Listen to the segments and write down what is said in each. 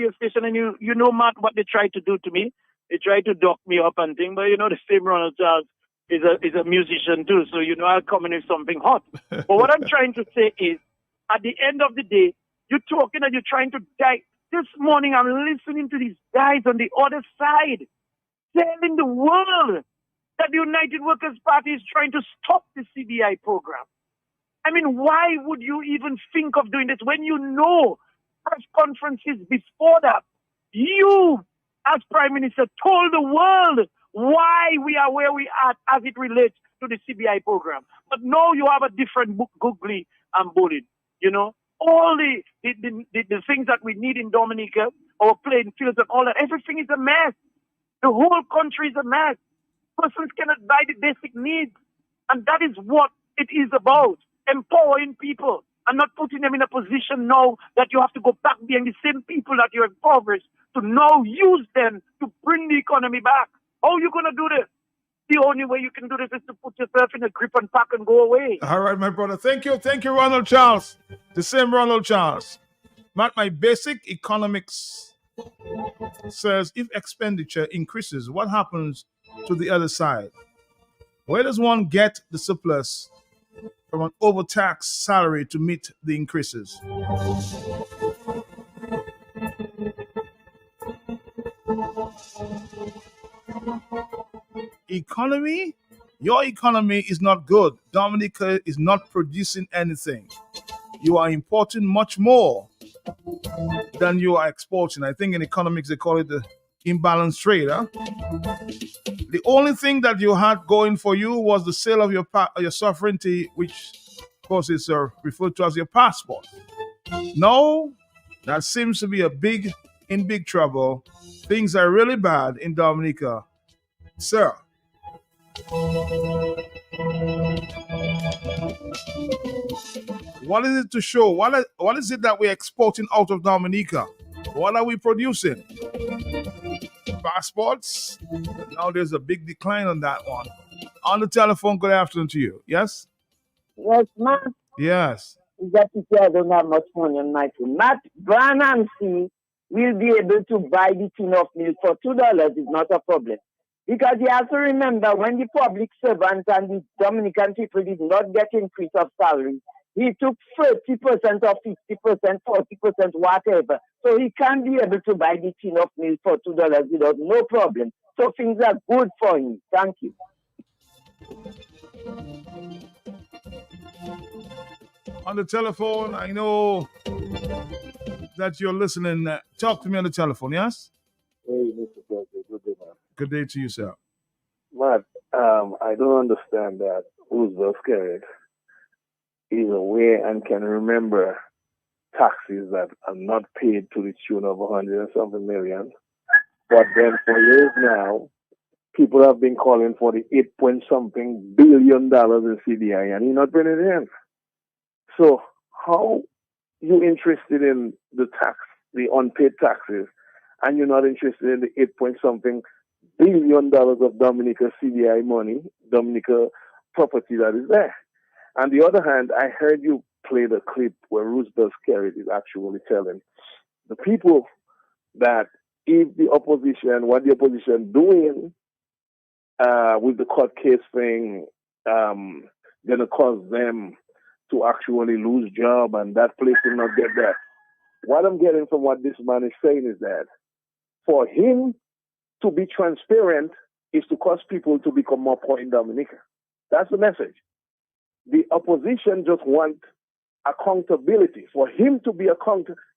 radio station, and you know, Matt, what they tried to do to me. They tried to dock me up and thing, but you know, the same Ronald Charles is a musician too, so you know I'll come in with something hot. But what I'm trying to say is, at the end of the day, you're talking and you're trying to die. This morning, I'm listening to these guys on the other side telling the world that the United Workers' Party is trying to stop the CBI program. I mean, why would you even think of doing this when you know press conferences before that? You, as Prime Minister, told the world why we are where we are as it relates to the CBI program. But now you have a different googly and bullet. You know, all the things that we need in Dominica, our playing fields and all that, everything is a mess. The whole country is a mess. Persons cannot buy the basic needs. And that is what it is about. Empowering people and not putting them in a position now that you have to go back behind the same people that you impoverished to now use them to bring the economy back. How are you going to do this? The only way you can do this is to put yourself in a grip and pack and go away. All right, my brother. Thank you, Ronald Charles. The same Ronald Charles. Matt, my basic economics says if expenditure increases, what happens to the other side? Where does one get the surplus from an overtaxed salary to meet the increases? Economy? Your economy is not good. Dominica is not producing anything. You are importing much more than you are exporting. I think in economics they call it the imbalanced trade. Huh? The only thing that you had going for you was the sale of your sovereignty, which of course is referred to as your passport. No, that seems to be in big trouble. Things are really bad in Dominica. Sir. What is it to show? What is it that we're exporting out of Dominica? What are we producing? Passports? Now there's a big decline on that one. On the telephone, good afternoon to you. Yes? Yes, Matt. Yes. That is why I don't have much money on my phone. Matt, Branham C will be able to buy the tin of milk for $2 is not a problem. Because you have to remember, when the public servants and the Dominican people did not get increase of salary, he took 30% or 50%, 40%, whatever. So he can be able to buy the tin of milk for $2 without no problem. So things are good for him. Thank you. On the telephone, I know that you're listening. Talk to me on the telephone, yes? Hey, Mr. President. Good day, man. Good day to you, sir. Matt, I don't understand that Roosevelt Skerritt is aware and can remember taxes that are not paid to the tune of 100 and something million. But then for years now, people have been calling for the 8 point something billion dollars in CBI, and he's not bringing it in. So how you interested in the tax, the unpaid taxes, and you're not interested in the 8 point something billion dollars of Dominica CBI money, Dominica property that is there? On the other hand, I heard you play the clip where Roosevelt Skerritt is actually telling the people that if the opposition, what the opposition doing with the court case thing, going to cause them to actually lose job and that place will not get that. What I'm getting from what this man is saying is that for him to be transparent is to cause people to become more poor in Dominica. That's the message. The opposition just want accountability. For him to be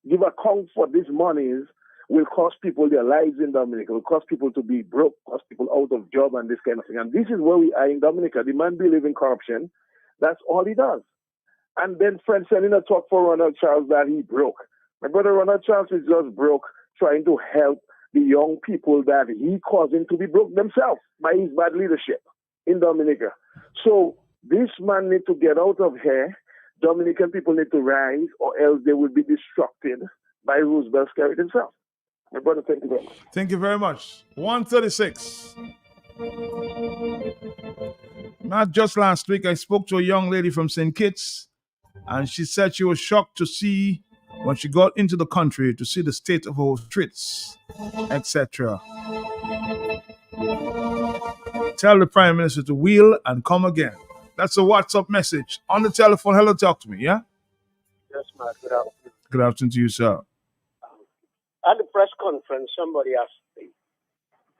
give account for these monies will cost people their lives in Dominica, will cause people to be broke, cause people out of job and this kind of thing. And this is where we are in Dominica. The man believes in corruption. That's all he does. And then Fred Selina talk for Ronald Charles that he broke. My brother Ronald Charles is just broke trying to help the young people that he causing to be broke themselves by his bad leadership in Dominica. So this man need to get out of here. Dominican people need to rise or else they will be destructed by Roosevelt Skerritt himself. My brother, thank you very much. Thank you very much. 136. Not just last week, I spoke to a young lady from St. Kitts, and she said she was shocked to see when she got into the country to see the state of our streets, etc. Tell the Prime Minister to wheel and come again. That's a WhatsApp message. On the telephone, hello, talk to me, yeah? Yes, Matt. Good afternoon. Good afternoon to you, sir. At the press conference, somebody asked the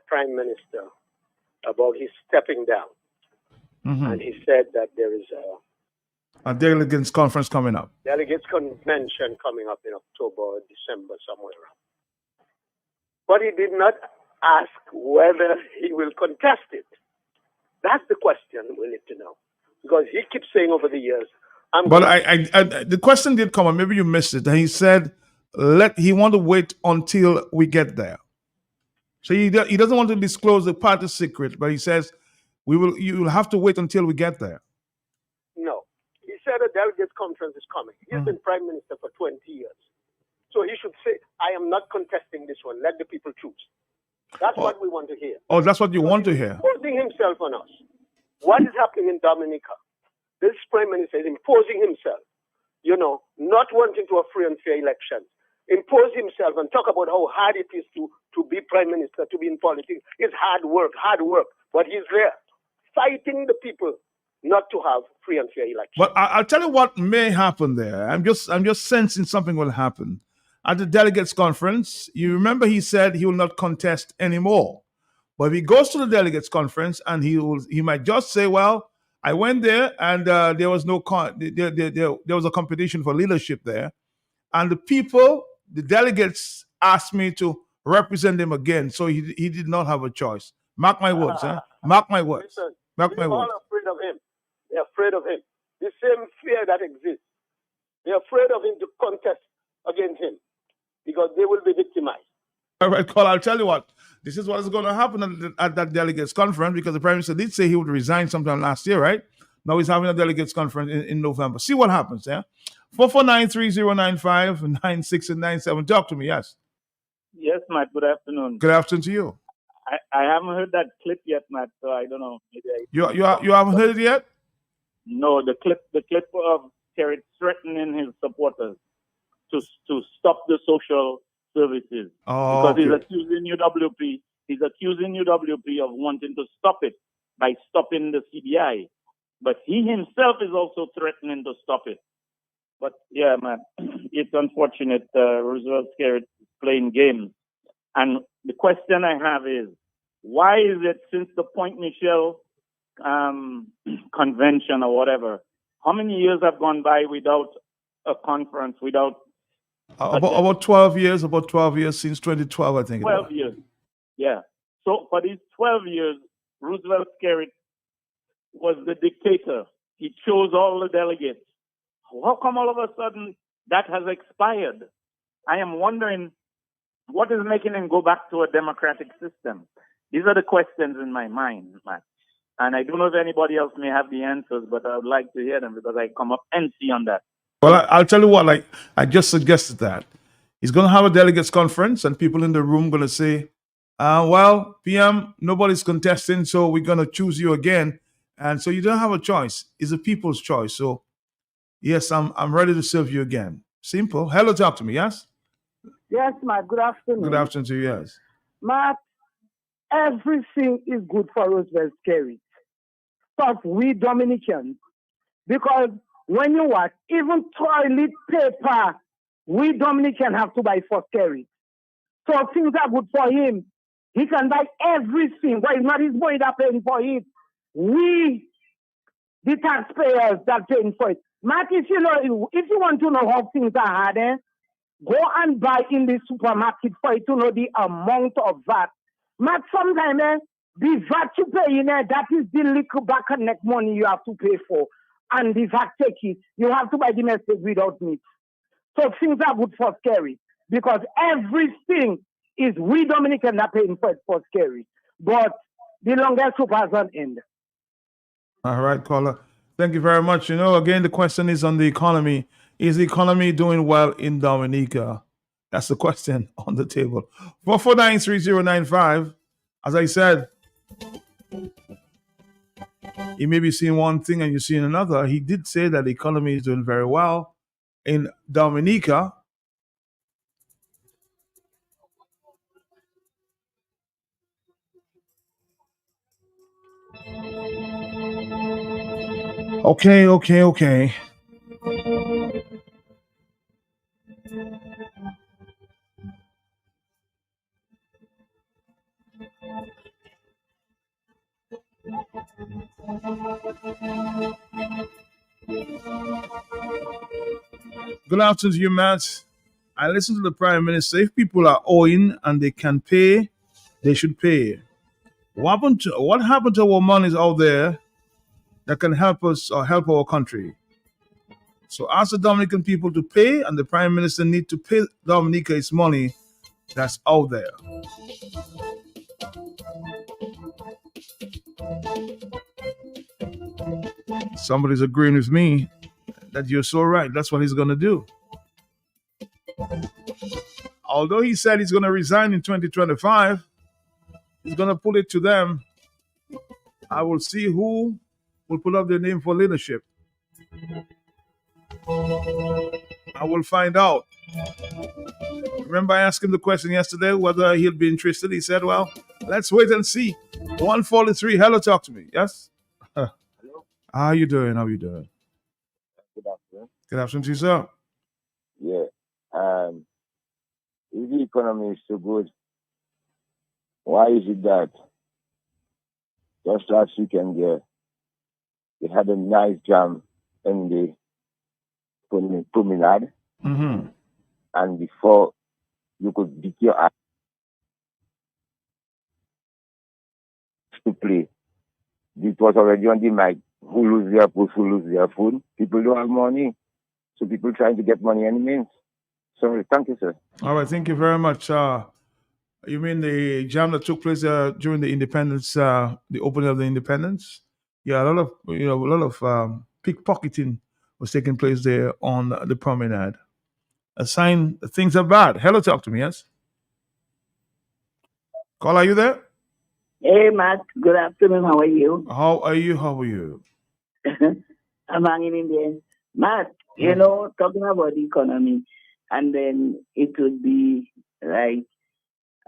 Prime Minister about his stepping down. And he said that there is A delegates conference coming up. delegates convention coming up in October or December, somewhere around. But he did not ask whether he will contest it. That's the question we need to know. Because he keeps saying over the years, But the question did come up. Maybe you missed it. And he said, he want to wait until we get there. So he doesn't want to disclose the party secret, but he says you will have to wait until we get there. no. He said a delegates conference is coming. He's been Prime Minister for 20 years. So he should say, I am not contesting this one. Let the people choose. That's what we want to hear. Oh, that's what you want to hear. Imposing himself on us. What is happening in Dominica? This Prime Minister is imposing himself, not wanting to have free and fair elections. Impose himself and talk about how hard it is to be Prime Minister, to be in politics. It's hard work. But he's there fighting the people not to have free and fair elections. But I'll tell you what may happen there. I'm just sensing something will happen. At the delegates conference, you remember he said he will not contest anymore. But if he goes to the delegates conference and he might just say, well, I went there and there was there was a competition for leadership there. And the delegates asked me to represent them again. So he did not have a choice. Mark my words, huh? Mark my words. Listen, Mark my they're words. all afraid of him. They're afraid of him. The same fear that exists. They're afraid of him to contest against him because they will be victimized. All right, Cole, I'll tell you what. This is what is going to happen at that delegates conference because the Prime Minister did say he would resign sometime last year, right? Now he's having a delegates conference in November. See what happens, yeah? 449-3095, 96 and 97. Talk to me, yes. Yes, Matt. Good afternoon. Good afternoon to you. I haven't heard that clip yet, Matt. So I don't know. You haven't heard it yet? No, the clip of Terry threatening his supporters to stop the social services because he's accusing UWP. He's accusing UWP of wanting to stop it by stopping the CBI, but he himself is also threatening to stop it. But yeah, man, it's unfortunate. Roosevelt Skerrit is playing games, and the question I have is, why is it since the Point Michel convention or whatever, how many years have gone by without a conference, without about 12 years, since 2012, I think. 12 years. Yeah. So for these 12 years, Roosevelt Skerrit was the dictator. He chose all the delegates. How come all of a sudden that has expired? I am wondering what is making him go back to a democratic system. These are the questions in my mind, Matt. And I don't know if anybody else may have the answers, but I would like to hear them because I come up empty on that. Well, I'll tell you what, I just suggested that. He's going to have a delegates conference and people in the room going to say, well, PM, nobody's contesting, so we're going to choose you again. And so you don't have a choice. It's a people's choice. So, yes, I'm ready to serve you again. Simple. Hello, talk to me, yes? Yes, Matt. Good afternoon. Good afternoon to you, yes. Matt, everything is good for Roosevelt Skerrit. Stop we Dominicans. Because when you watch, even toilet paper, we Dominican have to buy for Skerrit. So things are good for him. He can buy everything. Why not his boy that paying for it? We, the taxpayers, that paying for it. Matt, if you want to know how things are hard, go and buy in the supermarket for it to know the amount of VAT. Matt, sometimes the VAT you pay in there, that is the little back and neck money you have to pay for. And the VAT take it. You have to buy the message without meat. So things are good for Skerrit because everything is we Dominican that paying for it for Skerrit. But the longest soup has an end. All right, caller. Thank you very much. Again, the question is on the economy. Is the economy doing well in Dominica? That's the question on the table. 449-3095. As I said, you may be seeing one thing and you're seeing another. He did say that the economy is doing very well in Dominica. Okay, okay, okay. Good afternoon to you, Matt. I listened to the Prime Minister. If people are owing and they can pay, they should pay. What happened to our monies out there that can help us or help our country? So ask the Dominican people to pay, and the Prime Minister need to pay Dominica its money that's out there. Somebody's agreeing with me that you're so right. That's what he's going to do. Although he said he's going to resign in 2025, he's going to put it to them. I will see who will put up their name for leadership. I will find out. Remember, I asked him the question yesterday whether he'll be interested. He said, well, let's wait and see. 143, hello, talk to me. Yes? Hello. How you doing? How you doing? Good afternoon. Good afternoon to you, sir. Yeah. If the economy is so good, why is it that just last weekend they had a nice jam in the promenade, and before you could beat your ass to play, it was already on the mic. Who lose their food, who lose their food. People don't have money, so people trying to get money any means. Sorry, thank you, sir. All right, thank you very much. You mean the jam that took place during the independence, the opening of the independence? Yeah, a lot of pickpocketing was taking place there on the promenade. A sign that things are bad. Hello, talk to me. Yes. Call, are you there? Hey, Matt. Good afternoon. How are you? How are you? How are you? I'm hanging in there. Matt, talking about the economy, and then it would be like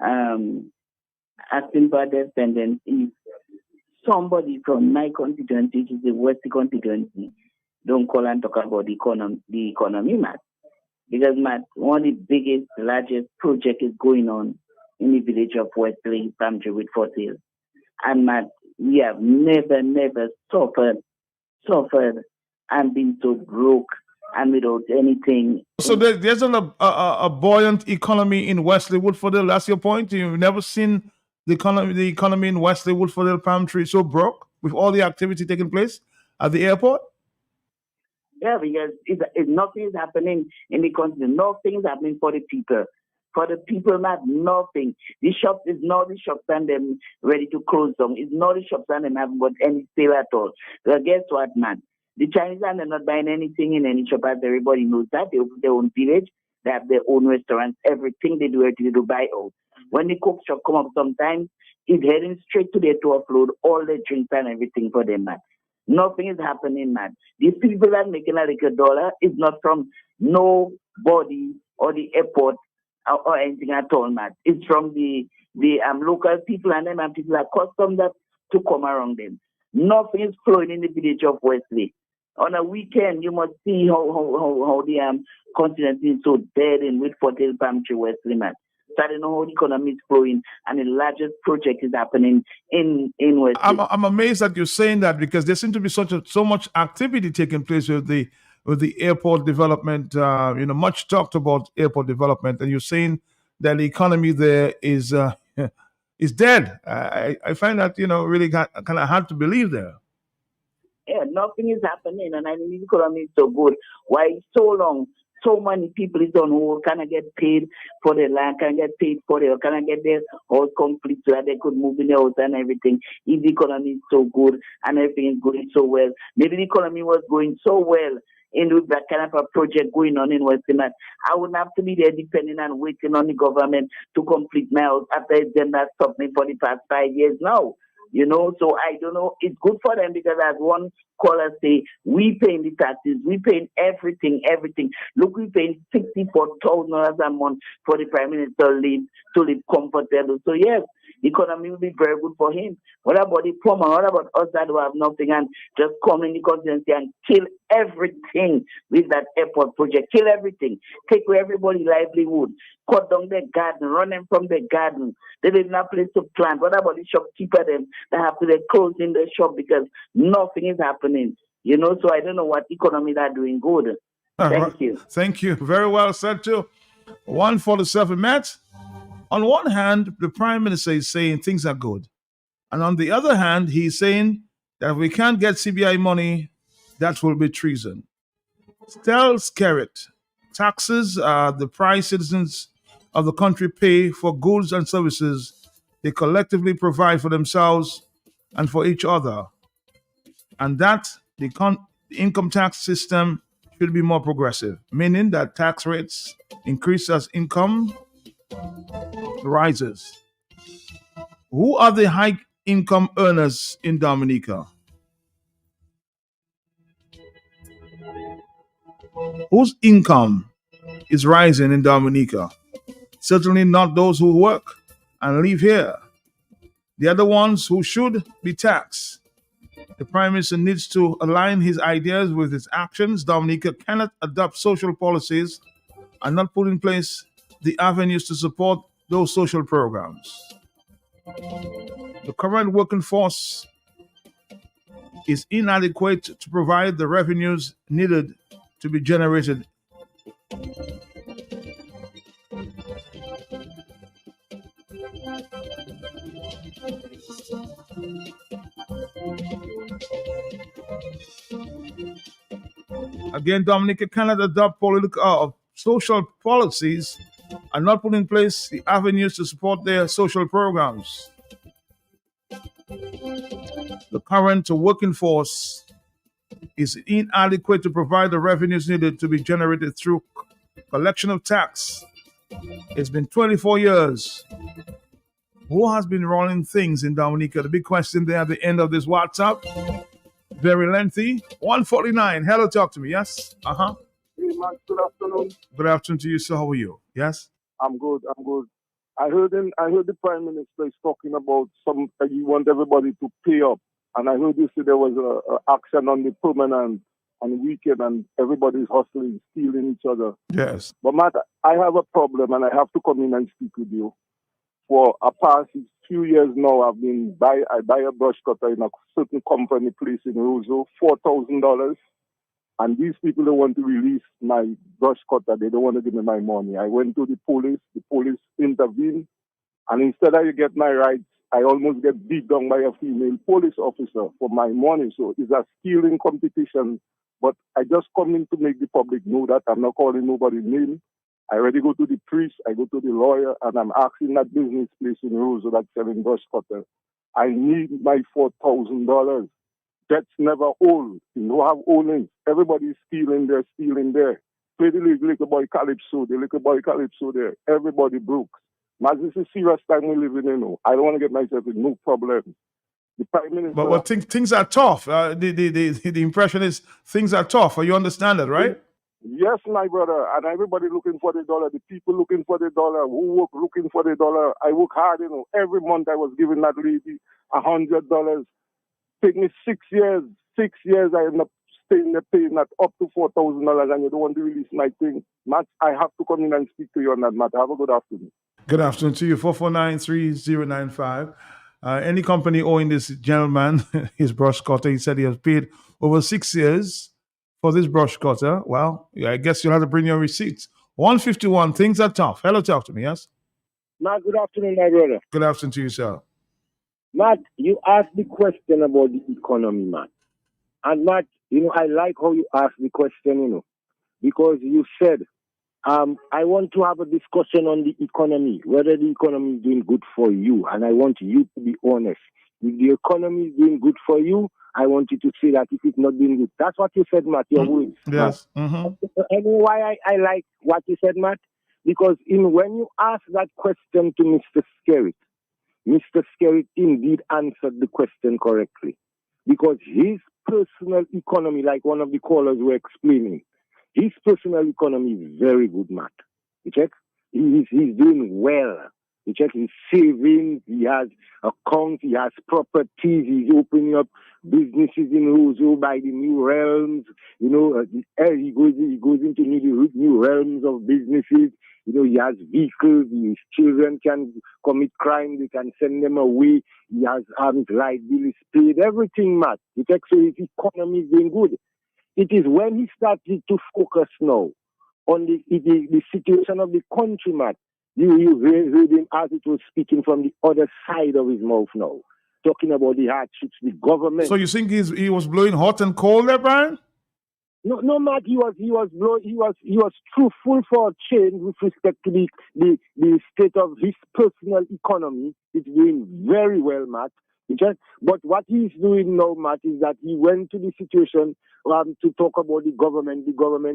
asking for independence if somebody from my constituency, which is the West constituency, don't call and talk about the economy, Matt. Because, Matt, one of the biggest, largest project is going on in the village of Wesley, Pamtree with Fort Hill. And, Matt, we have never suffered and been so broke and without anything. So there's a buoyant economy in Wesley Woodfordale. That's your point. You've never seen the economy in Wesley Woodfordale, Pamtree so broke with all the activity taking place at the airport. Yeah, because nothing is happening in the country. Nothing is happening for the people. For the people, not nothing. The shops is not the shops and them ready to close down. It's not the shops and them haven't got any sale at all. So guess what, man? The Chinese and they're not buying anything in any shop, as everybody knows that. They open their own village. They have their own restaurants. Everything they do, everything they do buy out. When the cook shop come up sometimes, it's heading straight to there to upload all the drinks and everything for them, man. Nothing is happening, man. These people that making a little dollar is not from nobody or the airport or anything at all, man. It's from the local people and them and people are accustomed to come around them. Nothing is flowing in the village of Wesley. On a weekend, you must see how the continent is so dead in with Fort Hill, Pamtree, Wesley, man. So I don't know how the economy is flowing, and the largest project is happening in Wesley. I'm amazed that you're saying that because there seems to be so much activity taking place with the airport development. Much talked about airport development, and you're saying that the economy there is dead. I find that really kind of hard to believe there. Yeah, nothing is happening, and I mean the economy is so good. Why so long? So many people is on hold. Can I get paid for the land? Can I get paid for the? Can I get their house complete so that they could move in the house and everything? If the economy is so good and everything is going so well, maybe the economy was going so well in with that kind of a project going on in Western, I wouldn't have to be there depending on waiting on the government to complete my house after it's done that stopped me for the past 5 years now. So I don't know. It's good for them because as one caller say, we paying the taxes, we paying everything. Look, we paying $64,000 a month for the Prime Minister to live comfortable. So yes, the economy will be very good for him. What about the poor man? What about us that do have nothing and just come in the constituency and kill everything with that airport project? Kill everything. Take away everybody's livelihood. Cut down their garden. Run them from their garden. They didn't have place to plant. What about the shopkeeper them that have to they close in their shop because nothing is happening? So I don't know what economy they're doing good. Thank you. Thank you. Very well said, too. 147, Matt. On one hand, the Prime Minister is saying things are good. And on the other hand, he's saying that if we can't get CBI money, that will be treason. Tell Skerrit, taxes are the price citizens of the country pay for goods and services they collectively provide for themselves and for each other. And that the income tax system should be more progressive, meaning that tax rates increase as income rises. Who are the high income earners in Dominica? Whose income is rising in Dominica? Certainly not those who work and live here. They are the ones who should be taxed. The Prime Minister needs to align his ideas with his actions. Dominica cannot adopt social policies and not put in place the avenues to support those social programs. The current working force is inadequate to provide the revenues needed to be generated. Again, Dominica cannot adopt social policies and not put in place the avenues to support their social programs. The current working force is inadequate to provide the revenues needed to be generated through collection of tax. It's been 24 years. Who has been running things in Dominica? The big question there at the end of this WhatsApp. Very lengthy. 149. Hello, talk to me. Yes? Hey, man, good afternoon. Good afternoon to you, sir. How are you? Yes? I'm good. I heard the Prime Minister is talking about you want everybody to pay up. And I heard you say there was a action on the permanent on the weekend and everybody's hustling, stealing each other. Yes. But Matt, I have a problem and I have to come in and speak with you. For a past few years now, I buy a brush cutter in a certain company place in Roseau, $4,000. And these people don't want to release my brush cutter. They don't want to give me my money. I went to the police intervened. And instead of get my rights, I almost get beat down by a female police officer for my money. So it's a stealing competition. But I just come in to make the public know that I'm not calling nobody's name. I already go to the priest, I go to the lawyer, and I'm asking that business place in Roseau that's selling brush cutter. I need my $4,000. Debts never old. You don't have ownings. Everybody's stealing there. Play the little boy Calypso, the little boy Calypso there. Everybody broke. Now, this is serious time we live in. I don't want to get myself in no problem. The Prime Minister... But things are tough. The impression is things are tough. You understand that, right? Yes, my brother. And everybody looking for the dollar. The people looking for the dollar. Who work looking for the dollar. I work hard, Every month I was giving that lady $100. Take me 6 years. 6 years I end up staying there paying that up to $4,000 and you don't want to release my thing. Matt, I have to come in and speak to you on that, Matt. Have a good afternoon. Good afternoon to you. 449-3095. Any company owing this gentleman his brush cutter, he said he has paid over 6 years for this brush cutter. Well, I guess you'll have to bring your receipts. 151, things are tough. Hello, talk to me, yes? Matt, good afternoon, my brother. Good afternoon to you, sir. Matt, you asked the question about the economy, Matt. And Matt, I like how you asked the question, because you said, I want to have a discussion on the economy, whether the economy is doing good for you. And I want you to be honest. If the economy is doing good for you, I want you to say that if it's not doing good. That's what you said, Matt, your words. Yes. Mm-hmm. And why I like what you said, Matt? Because when you ask that question to Mr. Skerrit, Mr. Skerrit indeed answered the question correctly. Because his personal economy, like one of the callers were explaining, his personal economy is very good, Matt. You check? He's doing well. You check his savings, he has accounts, he has properties, he's opening up businesses in Roseau by the new realms. He goes into new realms of businesses. He has vehicles, his children can commit crime, they can send them away. He has his light bill is paid, everything, Matt. You check, so his economy is doing good. It is when he started to focus now on the situation of the country, Matt. You heard him as it was speaking from the other side of his mouth now, talking about the hardships, the government. So you think he was blowing hot and cold there, Brian? No, Matt. He was truthful for a change with respect to the state of his personal economy. It's doing very well, Matt. But what he's doing now, Matt, is that he went to the situation to talk about the government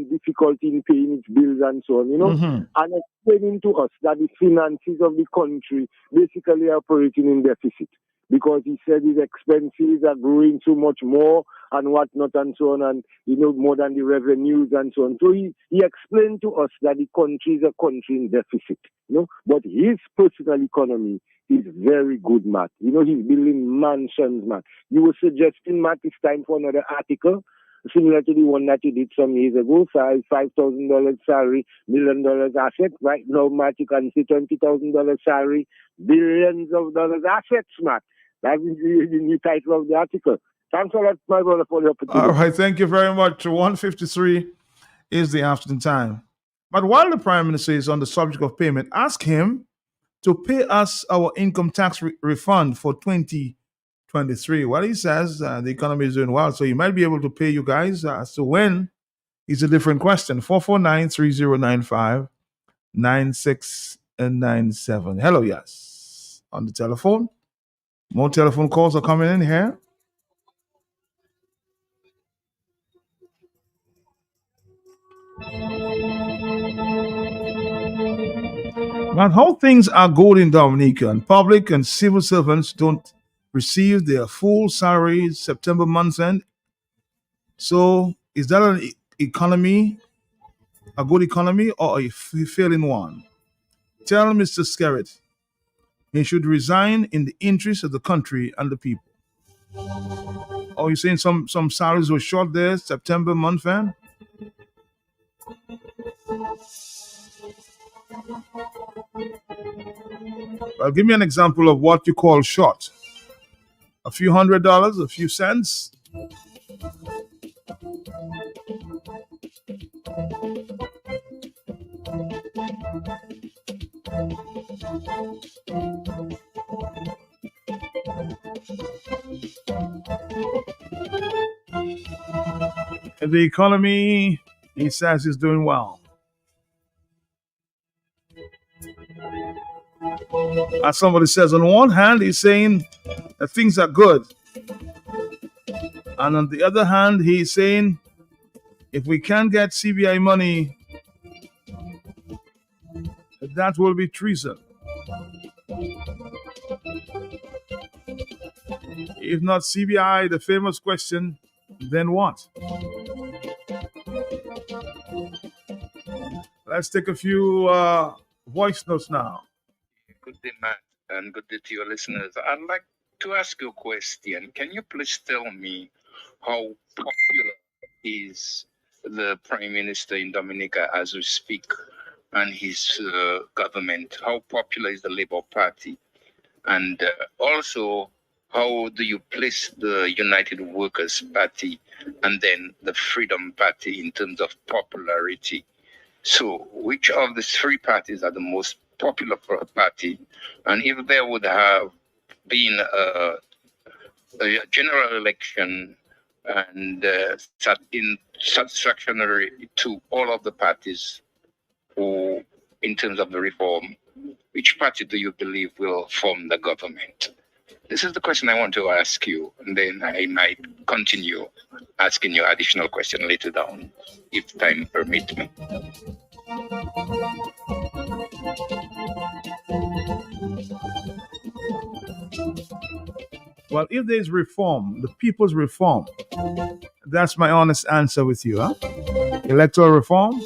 difficulty in paying its bills and so on, and explaining to us that the finances of the country basically are operating in deficit because he said his expenses are growing so much more and whatnot and so on, and more than the revenues and so on. So he explained to us that the country is a country in deficit, but his personal economy is very good, Matt. He's building mansions, Matt. You were suggesting, Matt, it's time for another article, similar to the one that you did some years ago, $5,000 salary, $1 million asset. Right now, Matt, you can see $20,000 salary, billions of dollars assets, Matt. That is the new title of the article. Thanks a lot, my brother, for the opportunity. All right, thank you very much. 1:53 is the afternoon time. But while the Prime Minister is on the subject of payment, ask him to pay us our income tax refund for 2023. Well, he says the economy is doing well, so he might be able to pay you guys. So when is a different question. 449-3095-9697. Hello, yes. On the telephone. More telephone calls are coming in here. But how things are going in Dominica, and public and civil servants don't receive their full salaries September month end. So is that an economy, a good economy, or a failing one? Tell Mr. Skerritt he should resign in the interest of the country and the people. Oh, you're saying some salaries were short there September month end? Well, give me an example of what you call short. A few $100, a few cents? The economy, he says, is doing well. As somebody says, on one hand, he's saying that things are good. And on the other hand, he's saying if we can't get CBI money, that will be treason. If not CBI, the famous question, then what? Let's take a few voice notes now. Good day, Matt, and good day to your listeners. I'd like to ask you a question. Can you please tell me how popular is the Prime Minister in Dominica as we speak and his government? How popular is the Labour Party? And also, how do you place the United Workers' Party and then the Freedom Party in terms of popularity? So, which of the three parties are the most popular for a party? And if there would have been a general election and satisfactory to all of the parties who, in terms of the reform, which party do you believe will form the government? This is the question I want to ask you, and then I might continue asking you additional question later down, if time permits me. Well, if there's reform, the people's reform, that's my honest answer with you, huh? Electoral reform,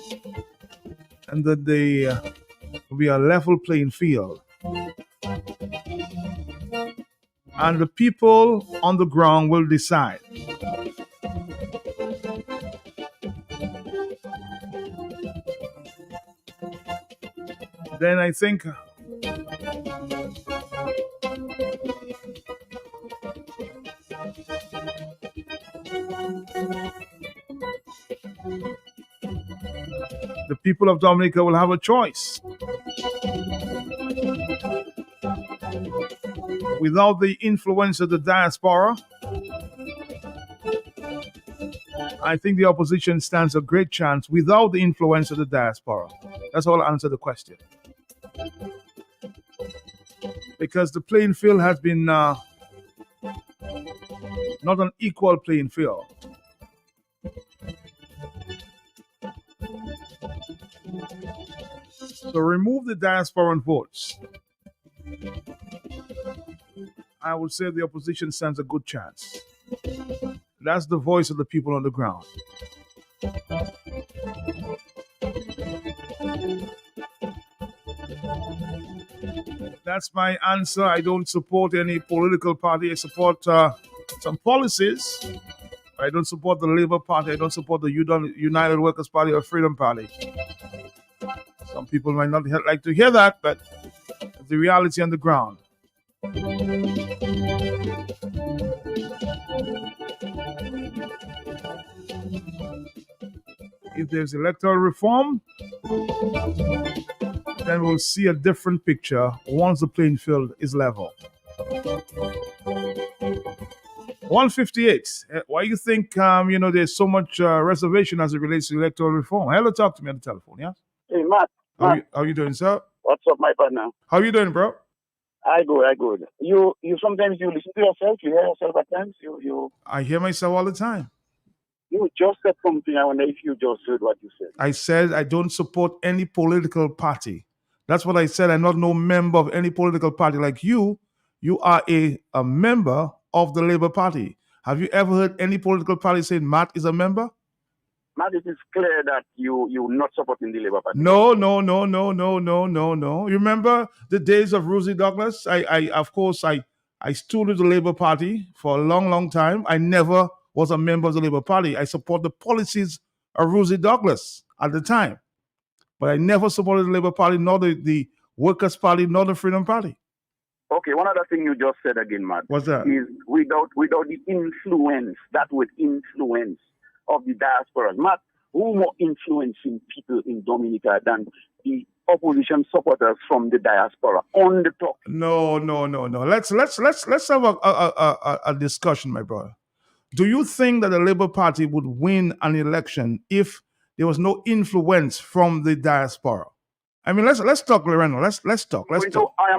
and that there will be a level playing field and the people on the ground will decide. Then I think the people of Dominica will have a choice. Without the influence of the diaspora, I think the opposition stands a great chance without the influence of the diaspora. That's how I'll answer the question. Because the playing field has been not an equal playing field. So remove the diasporan votes. I would say the opposition stands a good chance. That's the voice of the people on the ground. That's my answer. I don't support any political party. I support some policies. I don't support the Labour Party. I don't support the United Workers' Party or Freedom Party. Some people might not like to hear that, but it's the reality on the ground. If there's electoral reform, then we'll see a different picture once the playing field is level. 158. Why do you think there's so much reservation as it relates to electoral reform? Hello, talk to me on the telephone, yeah? Hey, Matt. How you doing, sir? What's up, my partner? How you doing, bro? I good. You sometimes you listen to yourself, you hear yourself at times. I hear myself all the time. You just said something. I wonder if you just heard what you said. I said I don't support any political party. That's what I said. I'm not no member of any political party like you. You are a member of the Labour Party. Have you ever heard any political party saying Matt is a member? Matt, it is clear that you're not supporting the Labour Party. No. You remember the days of Rosie Douglas? Of course, I stood with the Labour Party for a long, long time. I never was a member of the Labour Party. I support the policies of Rosie Douglas at the time. But I never supported the Labour Party, nor the Workers' Party, nor the Freedom Party. Okay, one other thing you just said again, Matt. What's that? Is without the influence, that would influence of the diaspora. Matt, who more influencing people in Dominica than the opposition supporters from the diaspora on the top? No. Let's have a discussion, my brother. Do you think that the Labour Party would win an election if there was no influence from the diaspora? I mean, let's talk, Loreno. Let's talk. I'm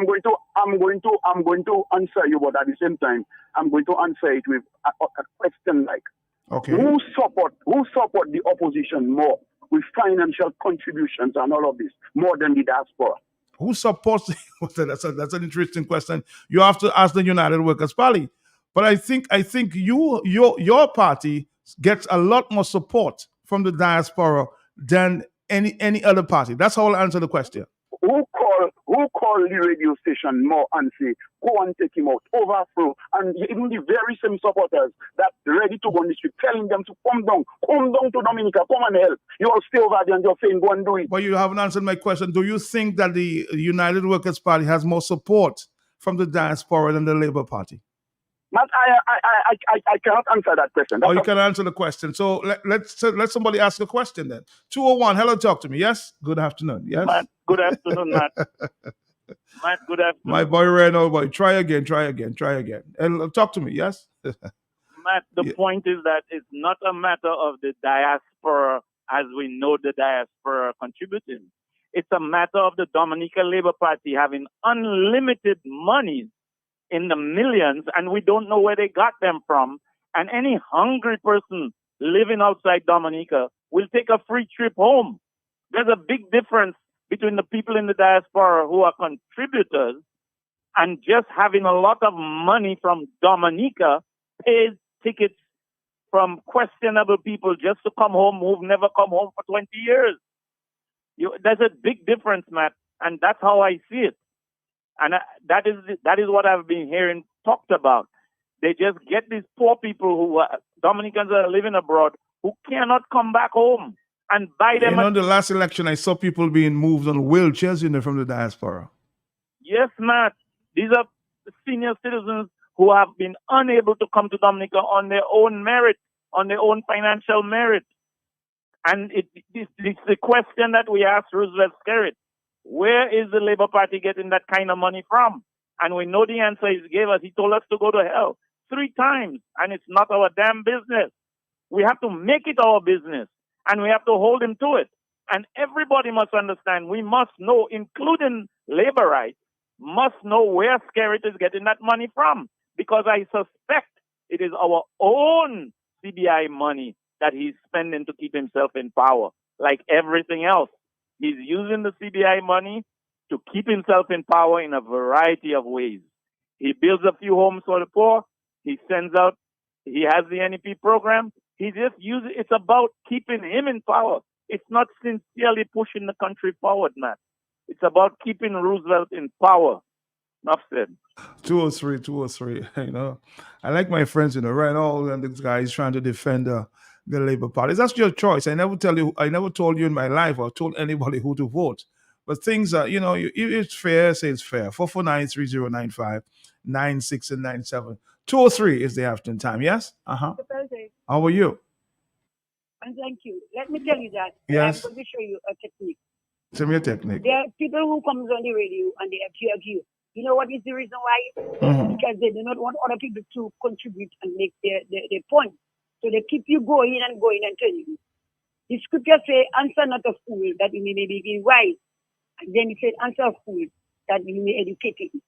going to answer you, but at the same time, I'm going to answer it with a question like, okay, who support the opposition more with financial contributions and all of this more than the diaspora? Who supports? That's an interesting question. You have to ask the United Workers' Party. But I think your party gets a lot more support from the diaspora than any other party. That's how I'll answer the question. Who call the radio station more and say, go and take him out, overthrow, and even the very same supporters that ready to go on the street, telling them to come down to Dominica, come and help. You all stay over there and just saying, go and do it. But you haven't answered my question. Do you think that the United Workers' Party has more support from the diaspora than the Labour Party? Matt, I cannot answer that question. You can answer the question. So let somebody ask a question then. 201, hello, talk to me. Yes? Good afternoon. Yes? Matt, good afternoon, Matt. Matt, good afternoon. My boy Reno, boy, try again. And talk to me, yes? Matt, the point is that it's not a matter of the diaspora as we know the diaspora contributing. It's a matter of the Dominica Labour Party having unlimited money in the millions, and we don't know where they got them from. And any hungry person living outside Dominica will take a free trip home. There's a big difference between the people in the diaspora who are contributors and just having a lot of money from Dominica, paid tickets from questionable people just to come home who've never come home for 20 years. There's a big difference, Matt, and that's how I see it. And that is what I've been hearing talked about. They just get these poor people who are Dominicans that are living abroad who cannot come back home and buy them. The last election, I saw people being moved on wheelchairs, from the diaspora. Yes, Matt. These are senior citizens who have been unable to come to Dominica on their own merit, on their own financial merit. And it's the question that we asked Roosevelt Skerrit. Where is the Labour Party getting that kind of money from? And we know the answer he gave us. He told us to go to hell 3 times, and it's not our damn business. We have to make it our business, and we have to hold him to it. And everybody must understand, we must know, including laborites, must know where Skerrit is getting that money from, because I suspect it is our own CBI money that he's spending to keep himself in power, like everything else. He's using the CBI money to keep himself in power in a variety of ways. He builds a few homes for the poor. He sends out, he has the NEP program. He just uses, it's about keeping him in power. It's not sincerely pushing the country forward, man. It's about keeping Roosevelt in power. Enough said. 203. I like my friends, right now, and this guy is trying to defend the Labour Party. That's your choice. I never told you in my life or told anybody who to vote. But things are, if it's fair, say it's fair. 449-3095, 96 and 97. 203 is the afternoon time, yes? How are you? And thank you. Let me tell you that. Yes. I'm going to show you a technique. Tell me a technique. There are people who comes on the radio and they accuse you. You know what is the reason why? Because they do not want other people to contribute and make their point. So they keep you going and telling you. The scripture says, answer not a fool that you may be wise. And then it said, answer a fool that you may educate him.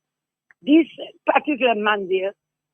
This particular man there,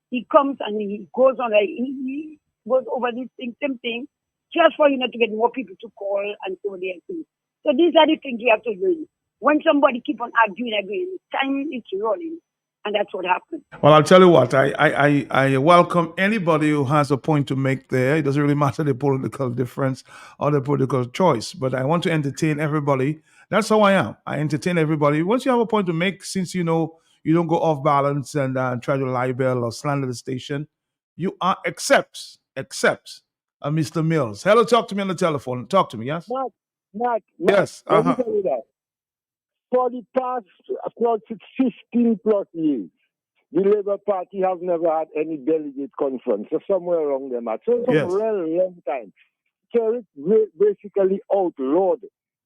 he comes and he goes on, he goes over this same thing, just for you not to get more people to call and so their things. So these are the things you have to do. When somebody keep on arguing, time is rolling, and that's what happens. Well, I'll tell you what, I welcome anybody who has a point to make there. It doesn't really matter the political difference or the political choice, but I want to entertain everybody. That's how I am. I entertain everybody. Once you have a point to make, since you don't go off balance and try to libel or slander the station, you are except Mr. Mills. Hello, talk to me on the telephone. Talk to me, yes? Matt, yes. Let me tell you that. For the past 15 plus years, the Labour Party have never had any delegate conference, so somewhere around them. So it's a really long time. So it basically outlawed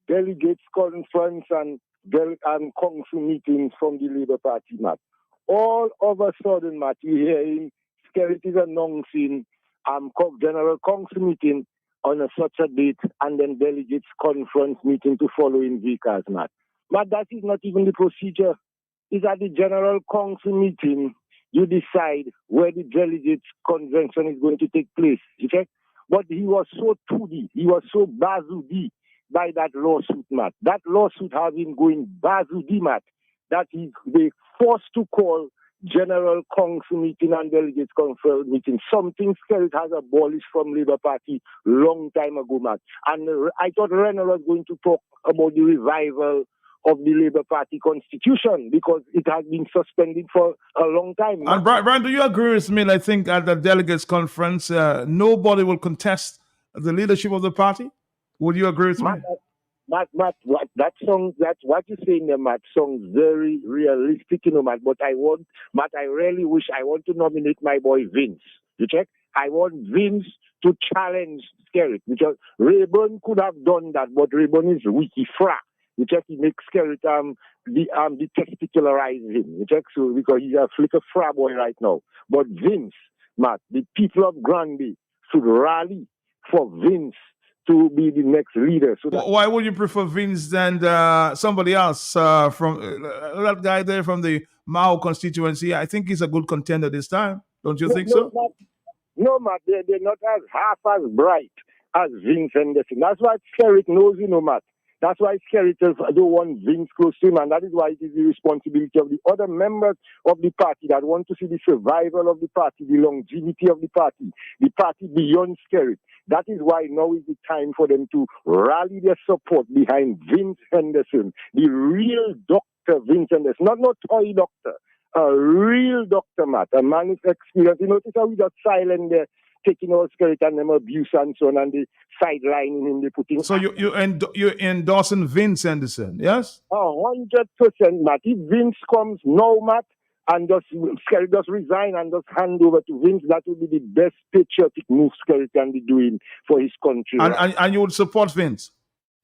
delegates conference and council meetings from the Labour Party, Matt. All of a sudden, Matt, you hear him, Skerrit is announcing general council meeting on such a date and then delegates conference meeting to follow in Vickers, Matt. But that is not even the procedure. It's at the general council meeting you decide where the delegates convention is going to take place. Okay? But he was so toody, he was so bazoody by that lawsuit, Matt. That lawsuit has him going bazoody, Matt, that they forced to call general council meeting and delegates conference meeting. Something Skerrit has abolished from Labour Party long time ago, Matt. And I thought Renner was going to talk about the revival of the Labour Party constitution because it has been suspended for a long time. And Brian, do you agree with me? I think at the delegates conference, nobody will contest the leadership of the party. Would you agree with me? Matt, that song, that's what you say in there, Matt, sounds very realistic, Matt. But I really wish I want to nominate my boy Vince. You check? I want Vince to challenge Skerrit because Rayburn could have done that, but Rayburn is wiki frack. You check, he makes Skerrit detesticularize him. You check, so because he's a flicker fra boy right now. But Vince, Matt, the people of Granby should rally for Vince to be the next leader. So why would you prefer Vince than somebody else from that guy there from the Mao constituency? I think he's a good contender this time. Don't you think so? No, Matt, they're not as half as bright as Vince Henderson. That's why Skerrit knows, Matt. That's why Skerrit don't want Vince close to him, and that is why it is the responsibility of the other members of the party that want to see the survival of the party, the longevity of the party beyond Skerrit. That is why now is the time for them to rally their support behind Vince Henderson, the real doctor Dr. Vincent. It's not no toy doctor. A real doctor, Matt. A man with experience. You notice how we just silent there, taking all spirit and them abuse and so on, and the sidelining him, they putting. So you're endorsing Vince Anderson, yes? 100%, Matt. If Vince comes now, Matt, and Skerry just resign and just hand over to Vince, that would be the best patriotic move Skerry can be doing for his country. And you would support Vince?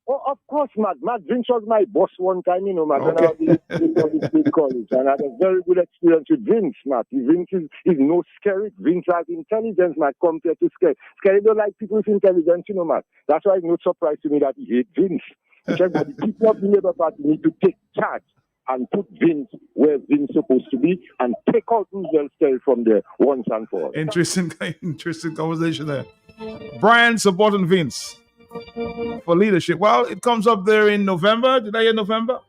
Oh, of course, Matt. Vince was my boss one time, Matt, when I was in college. And I had a very good experience with Vince, Matt. Vince is no scary. Vince has intelligence, Matt, compared to Skerry. Skerry don't like people with intelligence, Matt. That's why it's no surprise to me that he hates Vince. But the people of the Labour Party need to take charge and put Vince where Vince is supposed to be and take out Roosevelt Skerry from there once and for all. Interesting conversation there. Brian supporting Vince for leadership. Well, it comes up there in November. Did I hear November?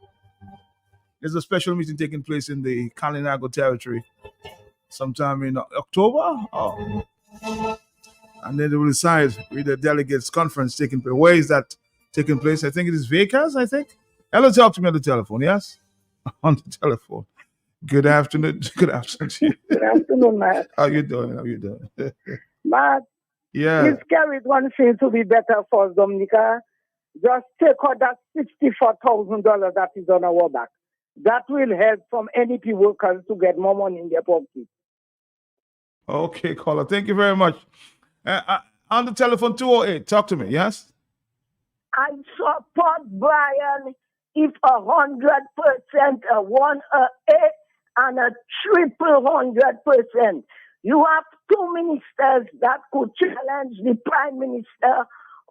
There's a special meeting taking place in the Kalinago territory sometime in October. Oh. And then they will decide with the delegates conference taking place. Where is that taking place? I think it is Vegas, I think. Hello, talk to me on the telephone, yes? On the telephone. Good afternoon. Good afternoon to you. Good afternoon, Matt. How you doing? Matt, yeah. It's carried one thing to be better for us, Dominica. Just take out that $64,000 that is on our back. That will help from NEP workers to get more money in their pocket. Okay, caller. Thank you very much. On the telephone, 208. Talk to me, yes? I support Brian if 100%, a 1, a 8, and a 100%. You have two ministers that could challenge the Prime Minister,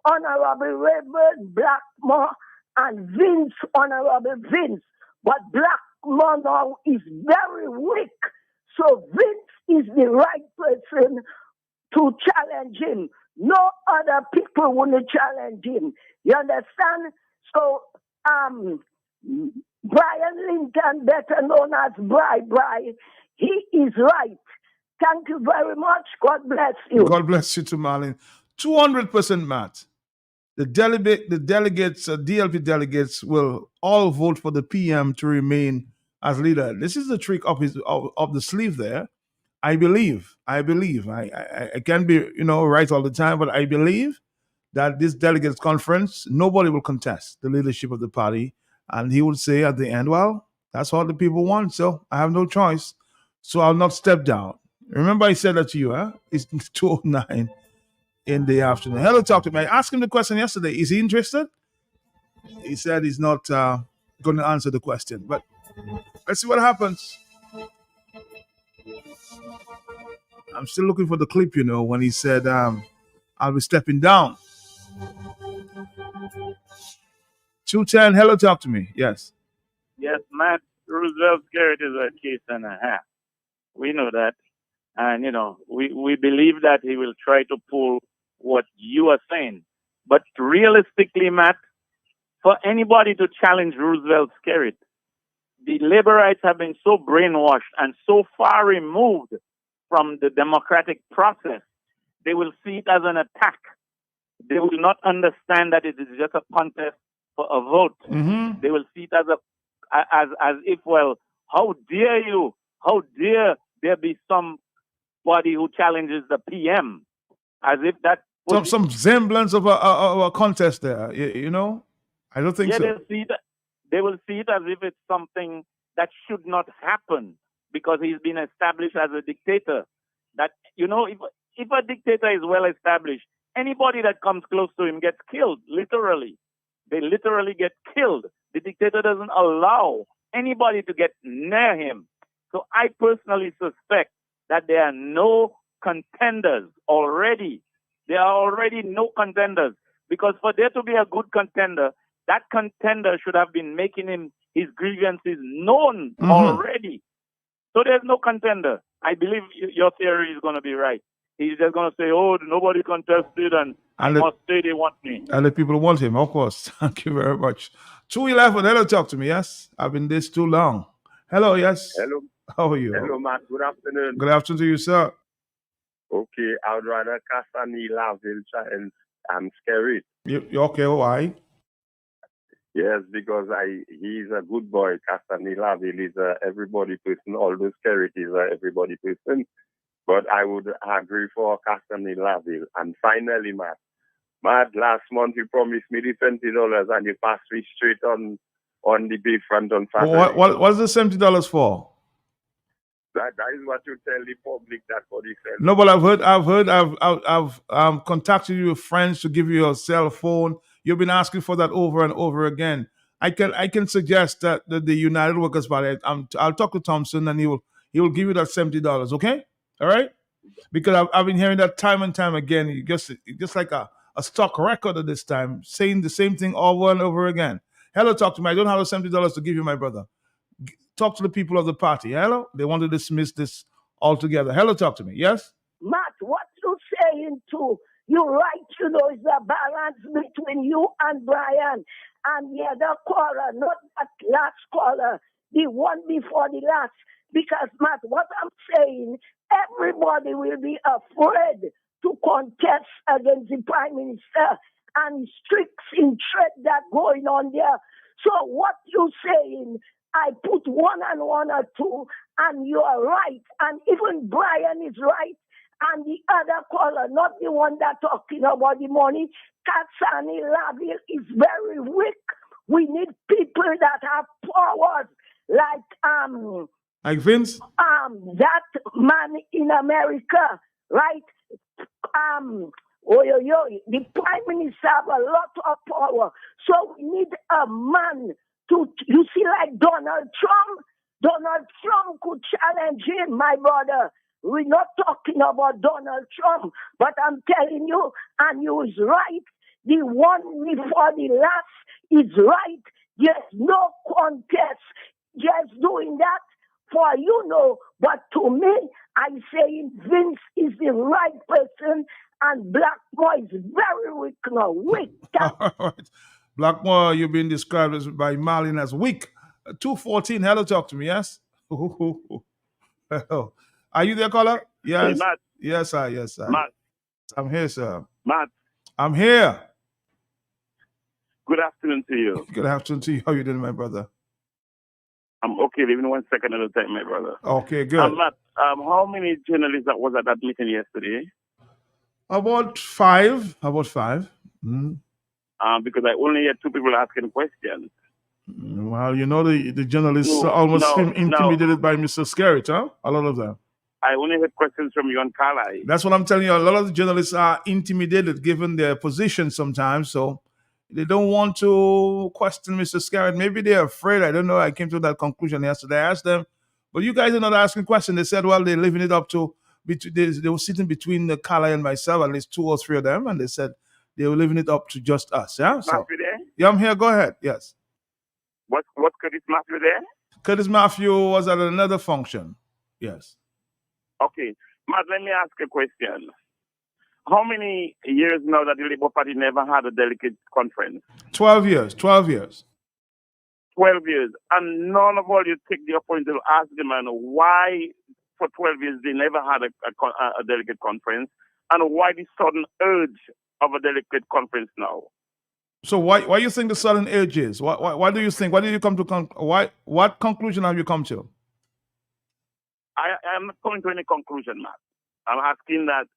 Honorable Rayburn Blackmore and Honorable Vince. But Blackmore now is very weak. So Vince is the right person to challenge him. No other people want to challenge him. You understand? So, Brian Lincoln, better known as Bri, he is right. Thank you very much. God bless you. God bless you too, Marlene. 200%, Matt. The delegates, DLP delegates will all vote for the PM to remain as leader. This is the trick of the sleeve there. I believe. I can't be, right all the time, but I believe that this delegates conference, nobody will contest the leadership of the party. And he would say at the end, well, that's what the people want, so I have no choice. So I'll not step down. Remember I said that to you, huh? It's 2:09 in the afternoon. Hello, talk to me. I asked him the question yesterday. Is he interested? He said he's not going to answer the question. But let's see what happens. I'm still looking for the clip, when he said, I'll be stepping down. 210, hello, talk to me. Yes. Yes, Matt, Roosevelt Skerry is a case and a half. We know that. And, we believe that he will try to pull what you are saying. But realistically, Matt, for anybody to challenge Roosevelt Skerry, the laborites have been so brainwashed and so far removed from the democratic process, they will see it as an attack. They will not understand that it is just a contest for a vote. Mm-hmm. They will see it as if, well, how dare you? How dare there be somebody who challenges the PM? As if that some semblance of a contest there, I don't think so. They will see it as if it's something that should not happen because he's been established as a dictator. That, if a dictator is well established, anybody that comes close to him gets killed, literally. They literally get killed. The dictator doesn't allow anybody to get near him. So I personally suspect that there are no contenders already. There are already no contenders. Because for there to be a good contender, that contender should have been making his grievances known already. So there's no contender. I believe your theory is going to be right. He's just going to say, oh, nobody contested and I must say they want me. And the people want him, of course. Thank you very much. 211, hello, talk to me, yes? I've been this too long. Hello, yes? Hello. How are you? Hello, Matt. Good afternoon. Good afternoon to you, sir. Okay, I would rather Cassani, Laville, and I'm Skerry. You okay, why? Yes, because he's a good boy. Castanilla is a everybody person. All those charities are everybody person. But I would agree for Castanilla. And finally, Matt, last month you promised me the $20 and you passed me straight on the bayfront on Saturday. What's the $70 for? That is what you tell the public that for the cell. No, but I've contacted you with friends to give you a cell phone. You've been asking for that over and over again. I can suggest that the United Workers Party. I'll talk to Thompson and he will give you that $70. Okay, all right? Because I've been hearing that time and time again. You just like a stock record at this time, saying the same thing over and over again. Hello, talk to me. I don't have the $70 to give you, my brother. Talk to the people of the party. Hello, they want to dismiss this altogether. Hello, talk to me. Yes. Matt, what you saying too? You're right, it's a balance between you and Brian and the other caller, not that last caller, the one before the last. Because, Matt, what I'm saying, everybody will be afraid to contest against the Prime Minister and strict threat that going on there. So what you saying, I put 1 and 1 or 2, and you are right. And even Brian is right. And the other caller, not the one that talking about the money, Katsani Laville is very weak. We need people that have powers like Vince? That man in America, right? The Prime Minister have a lot of power. So we need a man you see, like Donald Trump. Donald Trump could challenge him, my brother. We're not talking about Donald Trump, but I'm telling you, and you is right. The one before the last is right. There's no contest. Just doing that for but to me, I say Vince is the right person, and Blackmore is very weak now. Weak. All right. Blackmore, you've been described by Marlin as weak. 214, hello, talk to me, yes? Are you there, caller? Yes. Hey, Matt. Yes, sir. Yes, sir. Matt. I'm here, sir. Matt. I'm here. Good afternoon to you. Good afternoon to you. How you doing, my brother? I'm okay. Give me 1 second at a time, my brother. Okay, good. Matt, how many journalists that was at that meeting yesterday? About five. Mm-hmm. Because I only had 2 people asking questions. Well, the journalists are almost intimidated by Mr. Skerritt, huh? A lot of them. I only had questions from you and Carly. That's what I'm telling you. A lot of the journalists are intimidated given their position sometimes, so they don't want to question Mr. Skerritt. Maybe they're afraid. I don't know. I came to that conclusion yesterday. I asked them, but you guys are not asking questions. They said, well, they're leaving it up to, they were sitting between Carly and myself, at least 2 or 3 of them, and they said they were leaving it up to just us. Yeah? So, yeah, I'm here. Go ahead. Yes. What Curtis Matthew there? Curtis Matthew was at another function. Yes. Okay. Matt, let me ask a question. How many years now that the Labour Party never had a delegate conference? 12 years. 12 years. 12 years. And none of all you take the opportunity to ask them why for 12 years they never had a delegate conference, and why the sudden urge of a delegate conference now? So why you think the sudden urge is? Why do you think? Why did you come to what conclusion have you come to? I am not coming to any conclusion, Matt. I'm asking that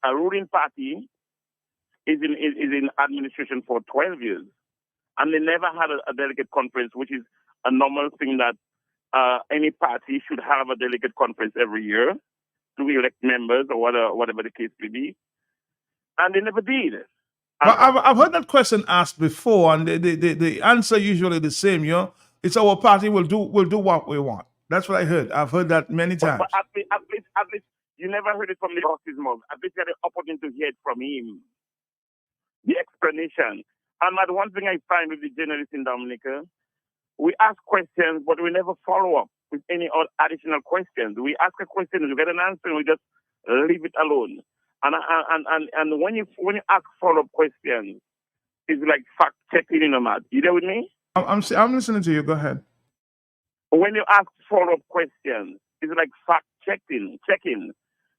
a ruling party is in administration for 12 years, and they never had a delegate conference, which is a normal thing that any party should have a delegate conference every year to elect members or whatever the case may be, and they never did. Well, I've heard that question asked before, and the answer usually the same. It's our party will do what we want. That's what I heard. I've heard that many times. But at least you never heard it from the horse's mouth. At least you had the opportunity to hear it from him. The explanation. And the one thing I find with the journalists in Dominica, we ask questions, but we never follow up with any additional questions. We ask a question, we get an answer, and we just leave it alone. And when you ask follow-up questions, it's like fact checking, Matt. You there with me? I'm listening to you. Go ahead. When you ask follow-up questions, it's like fact checking.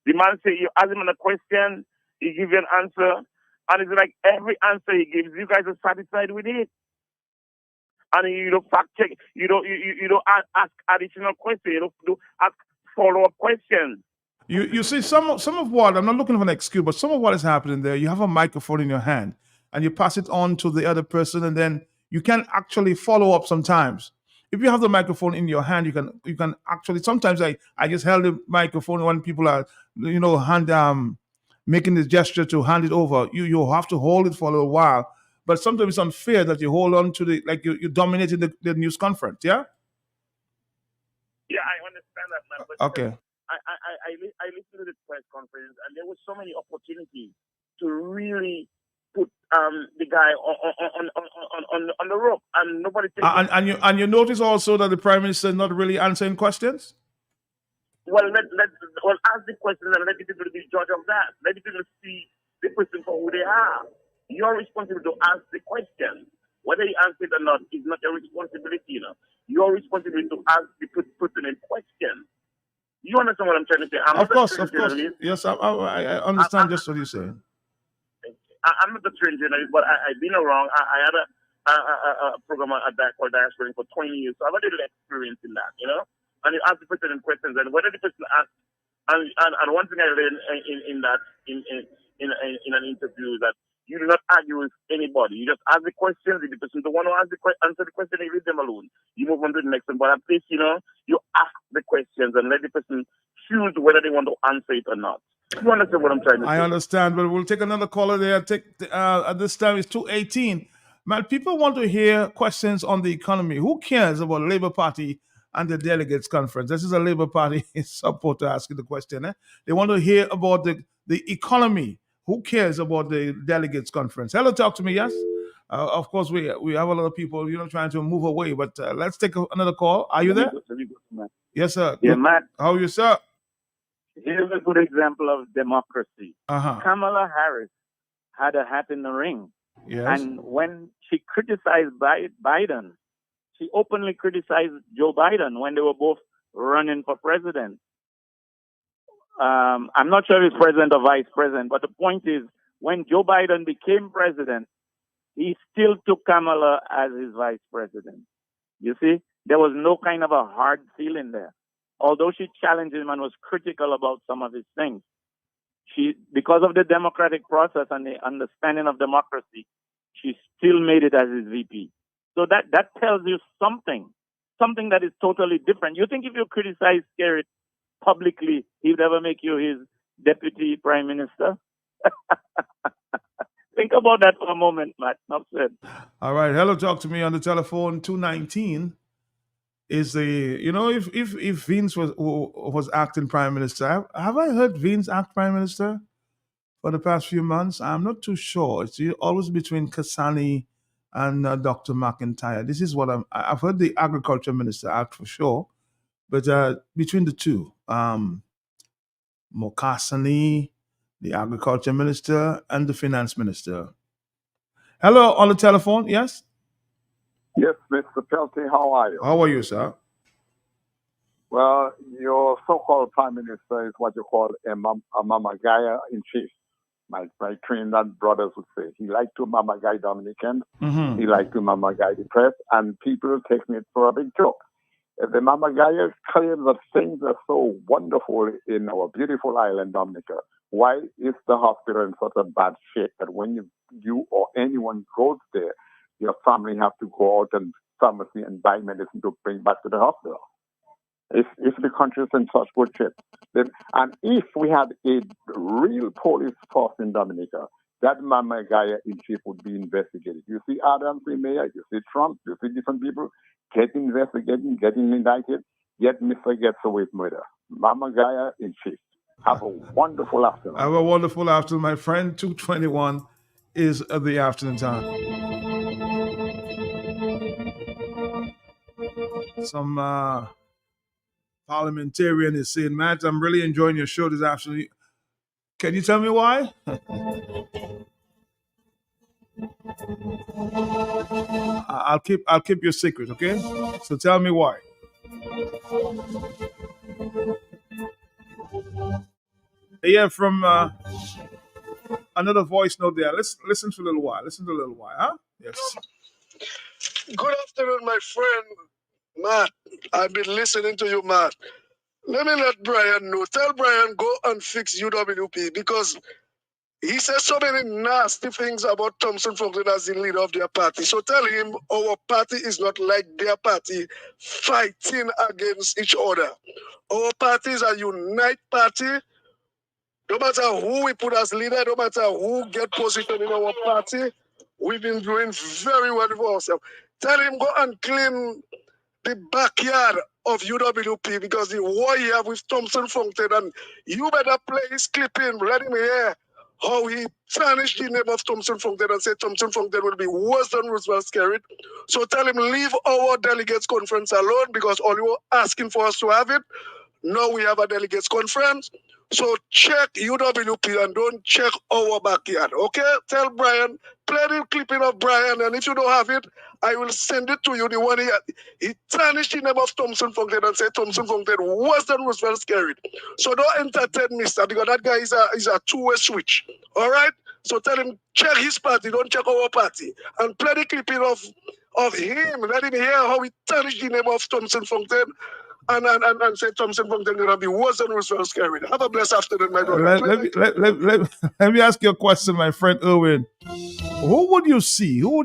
The man say you ask him a question, he gives you an answer, and it's like every answer he gives, you guys are satisfied with it. and you don't fact check. You don't ask additional questions. You don't ask follow up questions. You see some of what, I'm not looking for an excuse, but some of what is happening there, you have a microphone in your hand and you pass it on to the other person, and then you can actually follow up sometimes. If you have the microphone in your hand, you can actually, sometimes I just held the microphone when people are hand making this gesture to hand it over. You have to hold it for a little while. But sometimes it's unfair that you hold on to you're dominating the news conference, yeah? Yeah, I understand that, man. But Okay. I listened to the press conference, and there were so many opportunities to really put the guy on the rope, and nobody. And you notice also that the Prime Minister is not really answering questions? Well, ask the questions and let the people be judge of that. Let the people see the person for who they are. You're responsible to ask the question. Whether you answer it or not is not your responsibility, You're responsible to ask the person in question. You understand what I'm trying to say? Of course. Yes, I understand just what you're saying. I'm not a trained journalist, but I've been around. I had a program at that called Diaspora for 20 years, so I've had a little experience in that, And you ask the person in questions, and whether the person asks, and one thing I learned in an interview is that you do not argue with anybody. You just ask the questions. If the person don't want to answer the question, you leave them alone. You move on to the next one. But at least, you ask the questions and let the person choose whether they want to answer it or not. You understand what I'm trying to say? I understand, but we'll take another caller there. At this time, it's 2:18. Man, people want to hear questions on the economy. Who cares about Labour Party and the delegates conference? This is a Labour Party supporter asking the question. They want to hear about the economy. Who cares about the delegates conference? Hello, talk to me, yes? Of course, we have a lot of people, trying to move away, but let's take another call. Are you there? Yes, sir. Yeah, Matt. How are you, sir? Here's a good example of democracy. Kamala Harris had a hat in the ring. Yes. And when she criticized Biden, she openly criticized Joe Biden when they were both running for president. I'm not sure if it's president or vice president, but the point is, when Joe Biden became president, he still took Kamala as his vice president. You see, there was no kind of a hard feeling there. Although she challenged him and was critical about some of his things, because of the democratic process and the understanding of democracy, she still made it as his VP. So that tells you something that is totally different. You think if you criticize Kerry publicly, he would ever make you his deputy prime minister? Think about that for a moment, Matt. Enough said. All right. Hello, talk to me on the telephone. 219 is if Vince was acting prime minister. Have I heard Vince act prime minister for the past few months? I'm not too sure. It's always between Kasani and Dr. McIntyre. This is what I've heard the agriculture minister act for sure. But between the two, Mokasani, the agriculture minister, and the finance minister. Hello, on the telephone, yes? Yes, Mr. Pelty, how are you? How are you, sir? Well, your so-called prime minister is what you call a mamagaya in chief. My Trinidad brothers would say. He liked to mamagay Dominicans. Mm-hmm. He liked to mamagay the press, and people taking it for a big joke. The mamagayas claim that things are so wonderful in our beautiful island, Dominica. Why is the hospital in such a bad shape that when you or anyone goes there, your family have to go out and pharmacy and buy medicine to bring back to the hospital? If the country is in such good shape, and if we had a real police force in Dominica, that mamagaya in chief would be investigated. You see Adams, the mayor, you see Trump, you see different people getting investigated, getting indicted, yet Mr. gets away with murder. Mamagaya in chief. Have a wonderful afternoon. Have a wonderful afternoon, my friend. 2:21 is the afternoon time. Some parliamentarian is saying, Matt, I'm really enjoying your show this afternoon. Can you tell me why? I'll keep your secret, okay? So tell me why. Yeah, from another voice note there. Let's listen to a little while. Huh? Yes. Good afternoon, my friend Matt. I've been listening to you, Matt. Let me let Brian know. Tell Brian go and fix UWP because he says so many nasty things about Thompson Fulton as the leader of their party. So tell him our party is not like their party fighting against each other. Our party is a unite party. No matter who we put as leader, no matter who get position in our party, we've been doing very well for ourselves. Tell him go and clean the backyard of UWP because the war you have with Thompson Fulton, and you better play his clipping. Let him hear how he tarnished the name of Thompson Fulton and said Thompson Fulton will be worse than Roosevelt Skerrit. So tell him leave our delegates conference alone because all you were asking for us to have it. Now we have a delegates conference. So check UWP and don't check our backyard. Okay? Tell Brian, play the clipping of Brian, and if you don't have it, I will send it to you. The one he tarnished the name of Thompson Fulton and said Thompson Fulton worse than Roosevelt Skerrit. So don't entertain Mister because that guy is a two-way switch. All right? So tell him check his party, don't check our party. And play the clipping of him. Let him hear how he tarnished the name of Thompson Fulton. And say Thompson Fulton going to be worse than Roosevelt Skerrit. Have a blessed afternoon, my brother. Let me ask you a question, my friend Irwin. Who would you see, or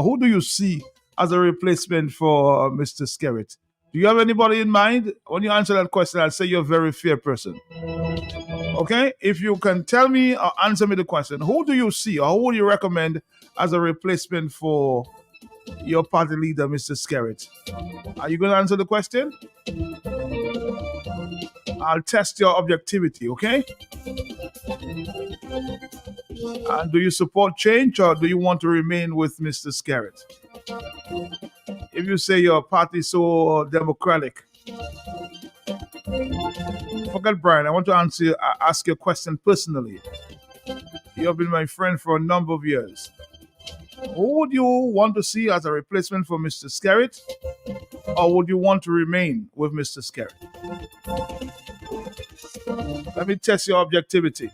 who do you see as a replacement for Mr. Skerrit? Do you have anybody in mind? When you answer that question, I'll say you're a very fair person. Okay? If you can tell me or answer me the question, who do you see, or who would you recommend as a replacement for your party leader, Mr. Skerrit? Are you going to answer the question? I'll test your objectivity, okay? And do you support change or do you want to remain with Mr. Skerrit? If you say your party is so democratic, forget Brian. I want to ask you a question personally. You have been my friend for a number of years. Who would you want to see as a replacement for Mr. Skerrit, or would you want to remain with Mr. Skerrit? Let me test your objectivity.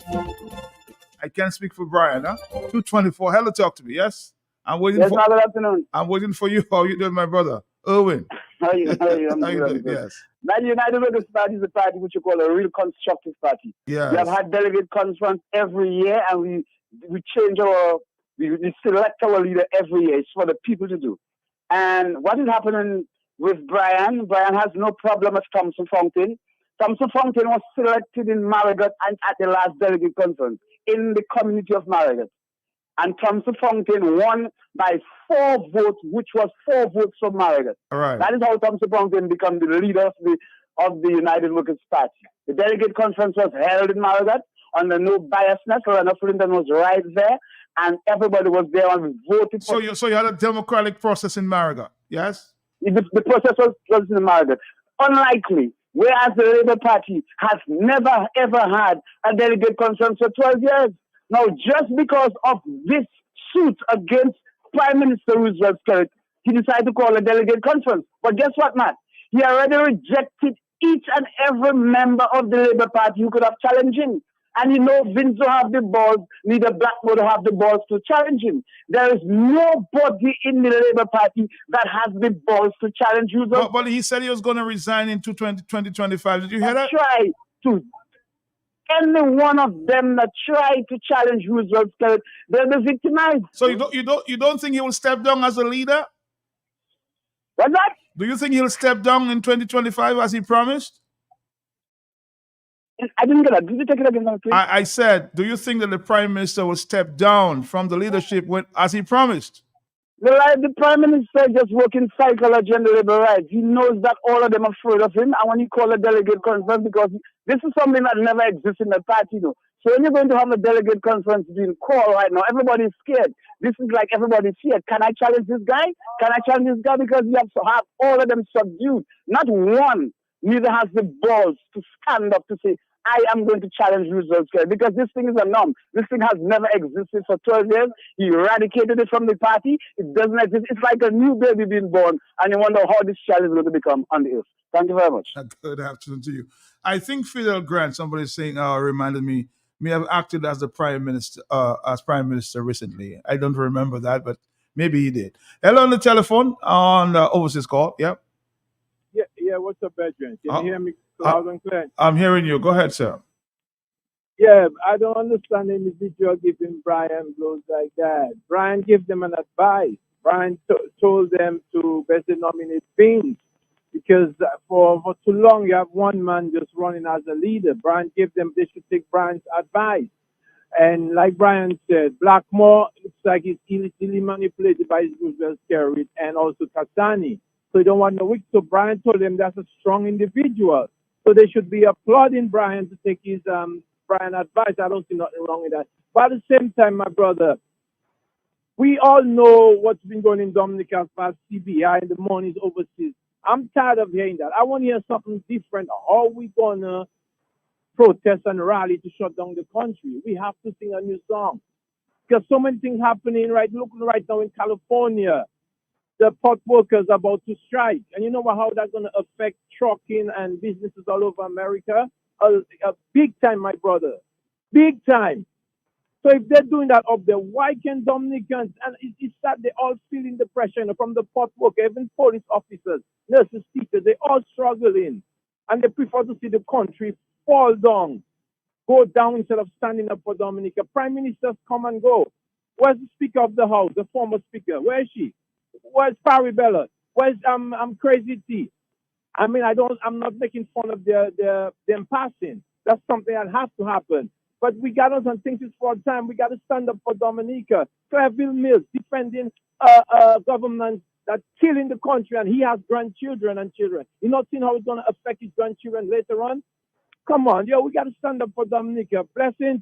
I can't speak for Brian, huh? 224. Hello, talk to me, yes? I'm waiting good afternoon. I'm waiting for you. How are you doing, my brother? Irwin. How are you? How you doing? Yes. Now, the United Workers' Party is a party which you call a real constructive party. Yes. We have had delegate conference every year, and we change we select our leader every year. It's for the people to do. And what is happening with Brian? Brian has no problem with Thompson Fulton. Thompson Fulton was selected in Marigot and at the last delegate conference in the community of Marigot. And Thompson Fulton won by 4 votes, which was 4 votes from Marigot. All right. That is how Thompson Fulton became the leader of the United Workers' Party. The delegate conference was held in Marigot under no biasness. Ronald Clinton was right there, and everybody was there and we voted for. So you had a democratic process in Marigot, yes? The process was in Marigot. Unlikely. Whereas the Labour Party has never, ever had a delegate conference for 12 years. Now, just because of this suit against Prime Minister Roosevelt Skerrit, he decided to call a delegate conference. But guess what, Matt? He already rejected each and every member of the Labour Party who could have challenged him. And Vince don't have the balls, neither Blackmore don't have the balls to challenge him. There is nobody in the Labour Party that has the balls to challenge you. But he said he was going to resign in 2025. Did you hear that? Try to. Any one of them that try to challenge Roosevelt Skerrit, they'll be victimized. So you don't think he will step down as a leader? What's that? Do you think he'll step down in 2025 as he promised? I didn't get that. Did you take it again, please? I said, do you think that the Prime Minister will step down from the leadership as he promised? The Prime Minister just working psychology and the labor rights. He knows that all of them are afraid of him. And when he called a delegate conference, because this is something that never exists in the party, So when you're going to have a delegate conference being called right now, everybody's scared. This is like everybody's scared. Can I challenge this guy? Can I challenge this guy? Because you have to have all of them subdued. Not one neither has the balls to stand up to say, I am going to challenge Roosevelt Skerrit, because this thing is a norm. This thing has never existed for 12 years. He eradicated it from the party. It doesn't exist. It's like a new baby being born, and you wonder how this child is going to become on the earth. Thank you very much. Good afternoon to you. I think Fidel Grant, somebody saying, reminded me, may have acted as the Prime Minister, recently. I don't remember that, but Maybe he did. Hello on the telephone on the overseas call. Yep. Yeah, what's up, Bedouin? Can you hear me loud and clear? I'm hearing you. Go ahead, sir. Yeah, I don't understand the individual giving Brian blows like that. Brian gave them an advice. Brian told them to better nominate Beans because for too long you have one man just running as a leader. Brian gave them they should take Brian's advice. And like Brian said, Blackmore looks like he's illegally manipulated by Roosevelt Skerrit and also Kasani. So he don't want no weak. So Brian told them that's a strong individual. So they should be applauding Brian to take his Brian advice. I don't see nothing wrong with that. But at the same time, my brother, we all know what's been going in Dominica as far as CBI in the mornings overseas. I'm tired of hearing that. I want to hear something different. How are we going to protest and rally to shut down the country? We have to sing a new song. Because so many things happening looking right now in California. The port workers are about to strike. And you know how that's going to affect trucking and businesses all over America? A big time, my brother. Big time. So if they're doing that up there, why can Dominicans, and it's that they're all feeling the pressure from the port worker, even police officers, nurses, teachers, they're all struggling. And they prefer to see the country fall down, go down instead of standing up for Dominica. Prime ministers come and go. Where's the Speaker of the House, the former Speaker? Where is she? Where's Paribella? Where's Crazy T? I mean, I'm not making fun of them passing. That's something that has to happen. But we got us on things for a time. We got to stand up for Dominica. Fairville Mills defending a government that's killing the country, and he has grandchildren and children. You not seeing how it's going to affect his grandchildren later on? Come on, we got to stand up for Dominica. Blessings.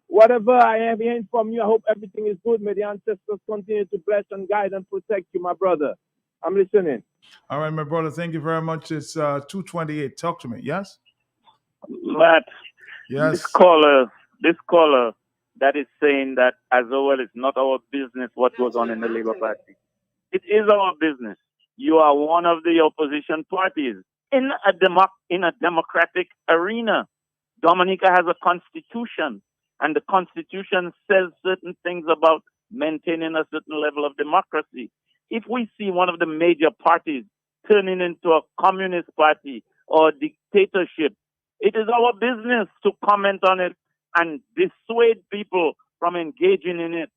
Whatever I am hearing from you, I hope everything is good. May the ancestors continue to bless and guide and protect you, my brother. I'm listening. All right, my brother. Thank you very much. It's 2:28. Talk to me. Yes? Matt, yes. This caller that is saying that as well it's not our business what goes on in the Labour Party. It is our business. You are one of the opposition parties in a democratic arena. Dominica has a constitution, and the constitution says certain things about maintaining a certain level of democracy. If we see one of the major parties turning into a communist party or a dictatorship, it is our business to comment on it and dissuade people from engaging in it.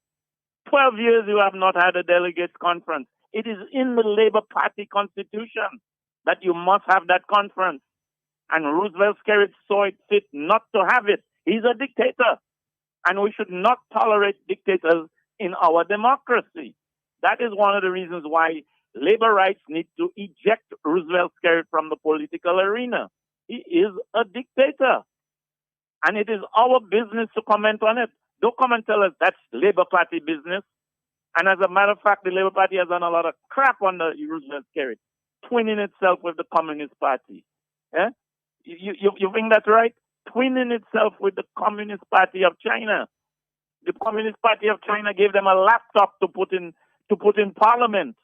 12 years you have not had a delegates conference. It is in the Labour Party constitution that you must have that conference. And Roosevelt Skerrit saw it fit not to have it. He's a dictator. And we should not tolerate dictators in our democracy. That is one of the reasons why labor rights need to eject Roosevelt Skerrit from the political arena. He is a dictator. And it is our business to comment on it. Don't come and tell us that's Labour Party business. And as a matter of fact, the Labour Party has done a lot of crap under Roosevelt Skerrit, twinning itself with the Communist Party. Eh? You think that's right? Twinning itself with the Communist Party of China. The Communist Party of China gave them a laptop to put in Parliament.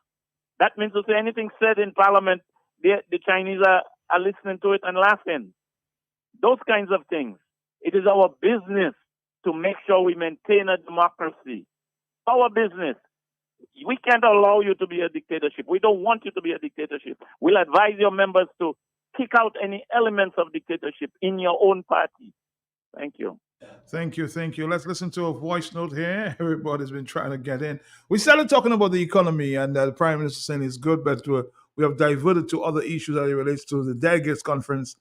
That means to say anything said in Parliament, the Chinese are listening to it and laughing. Those kinds of things. It is our business to make sure we maintain a democracy. Our business. We can't allow you to be a dictatorship. We don't want you to be a dictatorship. We'll advise your members to kick out any elements of dictatorship in your own party. Thank you. Thank you. Let's listen to a voice note here. Everybody's been trying to get in. We started talking about the economy, and the Prime Minister saying it's good, but we have diverted to other issues that relates to the delegates conference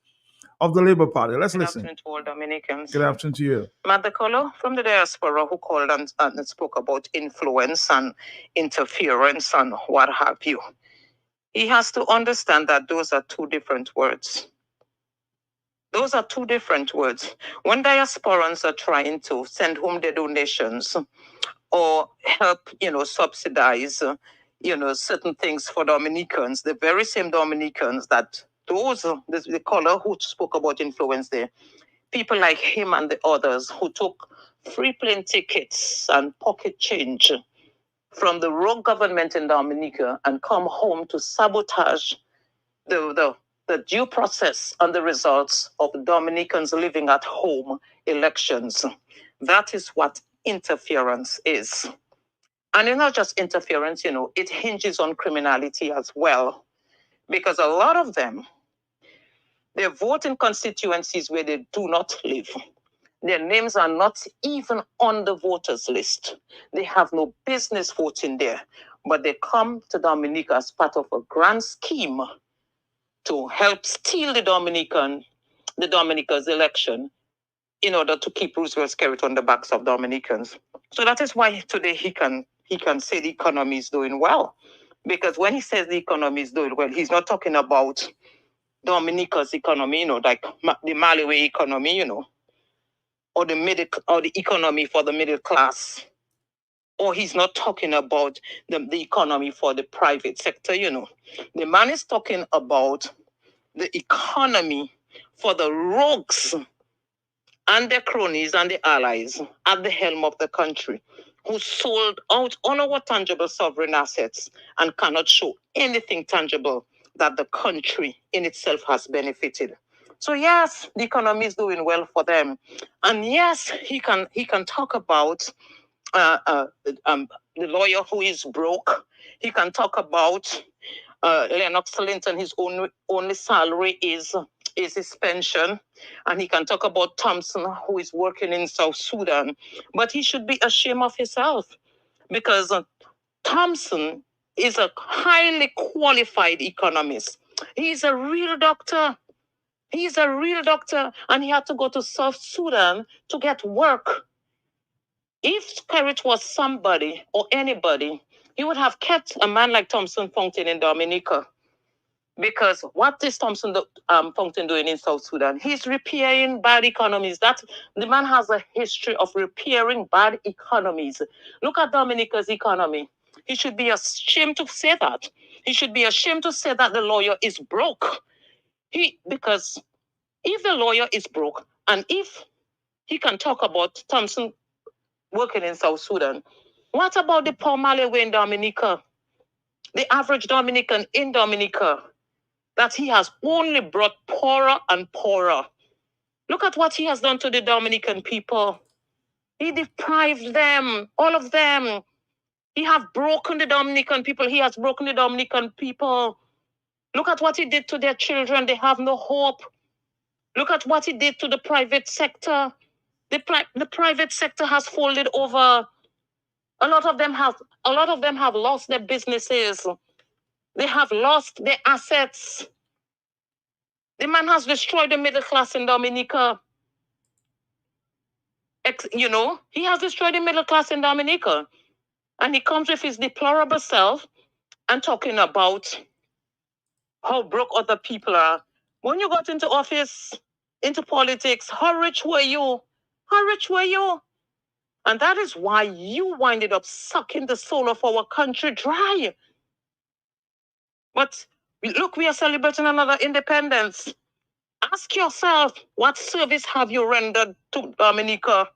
of the Labour Party. Let's listen. Good afternoon to all Dominicans. Good afternoon to you. Matt the caller from the diaspora who called and spoke about influence and interference and what have you. He has to understand that those are two different words. Those are two different words. When diasporans are trying to send home their donations or help, subsidize, certain things for Dominicans, the very same Dominicans that the caller who spoke about influence there, people like him and the others who took free plane tickets and pocket change from the rogue government in Dominica and come home to sabotage the due process and the results of Dominicans living at home elections. That is what interference is. And it's not just interference, it hinges on criminality as well. Because a lot of them, they vote in constituencies where they do not live. Their names are not even on the voters list. They have no business voting there. But they come to Dominica as part of a grand scheme to help steal the Dominica's election in order to keep Roosevelt's carrot on the backs of Dominicans. So that is why today he can say the economy is doing well. Because when he says the economy is doing well, he's not talking about Dominica's economy, like the Malawi economy, or the economy for the middle class. Or he's not talking about the economy for the private sector, The man is talking about the economy for the rogues and their cronies and the allies at the helm of the country who sold out all our tangible sovereign assets and cannot show anything tangible that the country in itself has benefited. So yes, the economy is doing well for them. And yes, he can talk about the lawyer who is broke. He can talk about Lennox Linton, his only salary is his pension. And he can talk about Thompson, who is working in South Sudan. But he should be ashamed of himself, because Thompson is a highly qualified economist. He's a real doctor. He's a real doctor, and he had to go to South Sudan to get work. If Carrot was somebody or anybody, he would have kept a man like Thompson Fontaine in Dominica. Because what is Thompson Fontaine doing in South Sudan? He's repairing bad economies. The man has a history of repairing bad economies. Look at Dominica's economy. He should be ashamed to say that. He should be ashamed to say that the lawyer is broke. Because if the lawyer is broke, and if he can talk about Thompson working in South Sudan, what about the poor Malawi in Dominica? The average Dominican in Dominica, that he has only brought poorer and poorer. Look at what he has done to the Dominican people. He deprived them, all of them. He has broken the Dominican people. He has broken the Dominican people. Look at what he did to their children. They have no hope. Look at what he did to the private sector. The private sector has folded over. A lot of them have lost their businesses. They have lost their assets. The man has destroyed the middle class in Dominica. He has destroyed the middle class in Dominica. And he comes with his deplorable self and talking about how broke other people are. When you got into office, into politics, how rich were you? How rich were you? And that is why you winded up sucking the soul of our country dry. But look, we are celebrating another independence. Ask yourself, what service have you rendered to Dominica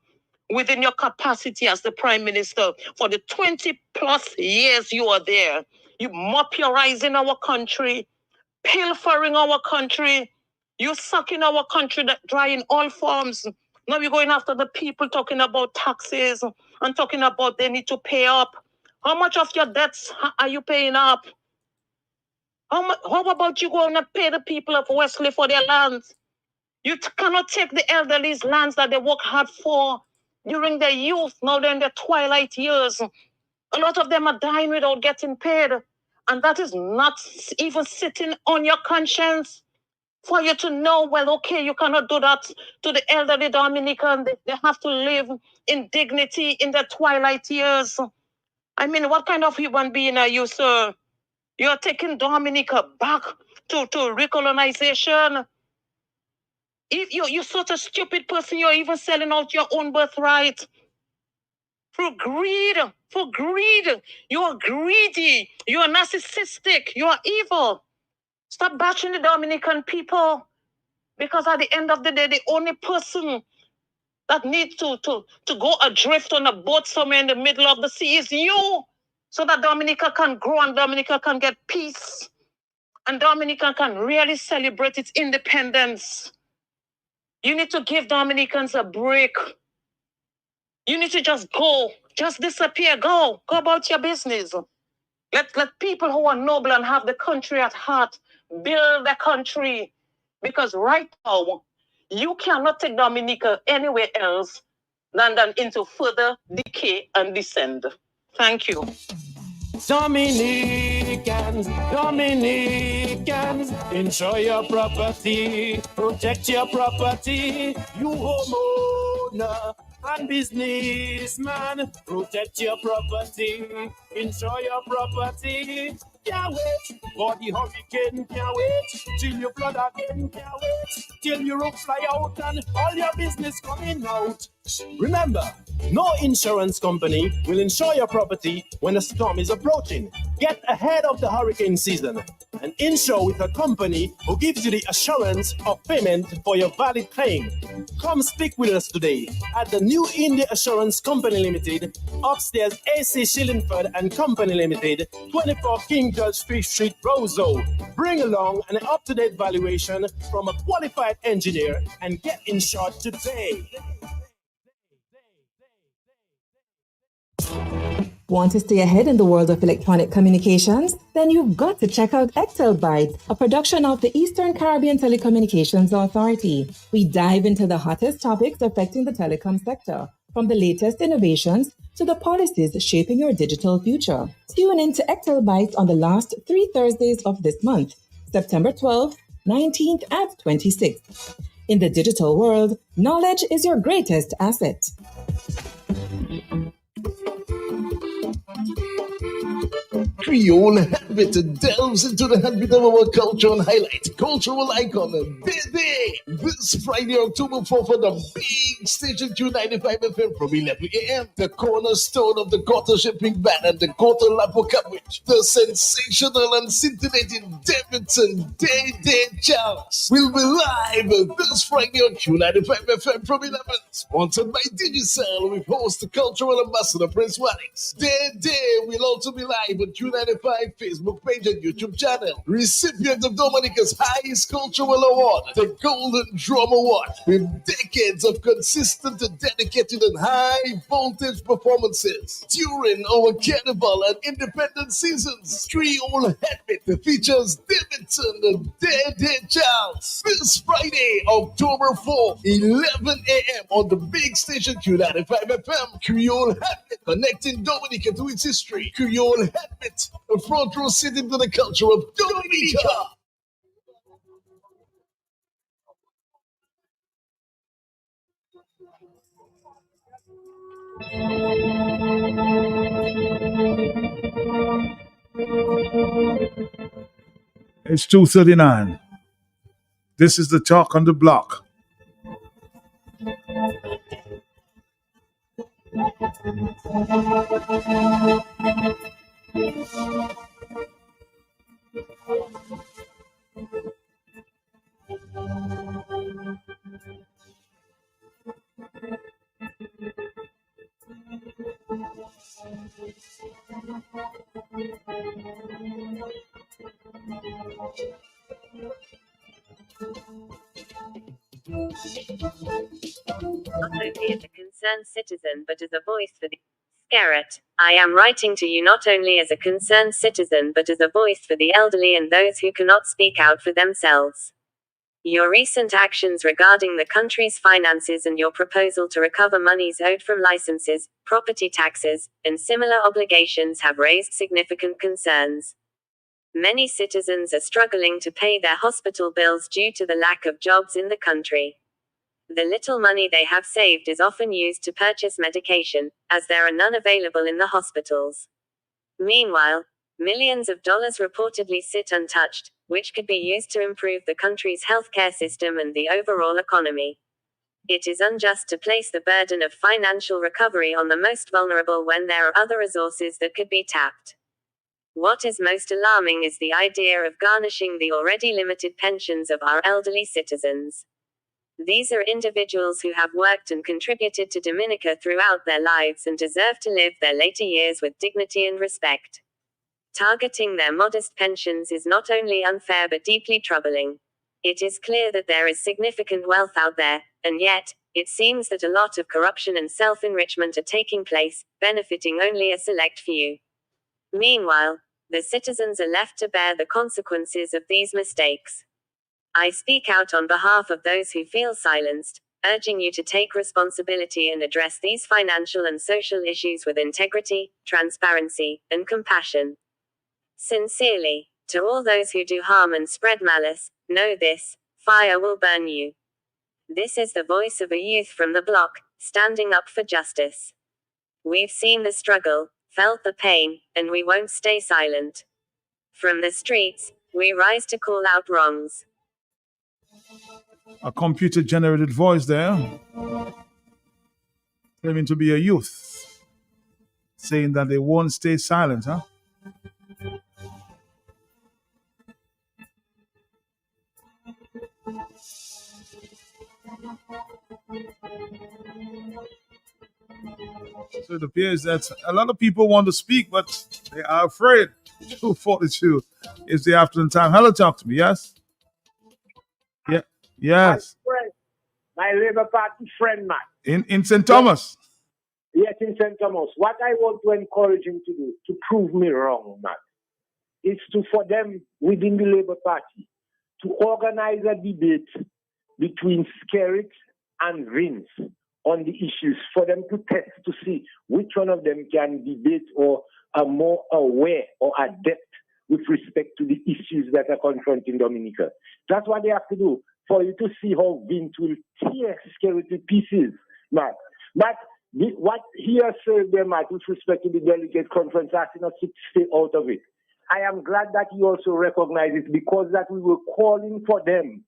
within your capacity as the Prime Minister for the 20 plus years you are there? You mopiorizing our country, pilfering our country, you sucking our country dry in all forms. Now you're going after the people, talking about taxes and talking about they need to pay up. How much of your debts are you paying up? How about you going to pay the people of Wesley for their lands? You cannot take the elderly's lands that they work hard for during their youth. Now they're in their twilight years. A lot of them are dying without getting paid. And that is not even sitting on your conscience for you to know, well, okay, you cannot do that to the elderly Dominican. They have to live in dignity in their twilight years. I mean, what kind of human being are you, sir? You're taking Dominica back to recolonization. If you're such a stupid person, you're even selling out your own birthright. For greed. You are greedy. You are narcissistic. You are evil. Stop bashing the Dominican people. Because at the end of the day, the only person that needs to go adrift on a boat somewhere in the middle of the sea is you. So that Dominica can grow and Dominica can get peace. And Dominica can really celebrate its independence. You need to give Dominicans a break. You need to just go Just disappear. Go about your business. Let people who are noble and have the country at heart build the country. Because right now, you cannot take Dominica anywhere else than into further decay and descend. Thank you. Dominicans, enjoy your property, protect your property. You homeowner and businessman, protect your property, enjoy your property. Can't wait for the hurricane, can't wait till you flood again, can't wait till your roof fly out and all your business coming out. Remember, no insurance company will insure your property when a storm is approaching. Get ahead of the hurricane season and insure with a company who gives you the assurance of payment for your valid claim. Come speak with us today at the New India Assurance Company Limited, upstairs AC Shillingford and Company Limited, 24 King George Street, Roseau. Bring along an up-to-date valuation from a qualified engineer and get insured today. Want to stay ahead in the world of electronic communications? Then you've got to check out Ectelbyte, a production of the Eastern Caribbean Telecommunications Authority. We dive into the hottest topics affecting the telecom sector, from the latest innovations to the policies shaping your digital future. Tune in to Ectelbyte on the last 3 Thursdays of this month, September 12th, 19th, and 26th. In the digital world, knowledge is your greatest asset. Creole Heartbeat delves into the heartbeat of our culture and highlight cultural icon Dede this Friday, October 4th for the big station Q95 FM from 11 a.m. The cornerstone of the quarter shipping band and the quarter lapo coverage. The sensational and scintillating Davidson Dede Charles will be live this Friday on Q95 FM from 11. Sponsored by Digicel with host the cultural ambassador Prince Wallix. Dede will also be live on Q95 Facebook page and YouTube channel. Recipient of Dominica's highest cultural award, the Golden Drum Award, with decades of consistent, dedicated, and high voltage performances during our Carnival and Independent seasons. Creole Heartbeat features Davidson and Dede Charles this Friday, October 4th, 11 a.m. on the big station Q95 FM. Creole Heartbeat, connecting Dominica to its history. Creole Heartbeat, a front row seat into the culture of Dominica. It's 2:39. This is the talk on the block. Not only as a concerned citizen but as a voice for the Scarrett, I am writing to you not only as a concerned citizen but as a voice for the elderly and those who cannot speak out for themselves. Your recent actions regarding the country's finances and your proposal to recover monies owed from licenses, property taxes, and similar obligations have raised significant concerns. Many citizens are struggling to pay their hospital bills due to the lack of jobs in the country. The little money they have saved is often used to purchase medication, as there are none available in the hospitals. Meanwhile, millions of dollars reportedly sit untouched, which could be used to improve the country's healthcare system and the overall economy. It is unjust to place the burden of financial recovery on the most vulnerable when there are other resources that could be tapped. What is most alarming is the idea of garnishing the already limited pensions of our elderly citizens. These are individuals who have worked and contributed to Dominica throughout their lives and deserve to live their later years with dignity and respect. Targeting their modest pensions is not only unfair but deeply troubling. It is clear that there is significant wealth out there, and yet, it seems that a lot of corruption and self-enrichment are taking place, benefiting only a select few. Meanwhile, the citizens are left to bear the consequences of these mistakes. I speak out on behalf of those who feel silenced, urging you to take responsibility and address these financial and social issues with integrity, transparency, and compassion. Sincerely, to all those who do harm and spread malice, know this: fire will burn you. This is the voice of a youth from the block, standing up for justice. We've seen the struggle, felt the pain, and we won't stay silent. From the streets, we rise to call out wrongs. A computer-generated voice there, claiming to be a youth, saying that they won't stay silent, huh? So it appears that a lot of people want to speak, but they are afraid. 2:42 is the afternoon time. Hello, talk to me. Yes? Yeah. Yes. My Labour Party friend, Matt. In St. Thomas. Yes, in St. Thomas. What I want to encourage him to do, to prove me wrong, Matt, is for them within the Labour Party to organize a debate between Skerrit and Vince on the issues, for them to test to see which one of them can debate or are more aware or adept with respect to the issues that are confronting Dominica. That's what they have to do, for you to see how Vince will tear Skerrit to pieces, Matt. But what he has said there, Matt, with respect to the delegate conference, asking us to stay out of it. I am glad that he also recognizes, because that we were calling for them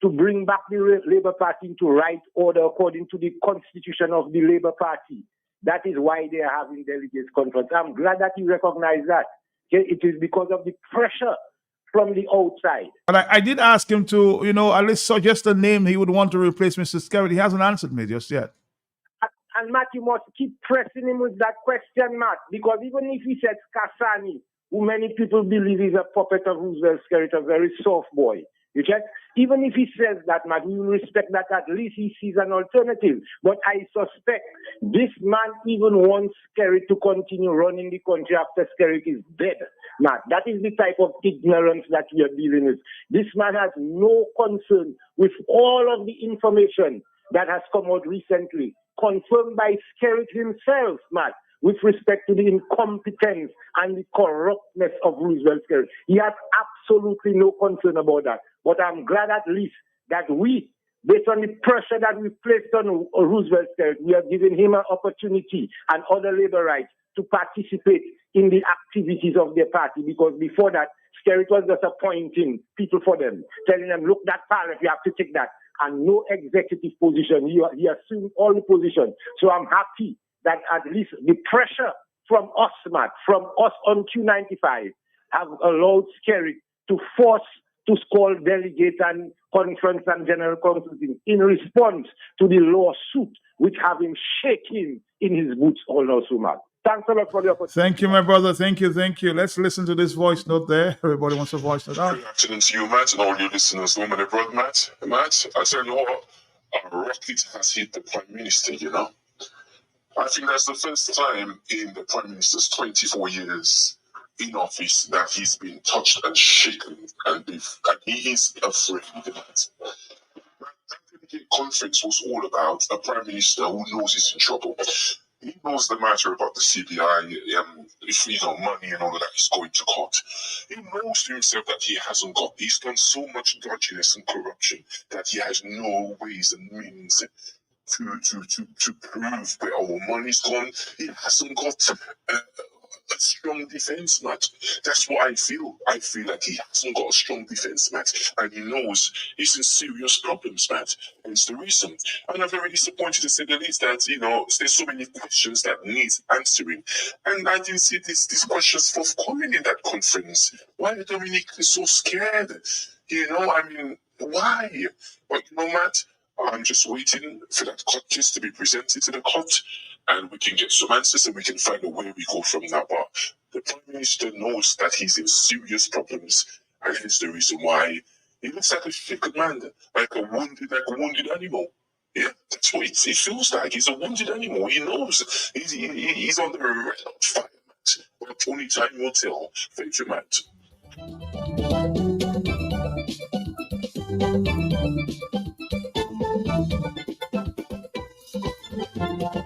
to bring back the Labour Party into right order according to the constitution of the Labour Party. That is why they are having delegates conference. I'm glad that he recognized that. It is because of the pressure from the outside. But I did ask him to, at least suggest a name he would want to replace Mr. Skerrit. He hasn't answered me just yet. And Matt, you must keep pressing him with that question, Matt, because even if he says Kasani, who many people believe is a puppet of Roosevelt Skerrit, a very soft boy, you get? Even if he says that, Matt, we will respect that at least he sees an alternative. But I suspect this man even wants Skerrit to continue running the country after Skerrit is dead. Matt, that is the type of ignorance that we are dealing with. This man has no concern with all of the information that has come out recently, confirmed by Skerrit himself, Matt, with respect to the incompetence and the corruptness of Roosevelt Skerrit. He has absolutely no concern about that. But I'm glad at least that we, based on the pressure that we placed on Roosevelt Skerrit, we have given him an opportunity and other laborites to participate in the activities of their party, because before that, Skerrit was just appointing people for them, telling them, look, that pilot, you have to take that, and no executive position. He assumed all the positions. So I'm happy that at least the pressure from us, Matt, from us on Q95, have allowed Skerrit to force to call delegate and conference and general council in response to the lawsuit, which have him shaking in his boots all also, Matt. Thanks a lot for the opportunity. Thank you, my brother. Thank you. Let's listen to this voice note there. Everybody wants a voice note out. Good afternoon to you, Matt, and all your listeners, women abroad, Matt. Matt, I tell you what, a rocket has hit the Prime Minister, I think that's the first time in the Prime Minister's 24 years in office that he's been touched and shaken, and he is afraid of that. That delegate conference was all about a Prime Minister who knows he's in trouble. He knows the matter about the CBI, money and all of that is going to court. He knows to himself that he's done so much dodginess and corruption that he has no ways and means to prove where our money's gone. He hasn't got a strong defense, Matt. That's what I feel. I feel like he hasn't got a strong defense, Matt, and he knows he's in serious problems, Matt. Hence the reason. And I'm very disappointed to say the least that, there's so many questions that need answering. And I didn't see these questions forthcoming in that conference. Why are Dominic so scared? Why? But Matt, I'm just waiting for that court case to be presented to the court, and we can get some answers and we can find out where we go from now. But the Prime Minister knows that he's in serious problems, and hence the reason why He looks like a sick man, like a wounded animal. Yeah, that's what it feels like. He's a wounded animal. He knows he's on the red hot fire, Matt. But only time will tell. Thank you, Matt.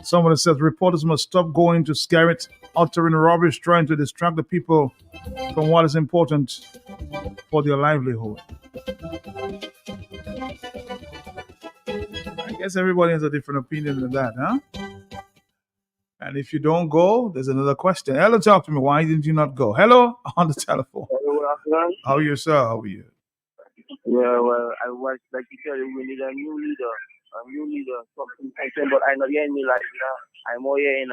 Someone says reporters must stop going to Skerrit, uttering rubbish, trying to distract the people from what is important for their livelihood. I guess everybody has a different opinion than that, huh? And if you don't go, there's another question. Hello, talk to me. Why didn't you not go? Hello, on the telephone. Hello, good afternoon. How are you, sir? How are you? Yeah, well, I was like you said, we need a new leader, something I said, but I'm not hearing me like I'm more here in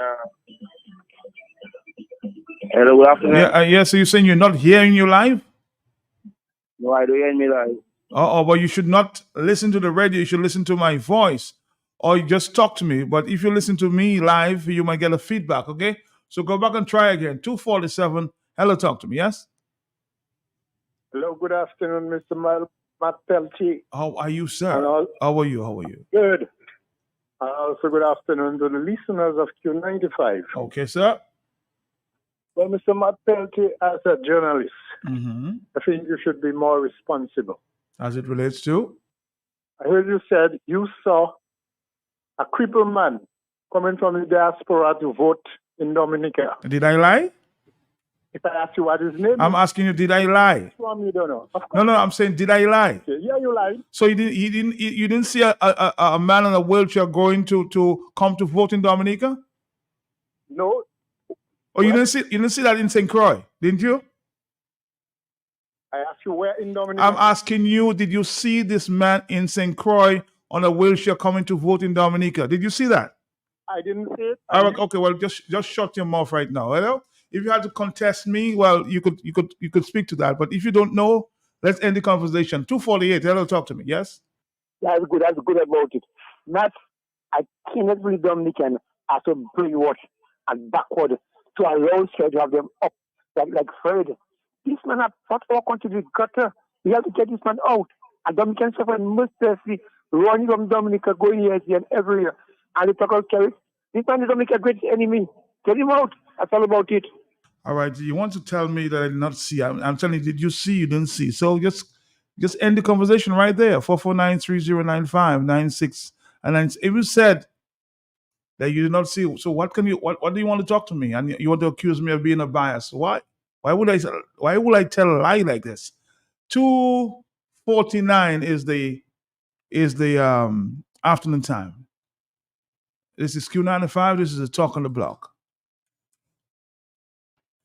Hello, good afternoon. Yeah, so you're saying you're not hearing you live? No, I don't hear me live. But you should not listen to the radio. You should listen to my voice, or you just talk to me. But if you listen to me live, you might get a feedback. Okay, so go back and try again. 247. Hello, talk to me. Yes. Hello, good afternoon, Mr. Matt Peltier. How are you, sir? How are you? Good. Also, good afternoon to the listeners of Q95. Okay, sir. Well, Mr. Matt Peltier, as a journalist, Mm-hmm. I think you should be more responsible. As it relates to? I heard you said you saw a crippled man coming from the diaspora to vote in Dominica. Did I lie? If I ask you what his name I'm asking you, did I lie? from, you don't know. Of No, I'm saying, did I lie? Yeah, you lied. So you didn't see a man in a wheelchair going to come to vote in Dominica? No. Oh, you didn't see that in St. Croix, didn't you? I asked you where in Dominica. I'm asking you, did you see this man in St. Croix on a wheelchair coming to vote in Dominica? Did you see that? I didn't see it. All right, okay, well, just shut your mouth right now. Hello? If you had to contest me, well, you could speak to that. But if you don't know, let's end the conversation. 248. Hello, talk to me. Yes. That's good about it. Not, I cannot believe Dominican are so brainwashed and backward to allow Skerrit to have them up like Fred. This man has fought our country with gutter. We have to get this man out. And Dominican suffer mercilessly running from Dominica, going here and everywhere. And they talk about Skerrit. This man is Dominica's greatest enemy. Get him out. That's all about it. All right. You want to tell me that I did not see? I'm telling you, did you see? You didn't see. So just end the conversation right there. 449-3095-96. And I even said that you did not see. So what do you want to talk to me? And you want to accuse me of being a bias? Why? Why would I tell a lie like this? 2:49 is the afternoon time. This is Q95. This is a talk on the block.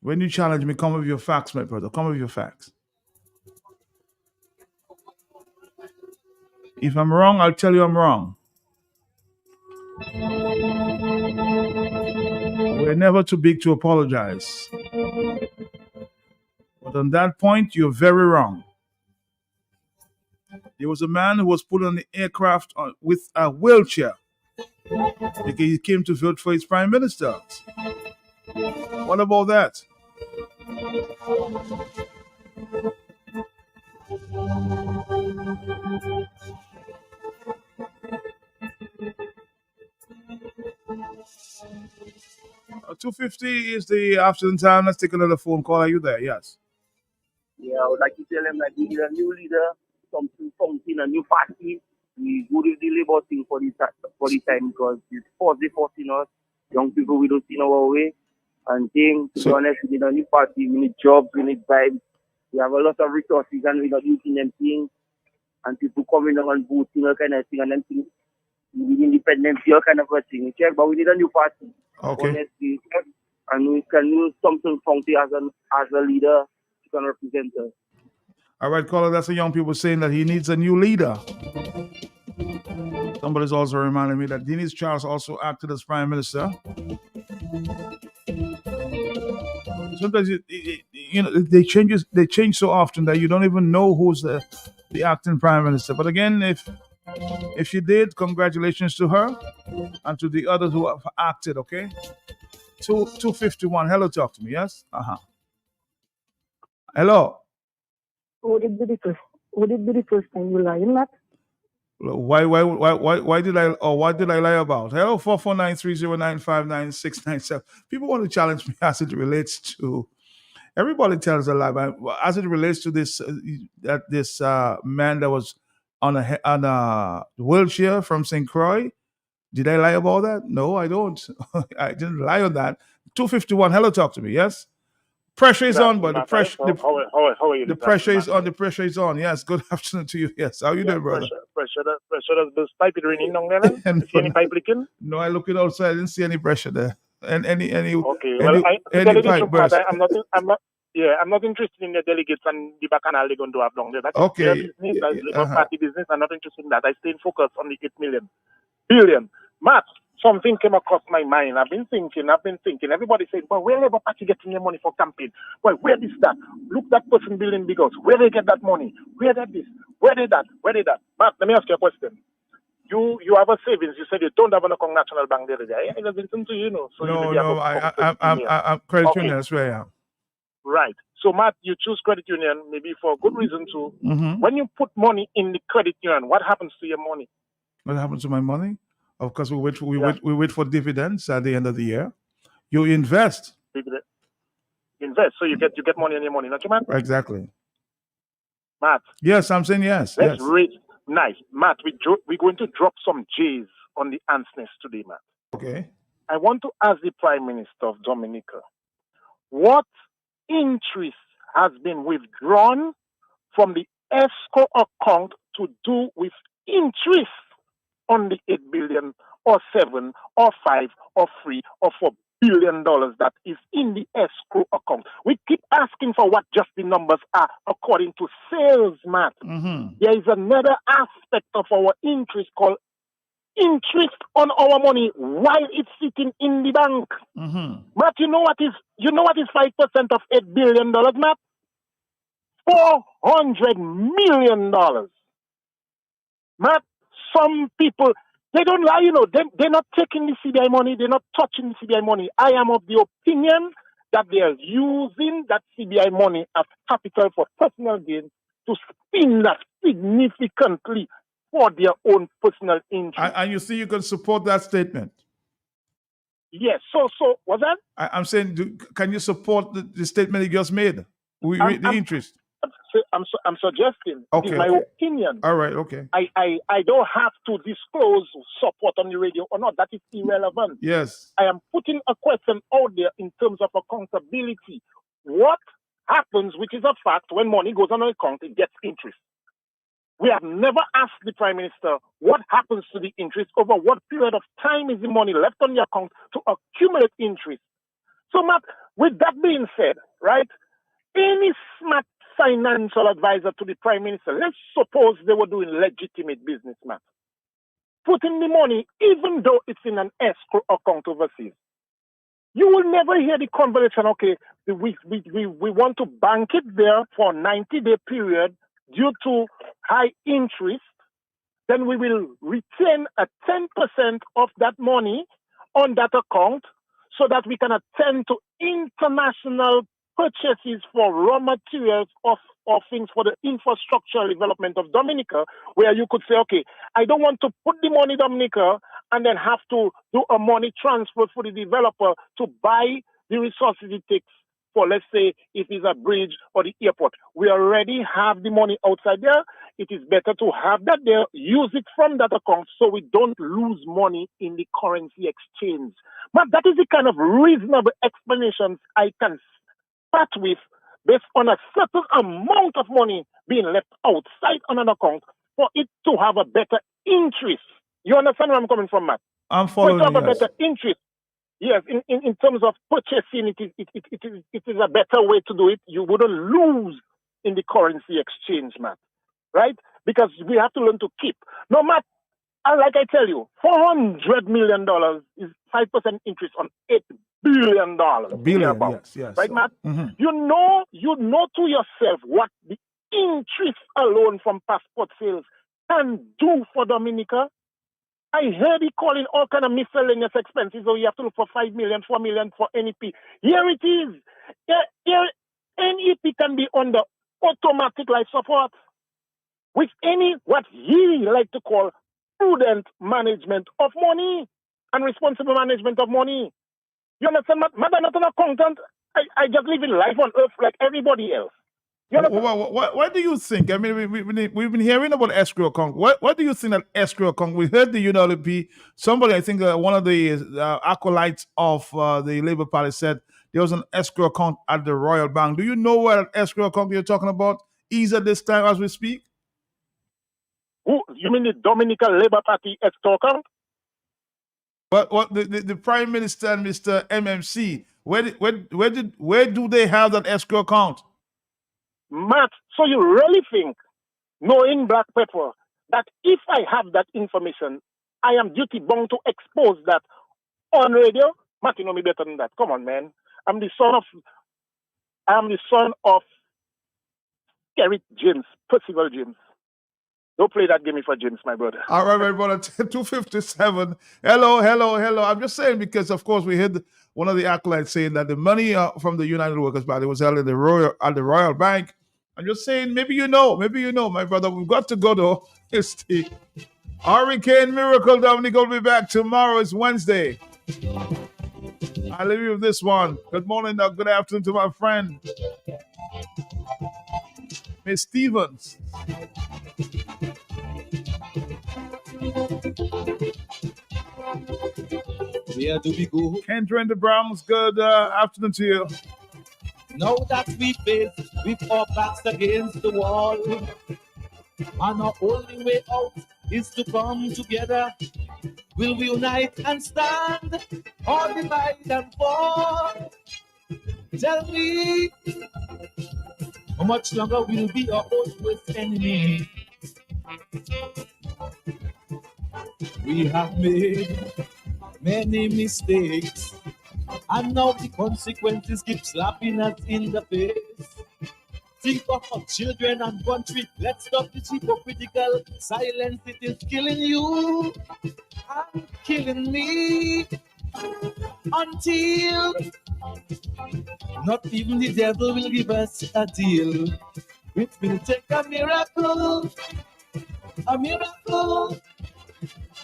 When you challenge me, come with your facts, my brother. Come with your facts. If I'm wrong, I'll tell you I'm wrong. We're never too big to apologize. But on that point, you're very wrong. There was a man who was put on the aircraft with a wheelchair because he came to vote for his prime minister. What about that? Uh, 2:50 is the afternoon time. Let's take another phone call. Are you there? Yes. Yeah, I would like to tell them that we need a new leader, something, a new party. We good with the labor thing for this time because it's forcing us, young people, we don't see our way. And to be honest, we need a new party, we need jobs, we need vibes. We have a lot of resources and we're not using them things. And people coming on and voting, all kind of thing, and then things. We need independence, all kind of a thing. Check, but we need a new party. Okay. Honestly, and we can use something funky as a leader to can represent us. All right, caller, that's the young people saying that he needs a new leader. Somebody's also reminding me that Denise Charles also acted as prime minister. Sometimes they change so often that you don't even know who's the acting prime minister. But again, if she did, congratulations to her and to the others who have acted. Okay, 251. Hello, talk to me. Yes. Hello. Would it be the first time you lie in that? Why did I lie about? Hello, 449-309-59697. People want to challenge me as it relates to everybody tells a lie, but as it relates to this man that was on a wheelchair from St. Croix. Did I lie about that? No, I don't. I didn't lie on that. 251. Hello, talk to me. Yes. Pressure is on, but the pressure. How are you? The pressure is on. The pressure is on. Yes. Good afternoon to you. Yes. How you doing, brother? Pressure. Does pipe it raining down there? Then? You see any pipe leaking? No, I looked outside. I didn't see any pressure there. And any okay. Well, any pipe burst. I'm not interested in the delegates and the bacchanal they're going to have down there. That's okay. Their business. That's Labour Party business. I'm not interested in that. I stay focused on the 8 billion. Matt, something came across my mind. I've been thinking. Everybody saying, well, where Labour Party getting their money for campaign? Well, where is that? Look, that person building big house. Where they get that money? Where they this? Where they that? Matt, let me ask you a question. You have a savings. You said you don't have an account National Bank there. I just listen to you, know. So no, I'm credit union. That's where I am. Right. So, Matt, you choose credit union maybe for a good reason too. Mm-hmm. When you put money in the credit union, what happens to your money? What happens to my money? Of course, we wait for dividends at the end of the year. You invest. Invest, so you get money on your money, not your man. Exactly. Matt. Yes, I'm saying yes. Let's read. Nice, Matt. We're going to drop some J's on the ants nest today, Matt. Okay. I want to ask the Prime Minister of Dominica, what interest has been withdrawn from the escrow account to do with interest on the 8 billion or 7 or 5 or 3 or $4 billion that is in the escrow account. We keep asking for what just the numbers are according to sales, Matt. Mm-hmm. There is another aspect of our interest called interest on our money while it's sitting in the bank. Mm-hmm. Matt, you know what is 5% of $8 billion, Matt? $400 million. Matt, some people, they don't lie, they're not taking the CBI money, they're not touching the CBI money. I am of the opinion that they are using that CBI money as capital for personal gain to spin that significantly for their own personal interest. And you see, you can support that statement. Yes. So what's that? I'm saying, can you support the statement you just made? The interest. I'm suggesting. Okay. It's my opinion. All right. Okay. I don't have to disclose support on the radio or not. That is irrelevant. Yes. I am putting a question out there in terms of accountability. What happens, which is a fact, when money goes on an account, it gets interest. We have never asked the Prime Minister what happens to the interest, over what period of time is the money left on the account to accumulate interest. So, Matt, with that being said, right, any smart financial advisor to the Prime Minister, let's suppose they were doing legitimate business, Matt, putting the money, even though it's in an escrow account overseas, you will never hear the conversation, okay, we want to bank it there for a 90-day period due to high interest, then we will retain a 10% of that money on that account so that we can attend to international purchases for raw materials or things for the infrastructural development of Dominica, where you could say, okay, I don't want to put the money in Dominica and then have to do a money transfer for the developer to buy the resources it takes for, let's say, if it's a bridge or the airport. We already have the money outside there. It is better to have that there, use it from that account so we don't lose money in the currency exchange. But that is the kind of reasonable explanations I can start with based on a certain amount of money being left outside on an account for it to have a better interest. You understand where I'm coming from, Matt? I'm following you. For it to have a better interest. Yes, in terms of purchasing, it is a better way to do it. You wouldn't lose in the currency exchange, Matt, right? Because we have to learn to keep. No, Matt, like I tell you, $400 million is 5% interest on $8 billion. Yes. Right, Matt? Mm-hmm. You know to yourself what the interest alone from passport sales can do for Dominica. I heard he calling all kind of miscellaneous expenses, so you have to look for $5 million, $4 million for NEP. Here it is. Here, NEP can be under automatic life support. with any what he like to call prudent management of money and responsible management of money. You understand? Mother, not an accountant. I just live in life on earth like everybody else. What do you think? I mean, we've been hearing about escrow account. What do you think that escrow account? We heard the UWP. Somebody, I think one of the acolytes of the Labour Party said there was an escrow account at the Royal Bank. Do you know what escrow account you're talking about is at this time as we speak? Who? You mean the Dominican Labour Party escrow account? What the Prime Minister and Mr. MMC, where do they have that escrow account? Matt, so you really think, knowing Black Pepper, that if I have that information, I am duty bound to expose that on radio? Matt, you know me better than that. Come on, man. I'm the son of Kerry James, Percival James. Don't play that game for James, my brother. All right, my brother. 257. Hello. I'm just saying because, of course, we heard one of the acolytes saying that the money from the United Workers Party was held at the Royal Bank. I'm just saying, maybe you know, my brother. We've got to go though. It's the Hurricane Miracle. Dominic will be back tomorrow. It's Wednesday. I leave you with this one. Good morning, good afternoon to my friend, Miss Stevens. Where do we go? Kendra and the Browns, good afternoon to you. Now that we face with our backs against the wall, and our only way out is to come together. Will we unite and stand, or divide and fall? Tell me, how much longer will be our own worst enemy? We have made many mistakes, and now the consequences keep slapping us in the face. Think of our children and country. Let's stop this hypocritical silence. It is killing you and killing me. Until not even the devil will give us a deal. It will take a miracle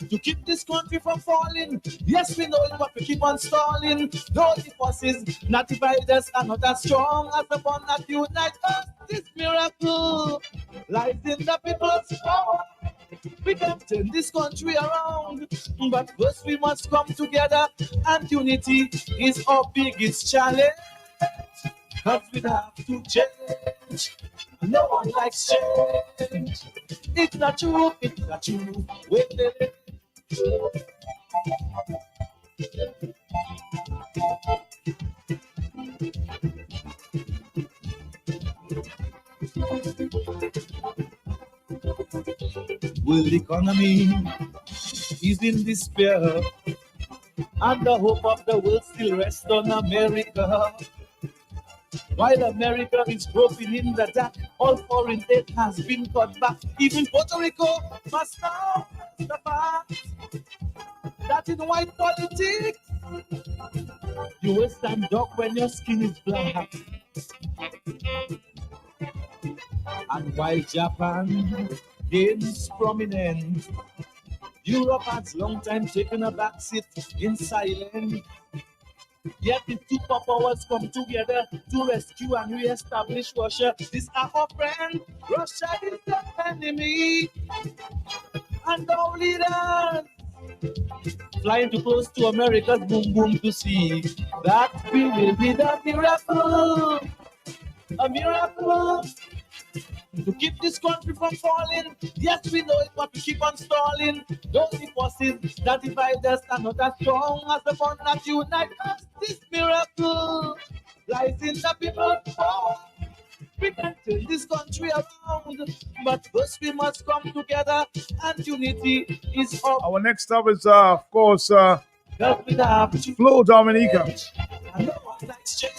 to keep this country from falling. Yes, we know it, but we keep on stalling. Though the forces not divide us are not as strong as the one that unite us. This miracle lies in the people's power. We can turn this country around, but first we must come together, and unity is our biggest challenge. Cause we have to change. No one likes change. It's not true. Wait. Well, the economy is in despair, and the hope of the world still rests on America. While America is groping in the dark, all foreign aid has been cut back. Even Puerto Rico must now face the fact that in white politics, you will stand up when your skin is black. And while Japan gains prominence, Europe has long time taken a backseat in silence. Yet the two powers come together to rescue and re-establish Russia. These are our friends. Russia is the enemy. And our leaders flying too close to America's boom boom to see that we will need a miracle. A miracle to keep this country from falling. Yes, we know it, but we keep on stalling. Those forces that divide us are not as strong as the one that unite us. This miracle lies in the people's power. We can turn this country around, but first we must come together, and unity is all. Our next stop is, of course, Flo Dominica. I know I like change.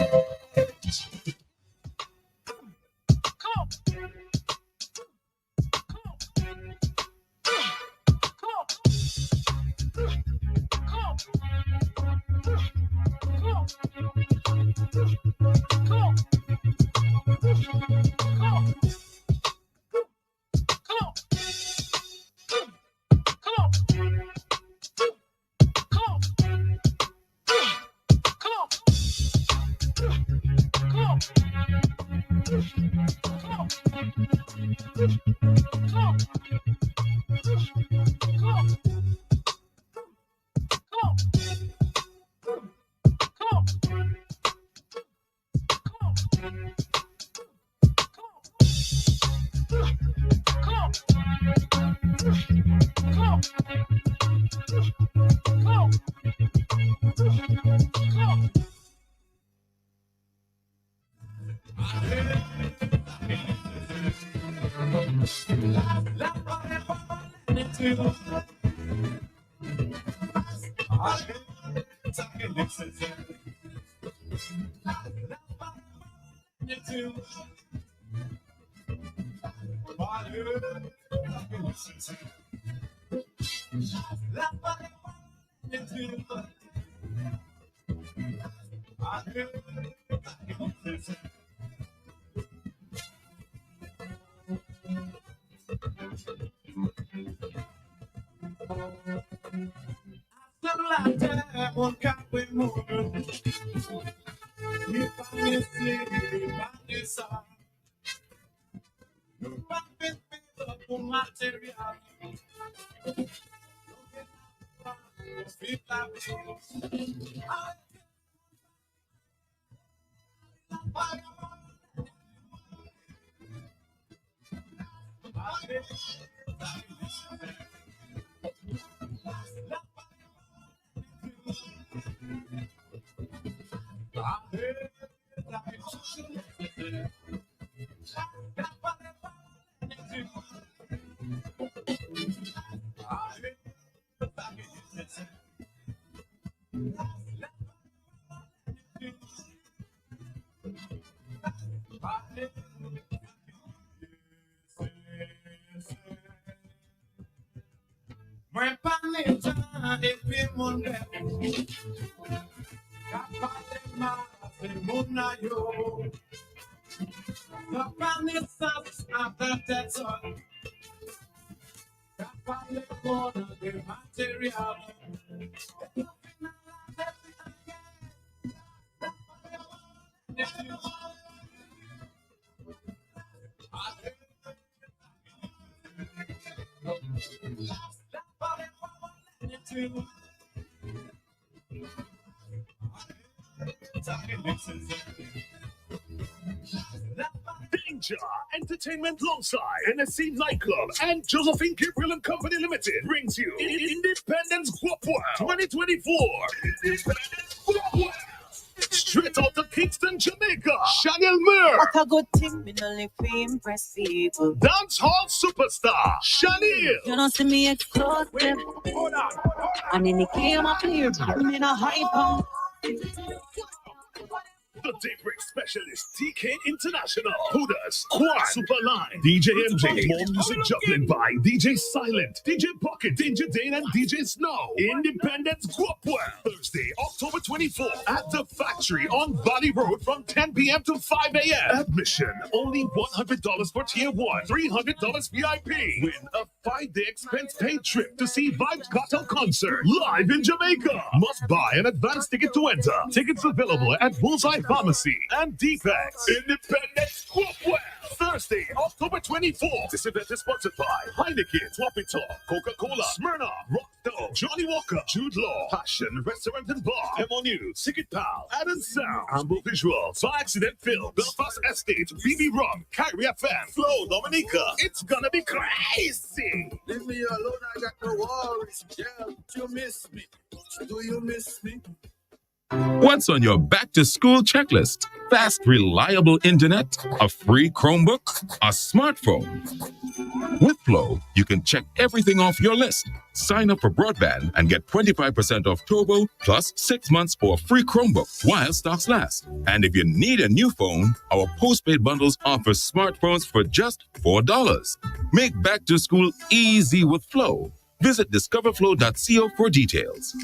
Danger Entertainment alongside NSC Nightclub and Josephine Gabriel and Company Limited brings you Independence Guapua 2024. Independence Guapua. Straight out of Kingston, Jamaica, Chanel Moore. What a good thing, me no live to impress people. Dance hall superstar, Chanel. You don't see me explosive. Hold on. And then he came up here, me in a hype on. The Daybreak Specialist, TK International, Hooters, Quad, Superline, DJ MJ, more music juggling by DJ Silent, DJ Pocket, Danger Dane, and DJ Snow. Independence Guapua, Thursday, October 24th at the Factory on Valley Road from 10 p.m. to 5 a.m. Admission, only $100 for Tier 1, $300 VIP. Win a 5-day expense-paid trip to see Vibes Cartel Concert live in Jamaica. Must buy an advance ticket to enter. Tickets available at Bullseye Pharmacy and Defects. Independence Guapua, Thursday, October 24th. This event is sponsored by Heineken, Floppy Talk, Coca-Cola, Smirnoff, Rockdog, Johnny Walker, Jude Law, Passion Restaurant and Bar, Emo News, Ticket Pal, Adam Sound, Ambo Visuals, By Accident Film, Belfast Estate, BB Rum, Kyrie FM, Flow, Dominica. It's gonna be crazy. Leave me alone, I got no worries. Yeah, you miss me. Do you miss me? What's on your back-to-school checklist? Fast, reliable internet, a free Chromebook, a smartphone. With Flow, you can check everything off your list. Sign up for broadband and get 25% off Turbo plus 6 months for a free Chromebook while stocks last. And if you need a new phone, our postpaid bundles offer smartphones for just $4. Make back-to-school easy with Flow. Visit discoverflow.co for details.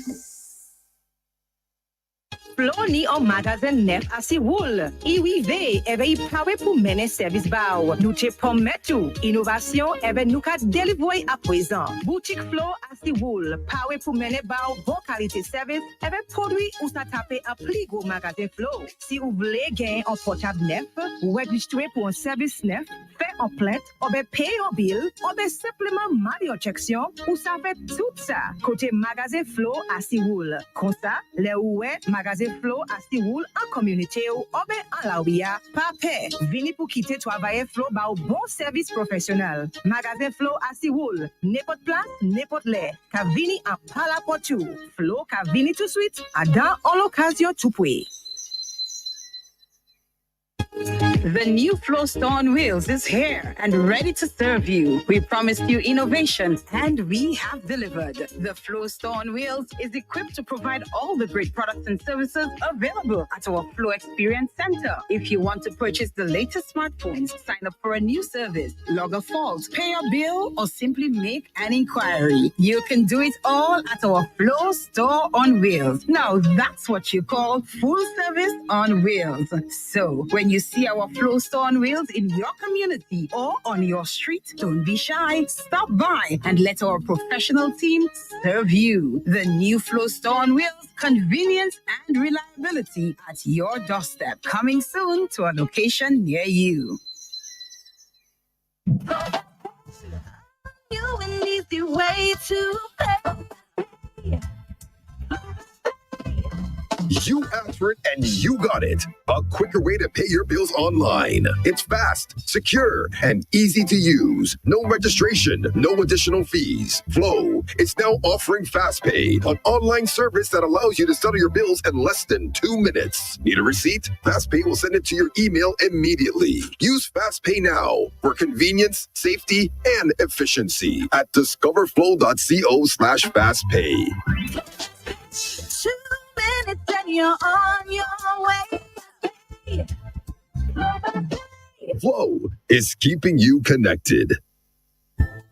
Flow ni o magasin nef asi wool. Iwive eve I pawe pou mene servis bao. Nou te prometu. Innovasyon eve nou ka delivoy a prezan. Boutique Flow asi wool. Pawe pou mene bao bon kalite servis. Eve produit ou sa tape a pli go magasin Flow. Si ou vle gen an portable nef, ou registre pou an servis nef, fe an plainte, obe pay an bill, obe simplement mali an cheksyon, ou sa fe tout sa. Kote magasin Flow asi wool. Kon sa, le ouwe magasin Magasin Flow à si roule en communauté ou ben en la ouia, pas paix. Vini pour quitter travailler Flow ba au bon service professionnel. Magasin Flow à si roule, n'importe place, n'importe l'air. Ka vini en palapotou. Flow ka vini tout de suite, à dans en l'occasion tout poué. The new Flow Store on Wheels is here and ready to serve you. We promised you innovation and we have delivered. The Flow Store on Wheels is equipped to provide all the great products and services available at our Flow Experience Center. If you want to purchase the latest smartphones, sign up for a new service, log a fault, pay a bill, or simply make an inquiry, you can do it all at our Flow Store on Wheels. Now that's what you call full service on wheels. So when you see our Flow Store on Wheels in your community or on your street, don't be shy. Stop by and let our professional team serve you. The new Flow Store on Wheels, convenience and reliability at your doorstep. Coming soon to a location near you. You an easy way to pay. You asked for it and you got it. A quicker way to pay your bills online. It's fast, secure, and easy to use. No registration, no additional fees. Flow is now offering FastPay, an online service that allows you to settle your bills in less than 2 minutes. Need a receipt? FastPay will send it to your email immediately. Use FastPay now for convenience, safety, and efficiency at discoverflow.co/fastpay. 2 minutes and you're on your way. Flow is keeping you connected.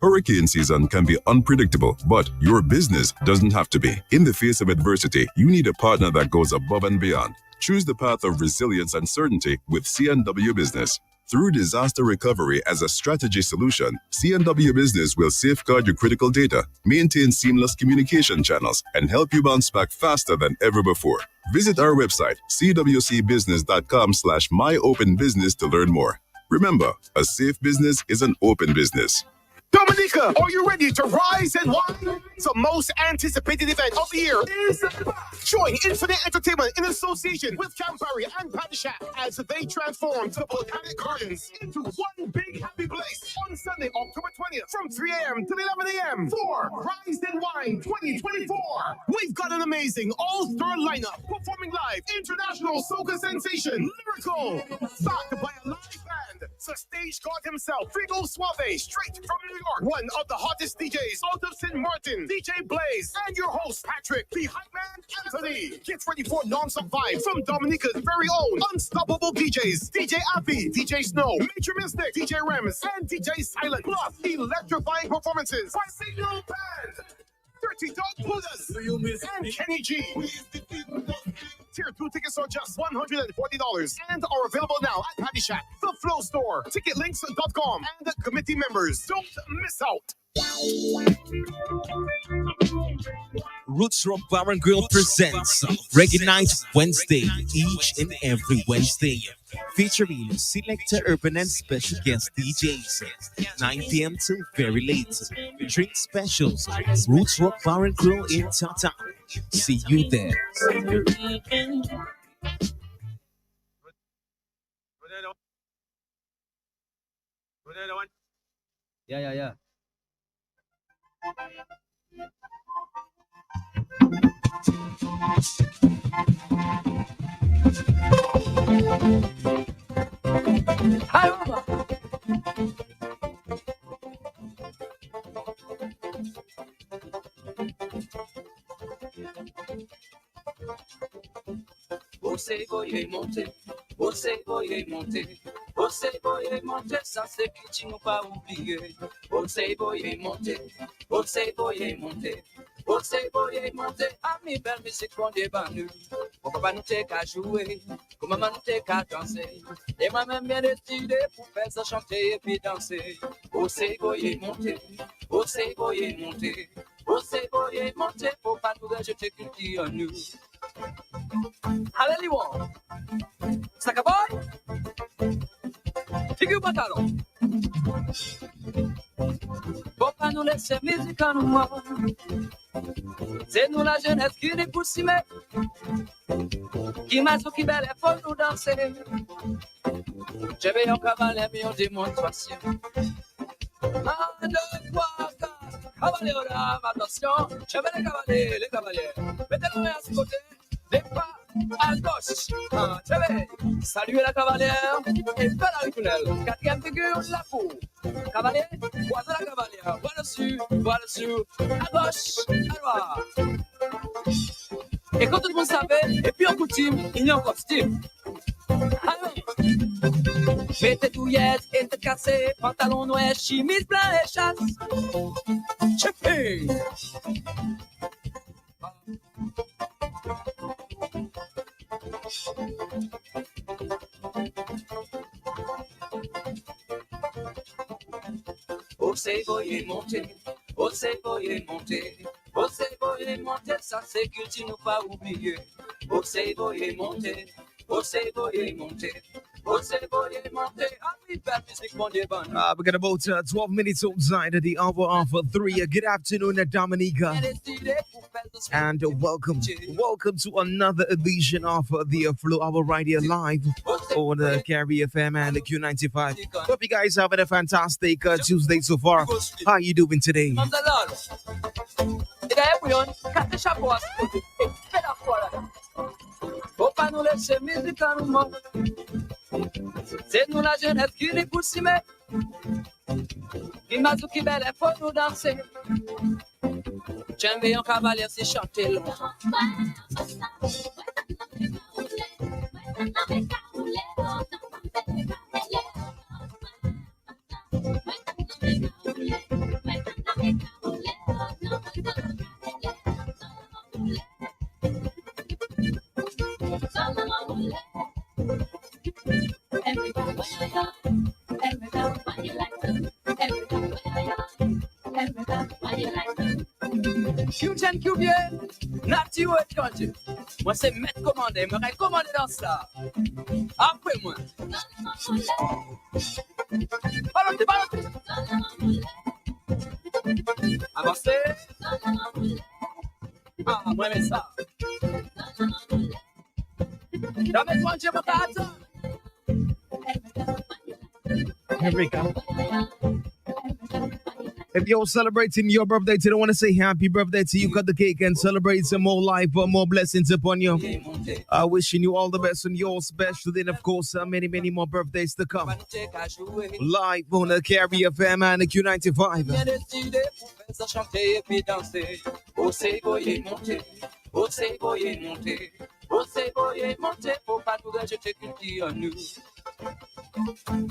Hurricane season can be unpredictable, but your business doesn't have to be. In the face of adversity, you need a partner that goes above and beyond. Choose the path of resilience and certainty with CNW Business. Through disaster recovery as a strategy solution, CNW Business will safeguard your critical data, maintain seamless communication channels, and help you bounce back faster than ever before. Visit our website, cwcbusiness.com/myopenbusiness to learn more. Remember, a safe business is an open business. Dominica, are you ready to rise and wine? The most anticipated event of the year is join Infinite Entertainment in association with Campari and Paddy Shack as they transform the Botanic Gardens into one big happy place on Sunday, October 20th from 3 a.m. to 11 a.m. for Rise and Wine 2024. We've got an amazing all-star lineup performing live international soca sensation Lyrical, backed by a live band, the stage god himself, Frigo Suave, straight from New York, one of the hottest DJs out of St. Martin, DJ Blaze, and your host, Patrick, the hype man, Anthony. Get ready for non-stop vibes from Dominica's very own unstoppable DJs, DJ Appy, DJ Snow, Major Mystic, DJ Rems, and DJ Silent, plus electrifying performances by Signal Band, Dirty Dog Buddhas, and Kenny G. Tier 2 tickets are just $140 and are available now at Paddy Shack, The Flow Store, ticketlinks.com, and committee members. Don't miss out. Roots Rock Bar and Grill presents Reggae Night Wednesday, each and every Wednesday, featuring selector urban and special guest DJs, 9 p.m. till very late. Drink specials, Roots Rock Bar and Grill in Tata. See you there. Yeah. Hi, Mama. Você vai monter, você vai monter, você vai monter, ça c'est que tu n'as pas oublié. Você vai monter, você vai monter, você vai monter, a mi belle musique qu'on débat nous. Mon papa nous t'es qu'à jouer, comme maman nous t'es qu'à danser. Et moi-même bien décidé pour faire ça chanter et puis danser. Você vai monter, você vai monter, você vai monter, pour pas nous rejeter culture nous. Hallelujah. Sakaboy. Figue o pantalão. Vou pra não descer musical no ar. C'est nous la jeunesse qui n'est pour s'y mettre. Qui m'a qui belle, il faut nous danser. Je vais en cavalier, mais en démonstration. 1, 2, 3, 4. Cavalier, attention. Je vais les cavaliers. Mettez-le à ce côté. Des pas à gauche. Je vais saluer la cavalière et faire la ritournelle. 4e figure, la peau. Cavalier, voici la cavalière. Voilà dessus, à gauche, à droite. Et quand tout le monde savait, et puis en coutume, il y a un costume. Alors, mettez douillettes et tête cassée, pantalon noir, chemise blanc et chasse. Chipping! Você voyez monter, você voyez monter, você voyez monter, ça c'est que tu n'as pas oublié. Você voyez monter, você voyez monter, você voyez monter. Happy music, mon Dieu, bon. We got about 12 minutes outside of the hour of 3. Good afternoon, Dominica. And welcome to another edition of the Flow Hour right here live on the Carry FM and the Q95. Hope you guys having a fantastic Tuesday so far. How are you doing today? Faut pas nous laisser musicalement. C'est nous la jeunesse qui n'est pour s'y mettre. Imagine qui belle, il faut nous danser. J'aime bien un cavalier, c'est chanter long. Q-Gen Q-Bien, Nati ou étranger. Moi c'est maître commandé, me recommandé dans ça. Après moi. Ballotez. Avancez. Ah, moi mais ça. Jamais toi j'ai mon tata. Here we go. If you're celebrating your birthday today, I want to say happy birthday to you. Cut the cake and celebrate some more life, more blessings upon you. Wishing you all the best on your special day, and of course, many, many more birthdays to come. Live on the Carry FM and the Q95.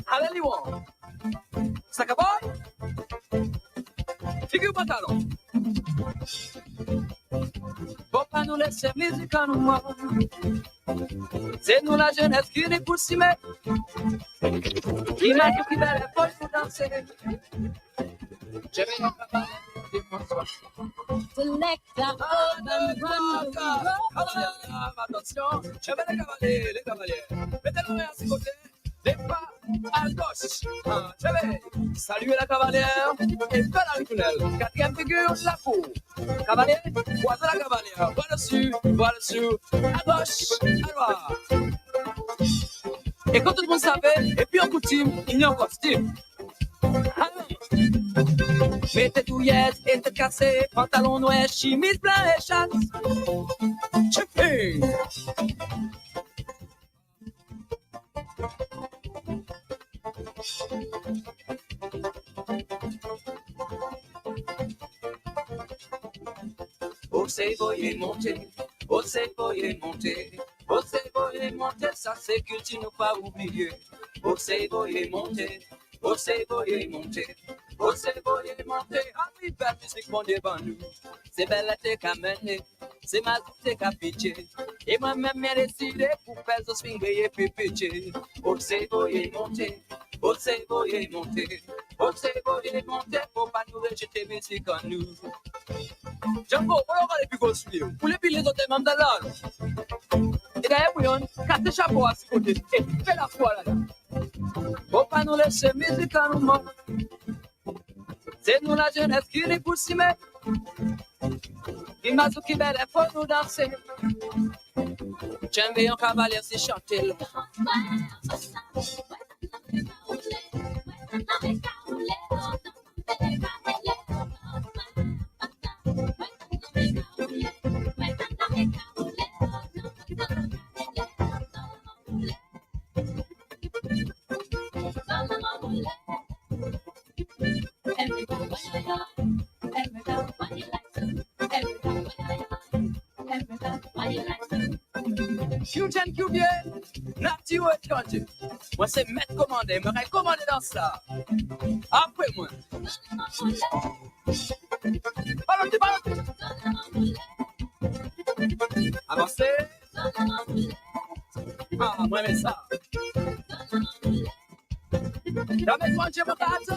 Alléluia. Sacaboy. Figure pantalon. Faut pas nous laisser musicalement. C'est nous la jeunesse qui n'est pour s'y mettre. Qui m'a dit qu'il belle faut nous danser. Je vais en faire Selecta, attention, je vais les cavaliers. Mettez-le à ce côté. Des pas à gauche. Je vais saluer la cavalière et faire la ritournelle. 4e figure, la peau. Cavalier, voici la cavalière. Voilà dessus, à gauche, à droite. Et quand tout le monde savait, et puis en coutume, il y a un costume. Alors, mettez douillettes et tête cassée, pantalon noir, chemise blanc et chasse. Chipping! Você voyez monter, você voyez monter, você voyez monter, ça c'est que tu n'as pas oublié. Você voyez monter, você voyez monter, você voyez monter. Happy birthday, c'est qu'on devant nous. C'est belle t'es qu'à mener, c'est ma t'es qu'à pitcher. Et moi-même j'ai décidé pour faire ce swing et puis pitcher. Você voyez monter, você voyez monter, você voyez monter, pour pas nous rejeter musique en nous. Django, on va les plus grosses filles. Pour les filles, les autres membres de l'ordre. Et d'ailleurs, Bouillon, casse le chapeau à ce côté. Et fais la foi là. Faut pas nous laisser musicalement. C'est nous la jeunesse qui n'est pour s'y mettre. Imagine qui belle faut nous danser. J'aime bien un cavalier si chanter. Fusion Cubier, Nati ou étranger. Moi c'est mettre commandé, me recommandé dans ça. Après moi. Ballotez. Avancez. Ah, moi mais ça. Jamais moi je me rate.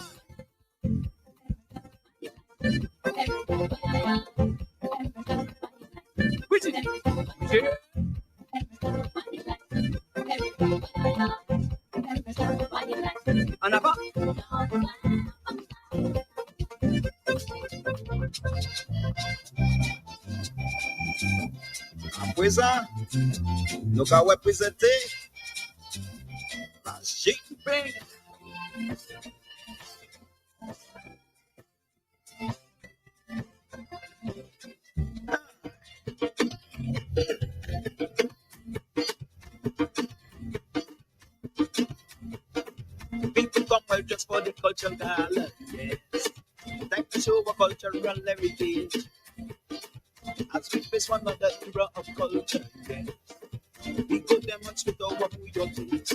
Oui, en avant. À présent, nous allons représenter la J-Bang. People come well just for the cultural gala. Yes. Time to show our cultural heritage. As we face one another era of culture. Yes. We go demonstrate our royalties.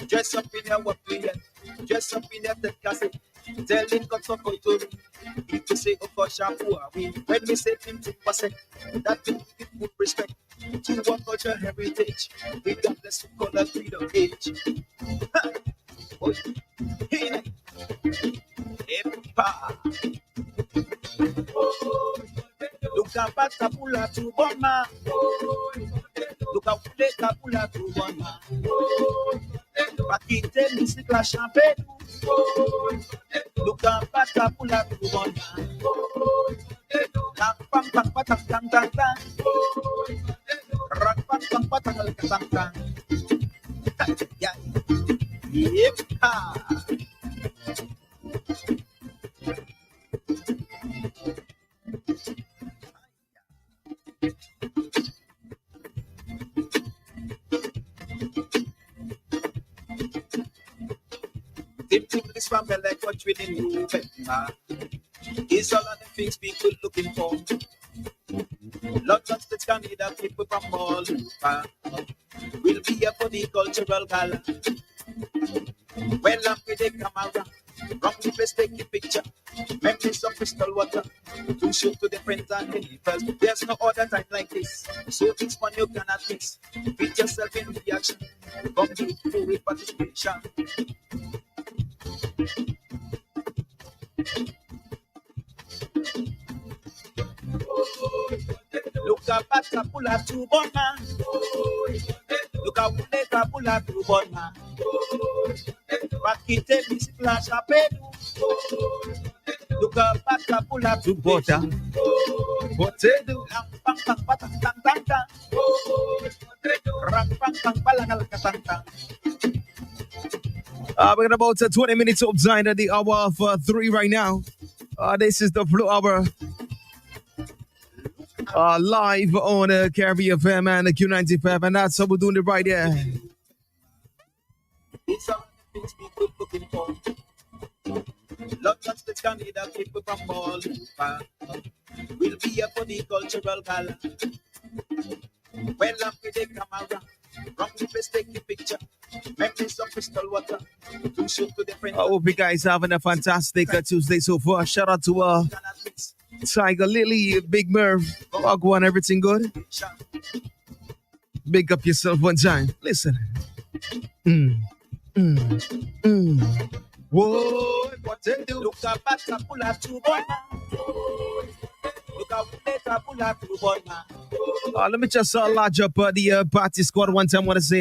Dress up in our play. Dress up in the cassette. Telling God's of culture. If you say, of course, when we say him to pass it, that means people respect to our cultural heritage, regardless of color, creed, or age. Oh, hey, look at Patapula to Boma. Look at Patapula to Boma. Pakite music la champagne. Look at Patapula to Boma. Pam pam pam pam pam pam pam. Rock pam pam pam pam pam pam. Yeah. Yep. This family like what we didn't do. It's all of the things people looking for. Lots of states can need people from all over. We'll be here for the cultural gala. Well, I'm with the camera. From the place, take a picture. Memories of crystal water. To show to the friends and neighbors. There's no other time like this. So it's fun you cannot miss. Beat yourself in reaction. Come to full with participation. Look at Patapula to Bona. Look at Patapula to Bona. Pakite music la champagne. Look at Patapula to Bona. Potato. Pang pang patang tang tang tang. Rang pang pang palangal katang tang. We got about 20 minutes of time at the hour of 3 right now. This is the Blue Hour. Live on Caribbean FM and the Q95, and that's how we're doing it right there. It's all the things people looking for. Lots of states can need people from all over. We'll be here for the cultural gala. Well, I'm with the camera. From the place, take the picture. Memories of crystal water. To show to the friends. I hope you guys having a fantastic Tuesday so far. Shout out to Tiger Lily, Big Merv, Wagwan, everything good? Big up yourself one time. Listen. Whoa, what they do? Look at Patapula to Bona. Look at Patapula to Bona. Let me just lodge up the party squad one time. I want to say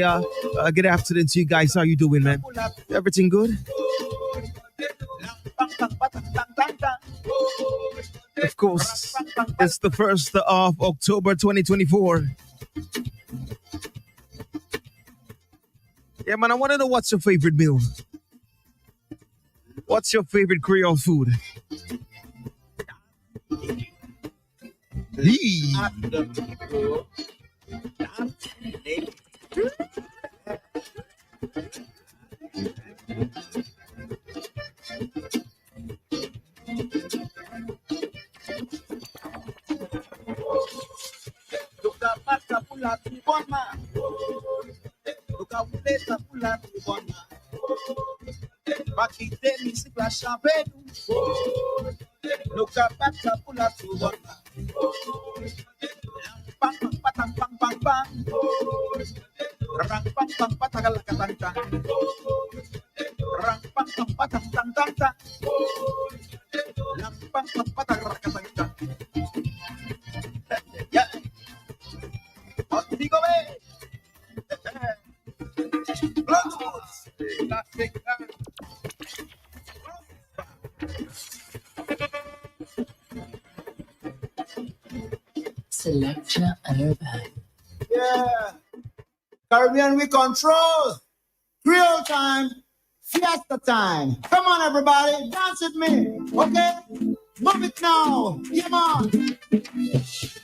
good afternoon to you guys. How you doing, man? Everything good? Of course, it's the 1st of October 2024. Yeah, man, I want to know what's your favorite meal? What's your favorite Creole food? Yee. Selector Urban. Yeah. Caribbean we control. Creole time. Fiesta time. Come on, everybody. Dance with me. Okay? Move it now. Come on.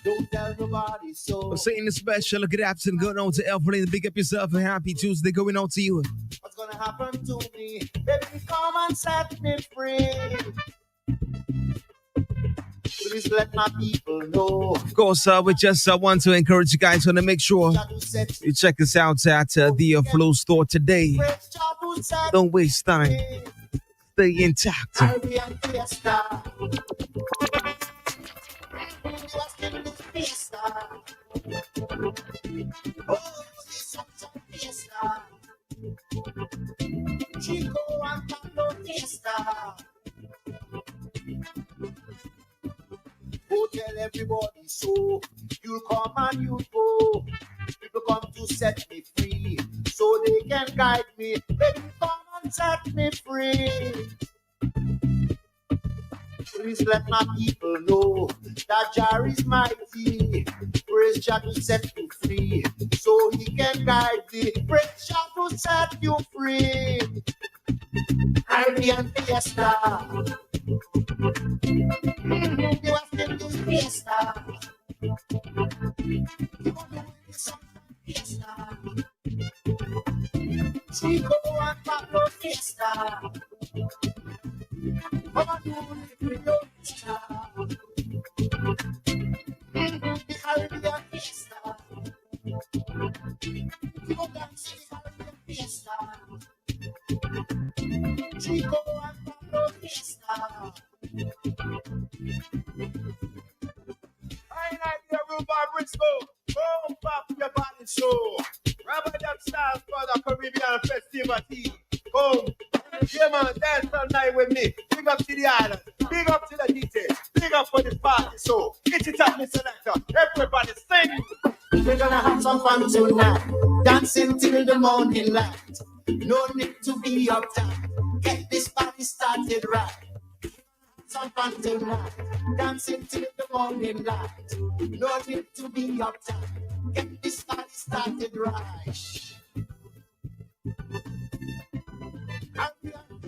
Don't tell nobody so. I'm saying this special. Good afternoon. Going on to Elfrey. Big up yourself and happy Tuesday going on to you. What's gonna happen to me? Baby, come and set me free. Please let my people know. Of course, we just want to encourage you guys to make sure you check us out at the Flow store today. Don't waste time. Stay intact. Chico and Pablo Fiesta. Go tell everybody so. You come and you go. People come to set me free, so they can guide me. Baby, come and set me free. Please let my people know that Jah is mighty. Praise Jah to set you free, so He can guide thee. Praise Jah to set you free. Caribbean Fiesta. You have to do Fiesta. Fiesta. Chico and Pablo Fiesta. Come on, do it, Fiesta. The Caribbean Fiesta. Go dance to the Caribbean Fiesta. Chico and Pablo Fiesta. I like the Rhubarb Briscoe. Come pop your body show. Rabbi Jam style for the Caribbean festivity. Come. Yeah, man, dance all night with me. Big up to the island. Big up to the DJ. Big up for this party. So, get it up, Mr. Selector. Everybody sing. We're gonna have some fun tonight. Dancing till the morning light. No need to be uptight. Get this party started right. Some fun tonight. Dancing till the morning light. No need to be uptight. Get this party started right.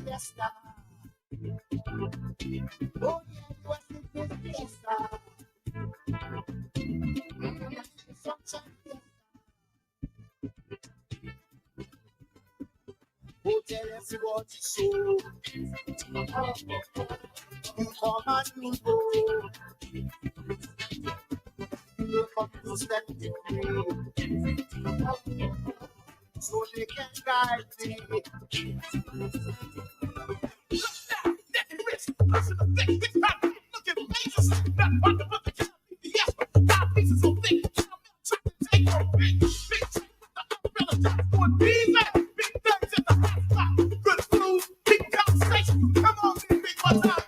Fiesta. Oh yeah, you are singing Fiesta. Oh, tell everybody so. You come and you go. You come to set me free, so they can guide me. Listen to the thing, this time, look at Jesus. That part of the count, yes, 5 pieces so thick. Take your big check with the umbrella top. Doing these big things at the hot spot. Good food, big conversation. Come on, big one time.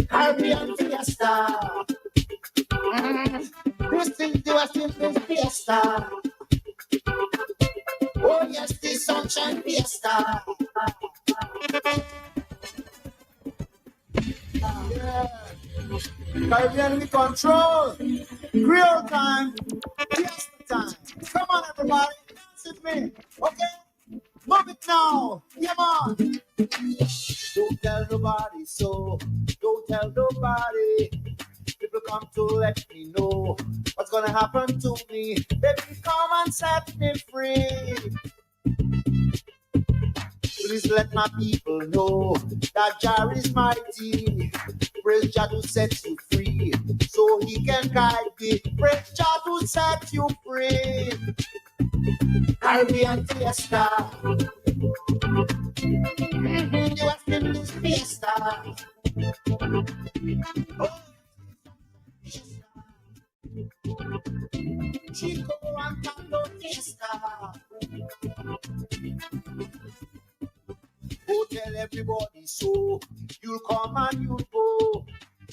Caribbean Fiesta. This is the simple Fiesta. Oh yes, the sunshine Fiesta. Caribbean we control. Creole time. Fiesta time. Come on, everybody. Dance with me. Okay? Move it now. Come on. Don't tell nobody so. Don't tell nobody. People come to let me know what's gonna happen to me. Baby, come and set me free. Please let my people know that Jah is mighty. Praise Jah to set you free, so He can guide thee. Praise Jah to set you free. Caribbean Fiesta. You have to do Fiesta. Oh. Chico and Pablo Fiesta. Go tell everybody so. You'll come and you'll go.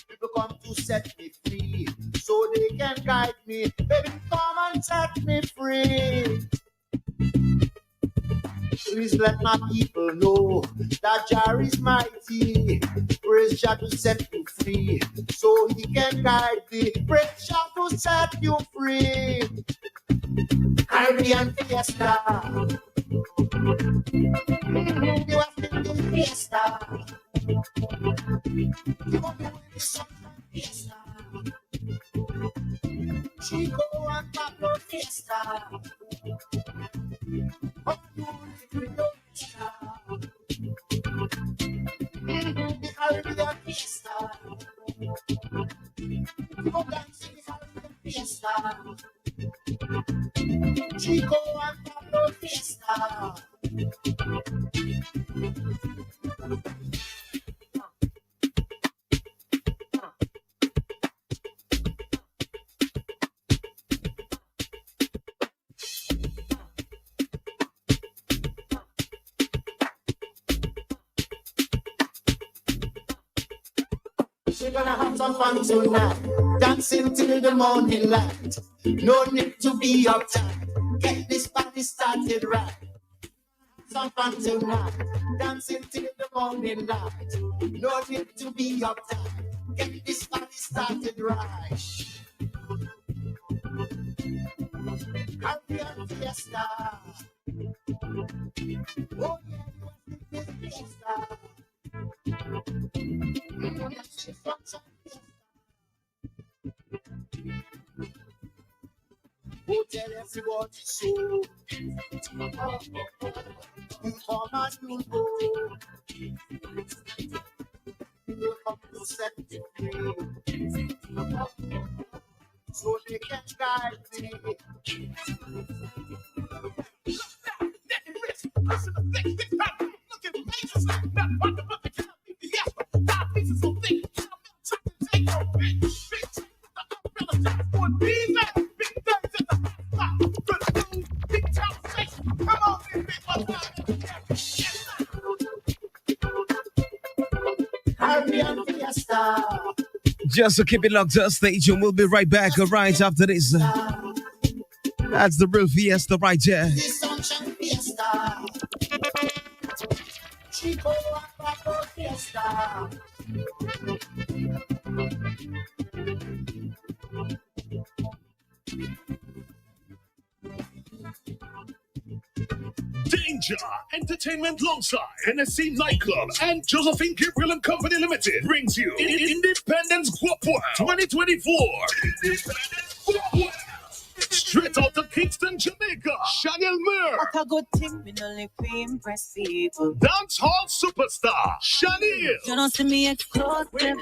People come to set me free, so they can guide me. Baby, come and set me free. Please let my people know that Jah is mighty. Praise Jah to set you free, so He can guide thee. Praise Jah to set you free. Caribbean Fiesta. You have to do Fiesta. You want to win this Fiesta. Chico and Pablo Fiesta. Oh, you Creole Fiesta. The Caribbean Fiesta. Come dance in the Caribbean Fiesta. Chico and Pablo Fiesta. We're gonna have some fun tonight, dancing till the morning light. No need to be uptight, get this party started right. Some fun tonight, dancing till the morning light. No need to be uptight, get this party started right. Caribbean Fiesta. Oh yeah, this Fiesta. Go tell everybody so. You come and you go. You come to set you free, so they can guide me. Listen to this, big fat, looking major, not about to put the count. Yes, 5 pieces so thick, take your big, the umbrella, one these that big things at the hot spot, big conversation. Come on, big Caribbean Fiesta. Just to keep it locked up, station. We'll be right back right after this. That's the real Fiesta right there. Fiesta. Chico and Pablo Fiesta. Danger Entertainment alongside NSC Nightclub and Josephine Gabriel and Company Limited brings you Independence Guapua 2024. Independence Guapua. Straight out of Kingston, Jamaica, Chanel Mir. What a good thing, me no live to impress people. Dance hall superstar, Chanel. You don't see me exclusive.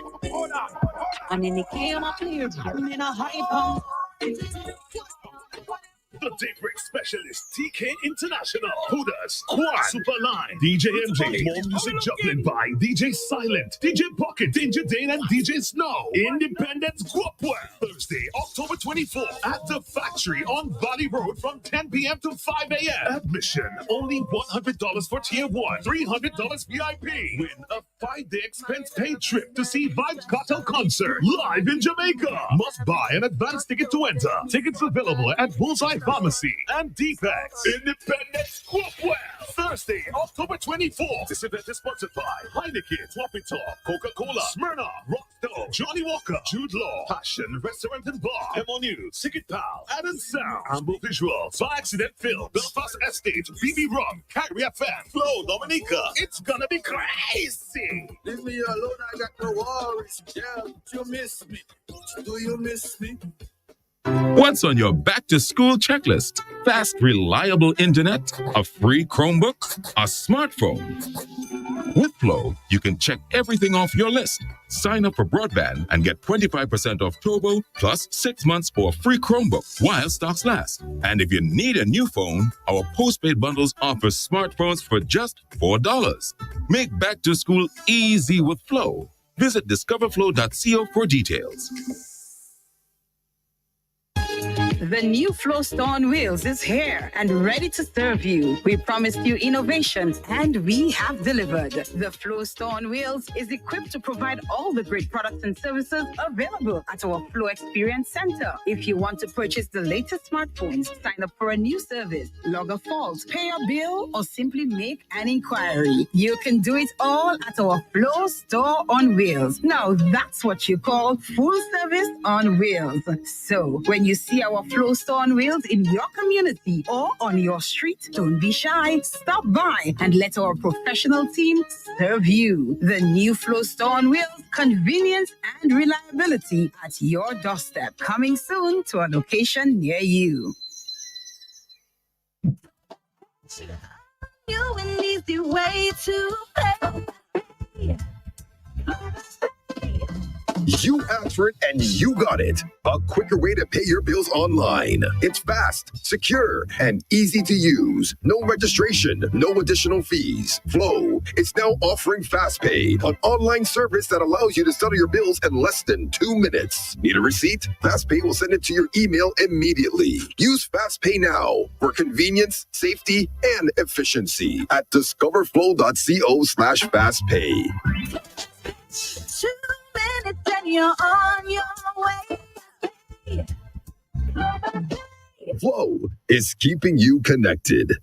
And in the game I play, I'm in a high pound. The Daybreak Specialist, TK International, Hooders, Quad, Superline, DJ MJ, more music juggling by DJ Silent, DJ Pocket, DJ Dane, and DJ Snow. Independence Guapua, Thursday, October 20th. 24 at the factory on Valley Road from 10 p.m. to 5 a.m. Admission only $100 for Tier 1, $300 VIP. Win a 5-day expense-paid trip to see Vibes Cartel concert live in Jamaica. Must buy an advance ticket to enter. Tickets available at Bullseye Pharmacy and Defects. Independence Cookwell. Thursday, October 24th. This event is sponsored by Heineken, Swappy Talk, Coca-Cola, Smirnoff, Rockstone, Johnny Walker, Jude Law, Passion Restaurant and Bar, Emo News, Ticket Pal, Adam Sound, Amble Visuals, By Accident Film, Belfast Estate, BB Rum, Carry FM, Flow Dominica. It's gonna be crazy. Leave me alone, I got no worries. Yeah, you miss me. Do you miss me? What's on your back-to-school checklist? Fast, reliable internet, a free Chromebook, a smartphone. With Flow, you can check everything off your list. Sign up for broadband and get 25% off Turbo plus 6 months for a free Chromebook while stocks last. And if you need a new phone, our postpaid bundles offer smartphones for just $4. Make back-to-school easy with Flow. Visit discoverflow.co for details. The new Flow Store on Wheels is here and ready to serve you. We promised you innovation and we have delivered. The Flow Store on Wheels is equipped to provide all the great products and services available at our Flow Experience Center. If you want to purchase the latest smartphones, sign up for a new service, log a fault, pay a bill, or simply make an inquiry, you can do it all at our Flow Store on Wheels. Now that's what you call full service on wheels. So when you see our Flow Store on Wheels in your community or on your street, don't be shy. Stop by and let our professional team serve you. The new Flow Store on Wheels, convenience and reliability at your doorstep. Coming soon to a location near you. You an easy way to pay. You asked for it and you got it. A quicker way to pay your bills online. It's fast, secure, and easy to use. No registration, no additional fees. Flow is now offering FastPay, an online service that allows you to settle your bills in less than 2 minutes. Need a receipt? FastPay will send it to your email immediately. Use FastPay now for convenience, safety, and efficiency at discoverflow.co/fastpay. 2 minutes and you're on your way. Flow is keeping you connected.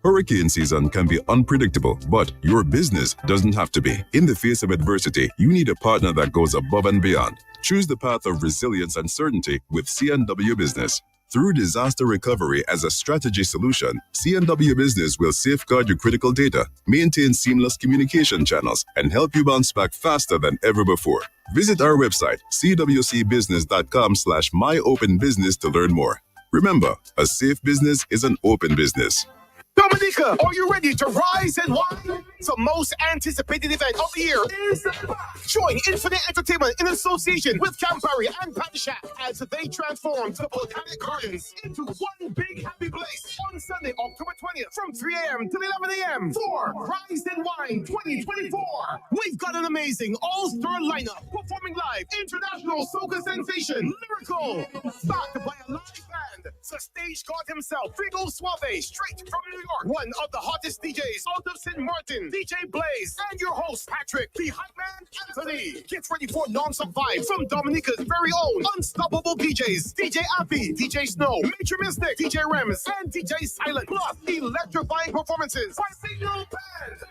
Hurricane season can be unpredictable, but your business doesn't have to be. In the face of adversity, you need a partner that goes above and beyond. Choose the path of resilience and certainty with C&W Business. Through disaster recovery as a strategy solution, C&W Business will safeguard your critical data, maintain seamless communication channels, and help you bounce back faster than ever before. Visit our website, cwcbusiness.com/myopenbusiness to learn more. Remember, a safe business is an open business. Dominica, are you ready to rise and wine? The most anticipated event of the year is back. Join Infinite Entertainment in association with Campari and Padishak as they transform the Botanic Gardens into one big happy place on Sunday, October 20th from 3 a.m. to 11 a.m. for Rise and Wine 2024. We've got an amazing all-star lineup performing live international soca sensation Lyrical, backed by a live band, the stage god himself, Frigo Suave, straight from New York, one of the hottest DJs out of St. Martin, DJ Blaze, and your host, Patrick, the hype man, Anthony. Get ready for non-stop vibes from Dominica's very own unstoppable DJs, DJ Appy, DJ Snow, Major Mystic, DJ Rems, and DJ Silent, plus electrifying performances by Signal Band,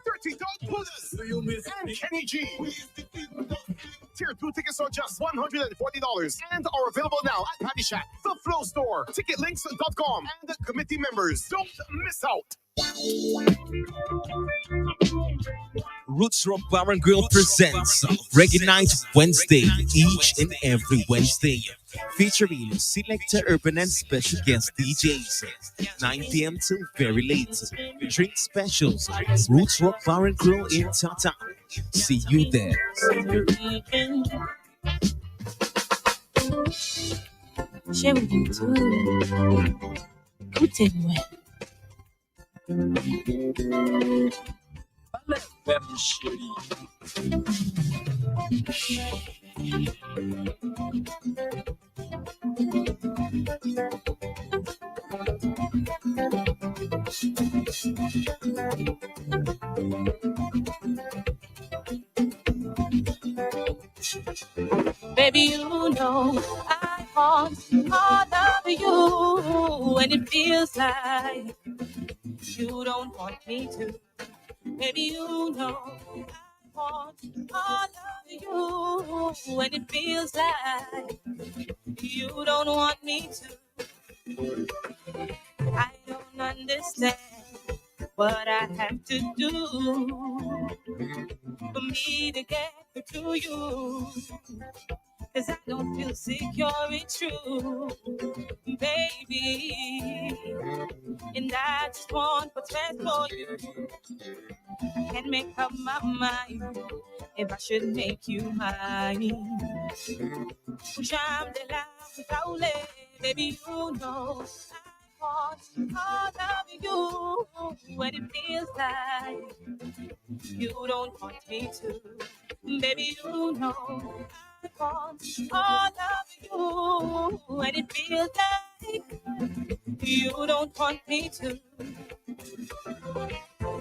Dirty Dog Pudders, and Kenny G. Tier 2 tickets are just $140 and are available now at Padishak, the Flow Store, ticketlinks.com, and committee members. Don't miss out. Roots Rock Bar and Grill presents Reggae Night Wednesday, each and every Wednesday, featuring selected urban and special guest DJs, 9 p.m. till very late. Drink specials, Roots Rock Bar and Grill in Tata. See you there. J'aime tout. Écoutez-moi. Même chérie. Baby, you know I want all of you, and it feels like you don't want me to. Baby, you know I want all of you, and it feels like you don't want me to. I don't understand what I have to do for me to get to you. 'Cause I don't feel secure, it's true, baby. And I just want what's best for you. Can't make up my mind if I should make you mine. Jam de la Paule, baby, you know I want all of you. When it feels like you don't want me to, baby, you know I want all of you. When it feels like you don't want me to.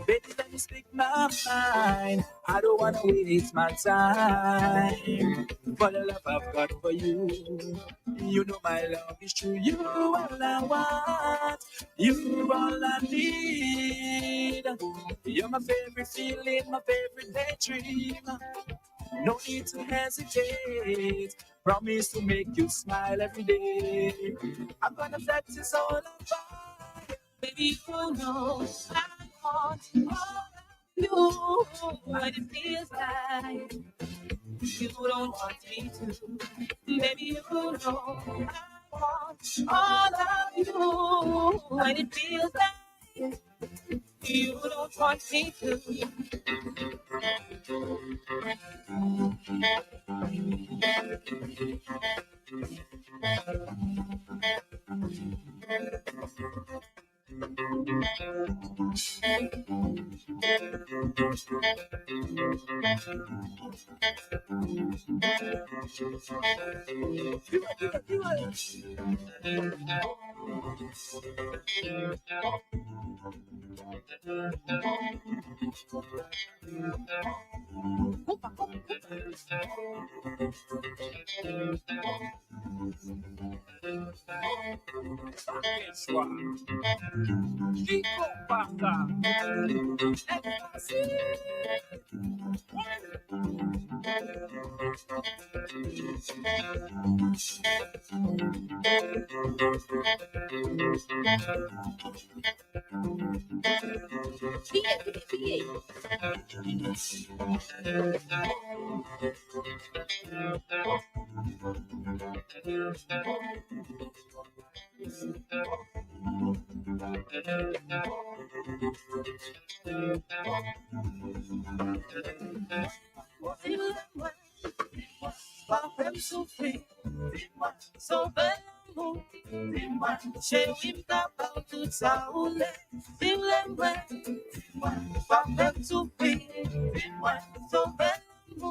Baby, let me speak my mind. I don't wanna waste my time. For the love I've got for you, you know my love is true. You all I want, you all I need. You're my favorite feeling, my favorite daydream. No need to hesitate. Promise to make you smile every day. I'm gonna flex this all about. Baby, you know I want all of you. When it feels like you don't want me to, baby, you know I want all of you. When it feels like you don't want me to. So belo, cheio da pauta saúde, dilema, papel supi, so belo,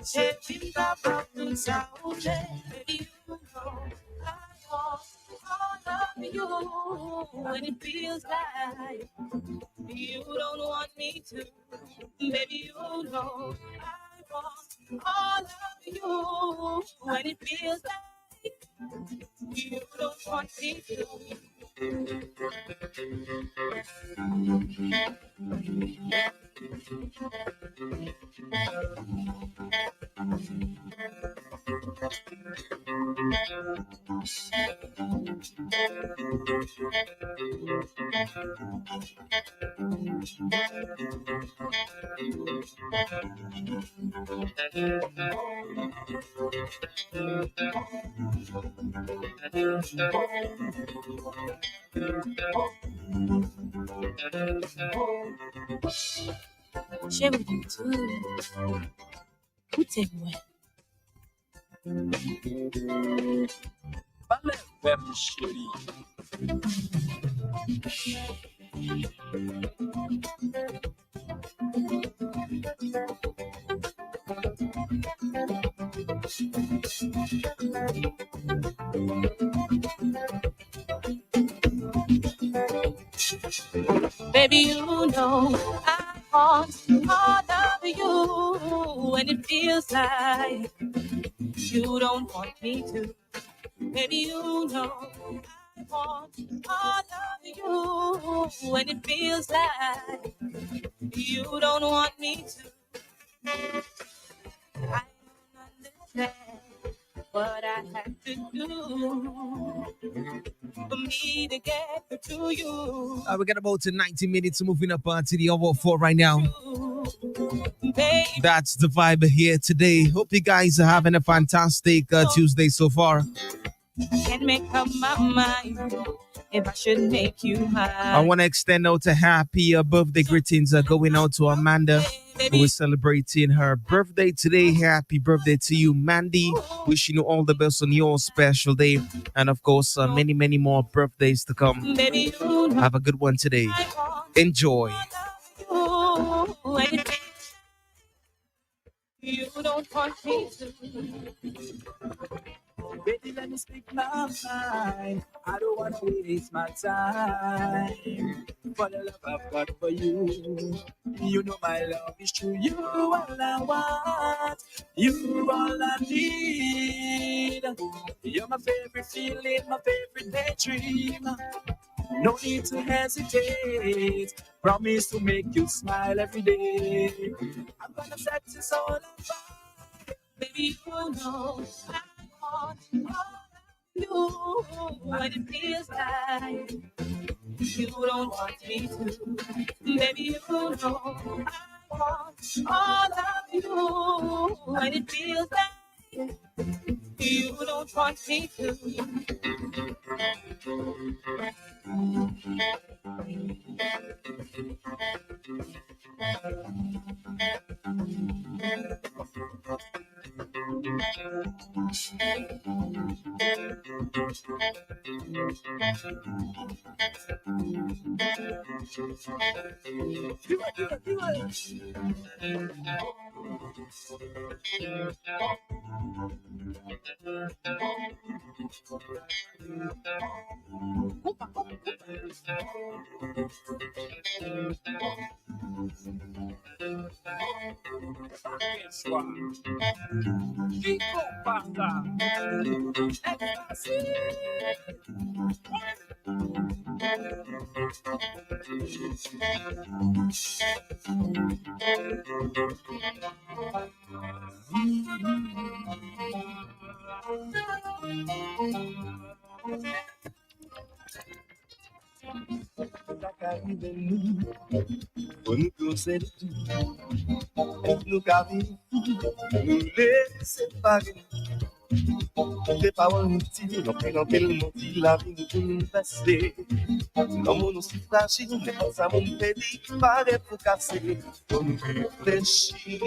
cheio da pauta saúde, you know I want all of you. When it feels like you don't want me to, baby, you know I want all of you. When it feels like you don't want me to. Share with you too. Écoutez-moi. Balance, chérie. Baby, you know I want all of you. When it feels like You don't want me to. Baby, you know I want all of you. When it feels like you don't want me to. I don't understand what I have to do for me to get to you. We got about 90 minutes moving up to the hour 4 right now. That's the vibe here today. Hope you guys are having a fantastic Tuesday so far. Can't make up my mind if I should make you mine. I want to extend out a happy birthday greetings going out to Amanda, who is celebrating her birthday today. Happy birthday to you, Mandy. Wishing you all the best on your special day. And of course, many, many more birthdays to come. Have a good one today. Enjoy. You don't want me to. Baby, let me speak my mind. I don't want to waste my time. For the love I've got for you, you know my love is true. You all I want, you all I need. You're my favorite feeling, my favorite daydream. No need to hesitate. Promise to make you smile every day. I'm gonna set this all on fire. Baby, you know I want you. When it feels like you don't want me to. Baby, you know I want all of you. When it feels like you don't want me to. Look at me, laisse parler. Des paroles inutiles, non plus en quel mot dit la vie nous bouleverser. L'homme nous si fragile, mais quand ça mon pédit, paraît pour casser. On réfléchit,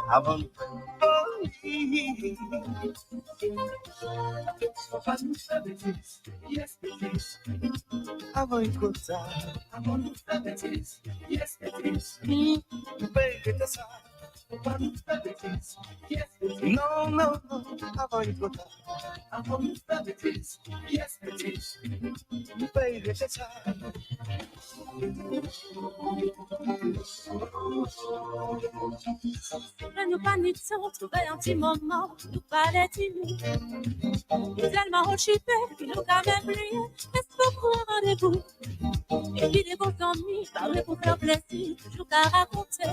avant de pas nous faire bêtises, yes bêtises. Avant une côte, avant nous faire bêtises, yes bêtises. Baby, t'es ça. No, no, no, avant une trop tard. Avant nous faire bêtises, yes, bêtises. Baby, c'est ça. Nous pas nous trouver un petit moment, nous parler de nous. Tellement rechippé, puis nous quand même plié, est-ce qu'on prend rendez-vous? Et puis des bons amis, parler pour faire plaisir, toujours qu'à raconter.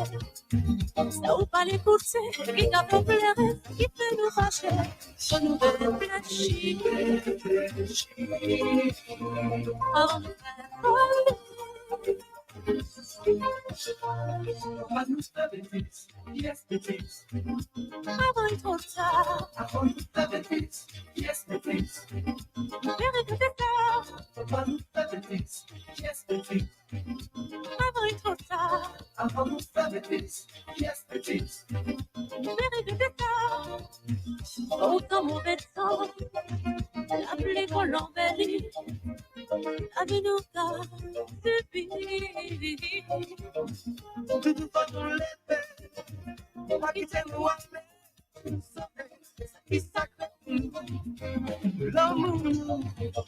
Ça ou pas l'écouter, qui a fait pleurer, qui fait nous fâcher. Faut nous réfléchir, avant de faire Avant nous faire bêtises, yes, bêtises. avant une trop tard, Avant nous faire bêtises, yes, bêtises. vérité tard, Avant nous faire bêtises, yes, bêtises. avant une trop tard, Avant nous faire bêtises, yes, bêtises. vérité tard. Autant mauvais temps, la pluie qu'on l'embellit, la vie nous a subi. Tout devant nous lever, on va quitter nous avec. Qui sacré, L'amour,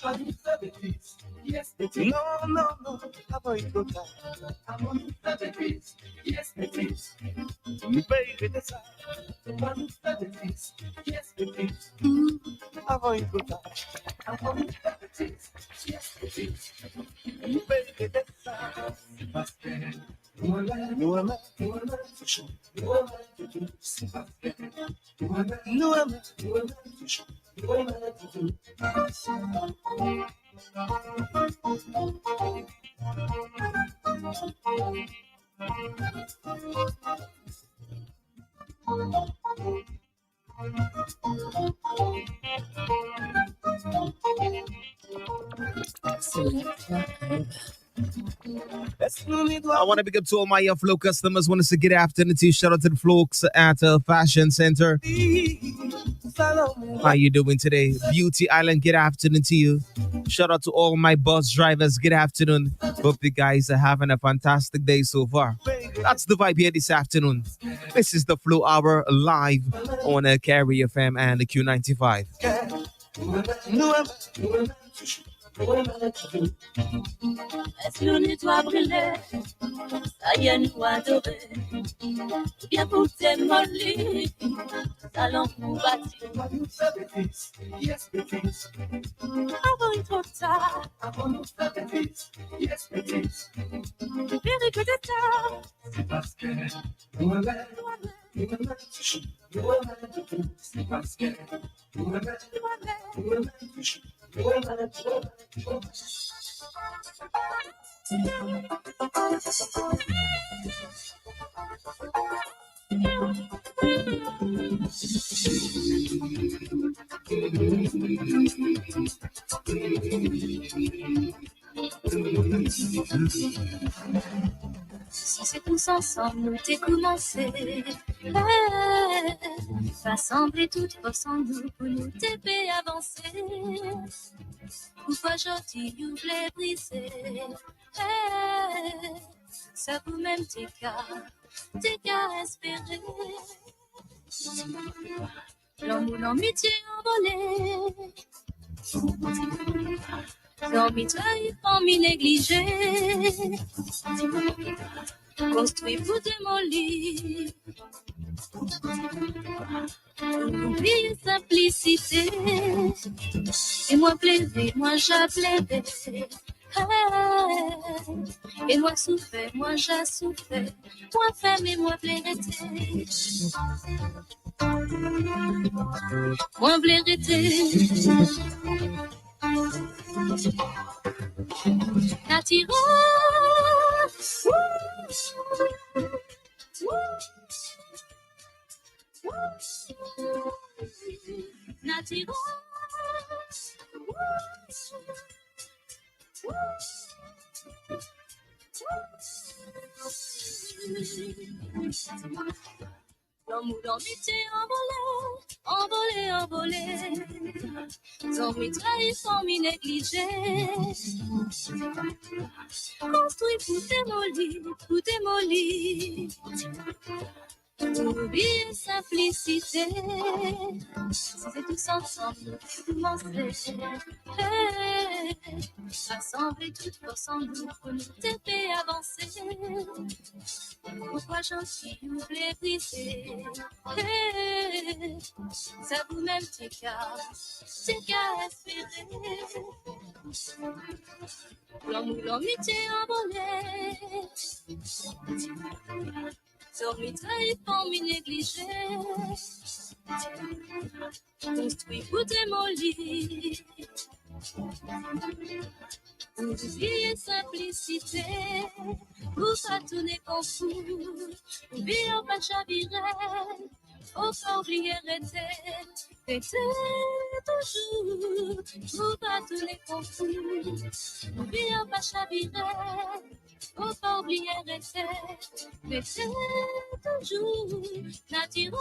pas nous faire bêtises. Yes, bêtises. Non, non, non, avant il faut ça. Avant nous faire bêtises. Yes, bêtises. Nous payer de ça. Pas nous faire bêtises. Yes, bêtises. Avant il faut ça. Avant nous faire bêtises. Yes, bêtises. Nous payer de ça. Parce que nous aimons, nous aimons, nous aimons, nous aimons, c'est parce que nous aimons, nous aimons, nous aimons, nous aimons, I want to big up to all my Flow customers. Want to say good afternoon to you. Shout out to the Flokes at Fashion Center. How you doing today? Beauty Island, good afternoon to you. Shout out to all my bus drivers. Good afternoon. Hope you guys are having a fantastic day so far. That's the vibe here this afternoon. This is the Flow Hour live on Carry FM and the Q95. Est-ce que nous doit brûler? Ça y est, nous adorer. Bien pour tes mollis, allons nous bâtir. Yes, bêtises. Avant il trop tard. Avant nous faire bêtises. Yes, bêtises. Vérifie que t'es tard. C'est parce que nous aimons, nous aimons, nous aimons, c'est parce que nous aimons, nous aimons, Si c'est tous ensemble, nous t'ai commencé. Rassembler toutes forces en nous pour nous t'aider avancer. Pourquoi gentil, vous voulez briser? Ça vous même t'es qu'à espérer. L'amour, l'amitié envolée. L'envie trahie, famille négligée. Construit pour démolir. Oublier simplicité. Et moi plaider, moi j'appelais. Et moi souffert, moi j'ai souffert. Moi femme et moi plairité. Moi plairité. L'amour d'amitié envolé, envolé. Zombie trahi, famille négligée. Construit pour démolir. Oublier simplicité. Si c'est tous ensemble, commencer. Rassembler toutes forces en nous pour nous t'aider avancer. Pourquoi gentil, vous voulez briser? Ça vous-même t'es qu'à espérer. L'amour, l'amitié envolée. Dormi trahi, famille négligée. Construit pour démolir. Oublier simplicité. Pour pas tourner confus. Oublier pas chavirer. Faut pas oublier rester. Toujours. Pour pas tourner confus. Oublier pas chavirer. Faut pas oublier rester. Toujours. Naturel.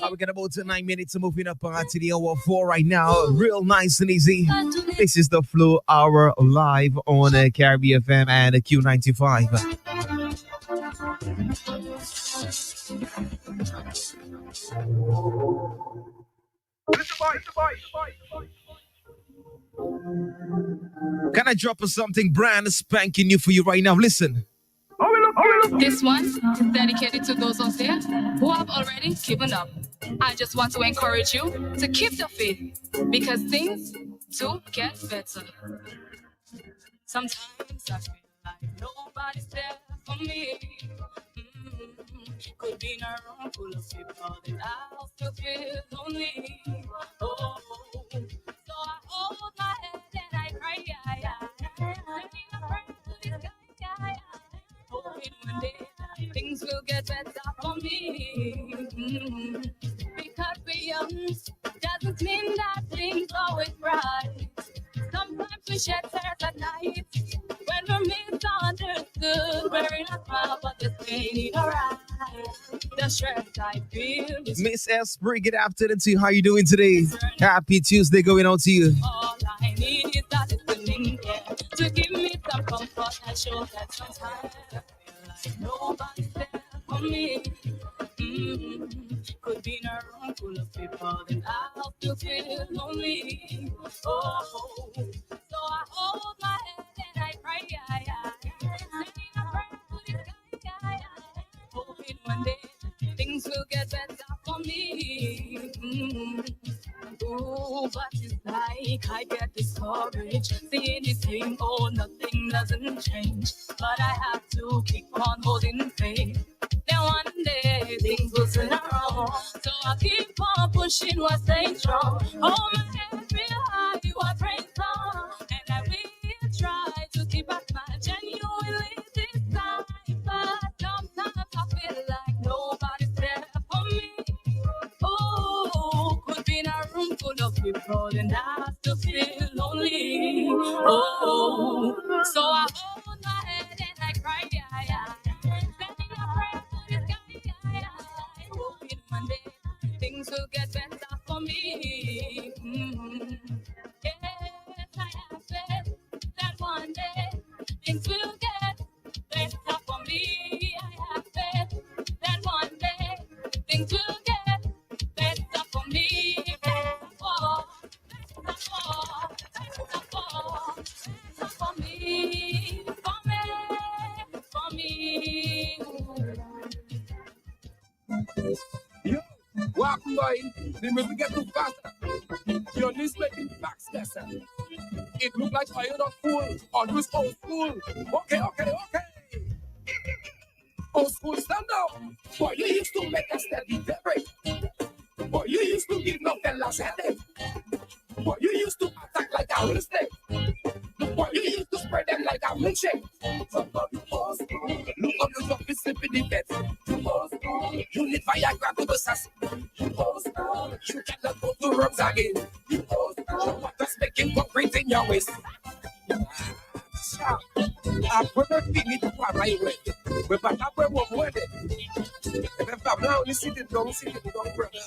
We got about 9 minutes to moving up to the hour 4 right now. Real nice and easy. This is the Flow Hour live on Caribbean FM and Q95. Can I drop something brand spanking new for you right now? Listen. This one is dedicated to those out there who have already given up. I just want to encourage you to keep the faith because things do get better. Sometimes I feel like nobody's there for me. Could be in a room full of people that I'll still feel lonely. Oh, so I hold my head and I cry. Hoping one day things will get better for me. Because we're young doesn't mean that things always bright. Sometimes we shed tears at night when we're misunderstood. We're in a crowd, but this ain't alright. The strength I feel is Miss Esprit, good afternoon to you. How you doing today? Happy Tuesday going out to you. all I need is that listening ear to give me some comfort and show that sometimes I feel like nobody's there for me. Could be in a room full of people and I'll still feel lonely. Oh, so I hold my head and I cry. Sending a prayer to the sky. Hoping one day things will get better for me. Oh, but it's like I get discouraged, seeing the same old, nothing doesn't change. But I have to keep on holding faith. Then one day things will turn around. So I keep on pushing, while staying strong. Hold my head real high, you are praying song. And I will try to keep a smile genuinely this time. But sometimes I feel like nobody's there for me. Oh, could be in a room full of people and I still feel lonely. Oh, so I hold my head and I cry. Sending a prayer to the sky. Hoping one day things will get better for me. Yes, I have faith that one day things will get better for me. I have faith that one day things will get better for me. Better for me, for me. Yo, walk boy, the music get too fast. Your knees making back stresser. It look like I ain't a fool, or this old school. Okay. Old school stand down. Boy, you used to make a steady debate. Boy, you used to give no fellas headache. Boy, you used to attack like a real estate. Boy, you used to spread them like a milkshake. From you old school, look up your job is sleeping in bed. You old school, you need Viagra to the sass. You old school, you cannot go to rooms again. You old school, you want us making concrete in your waist. Après fini de travailler, mais pas après mon mois de. Et même pas blanc, on est cité dedans, brother.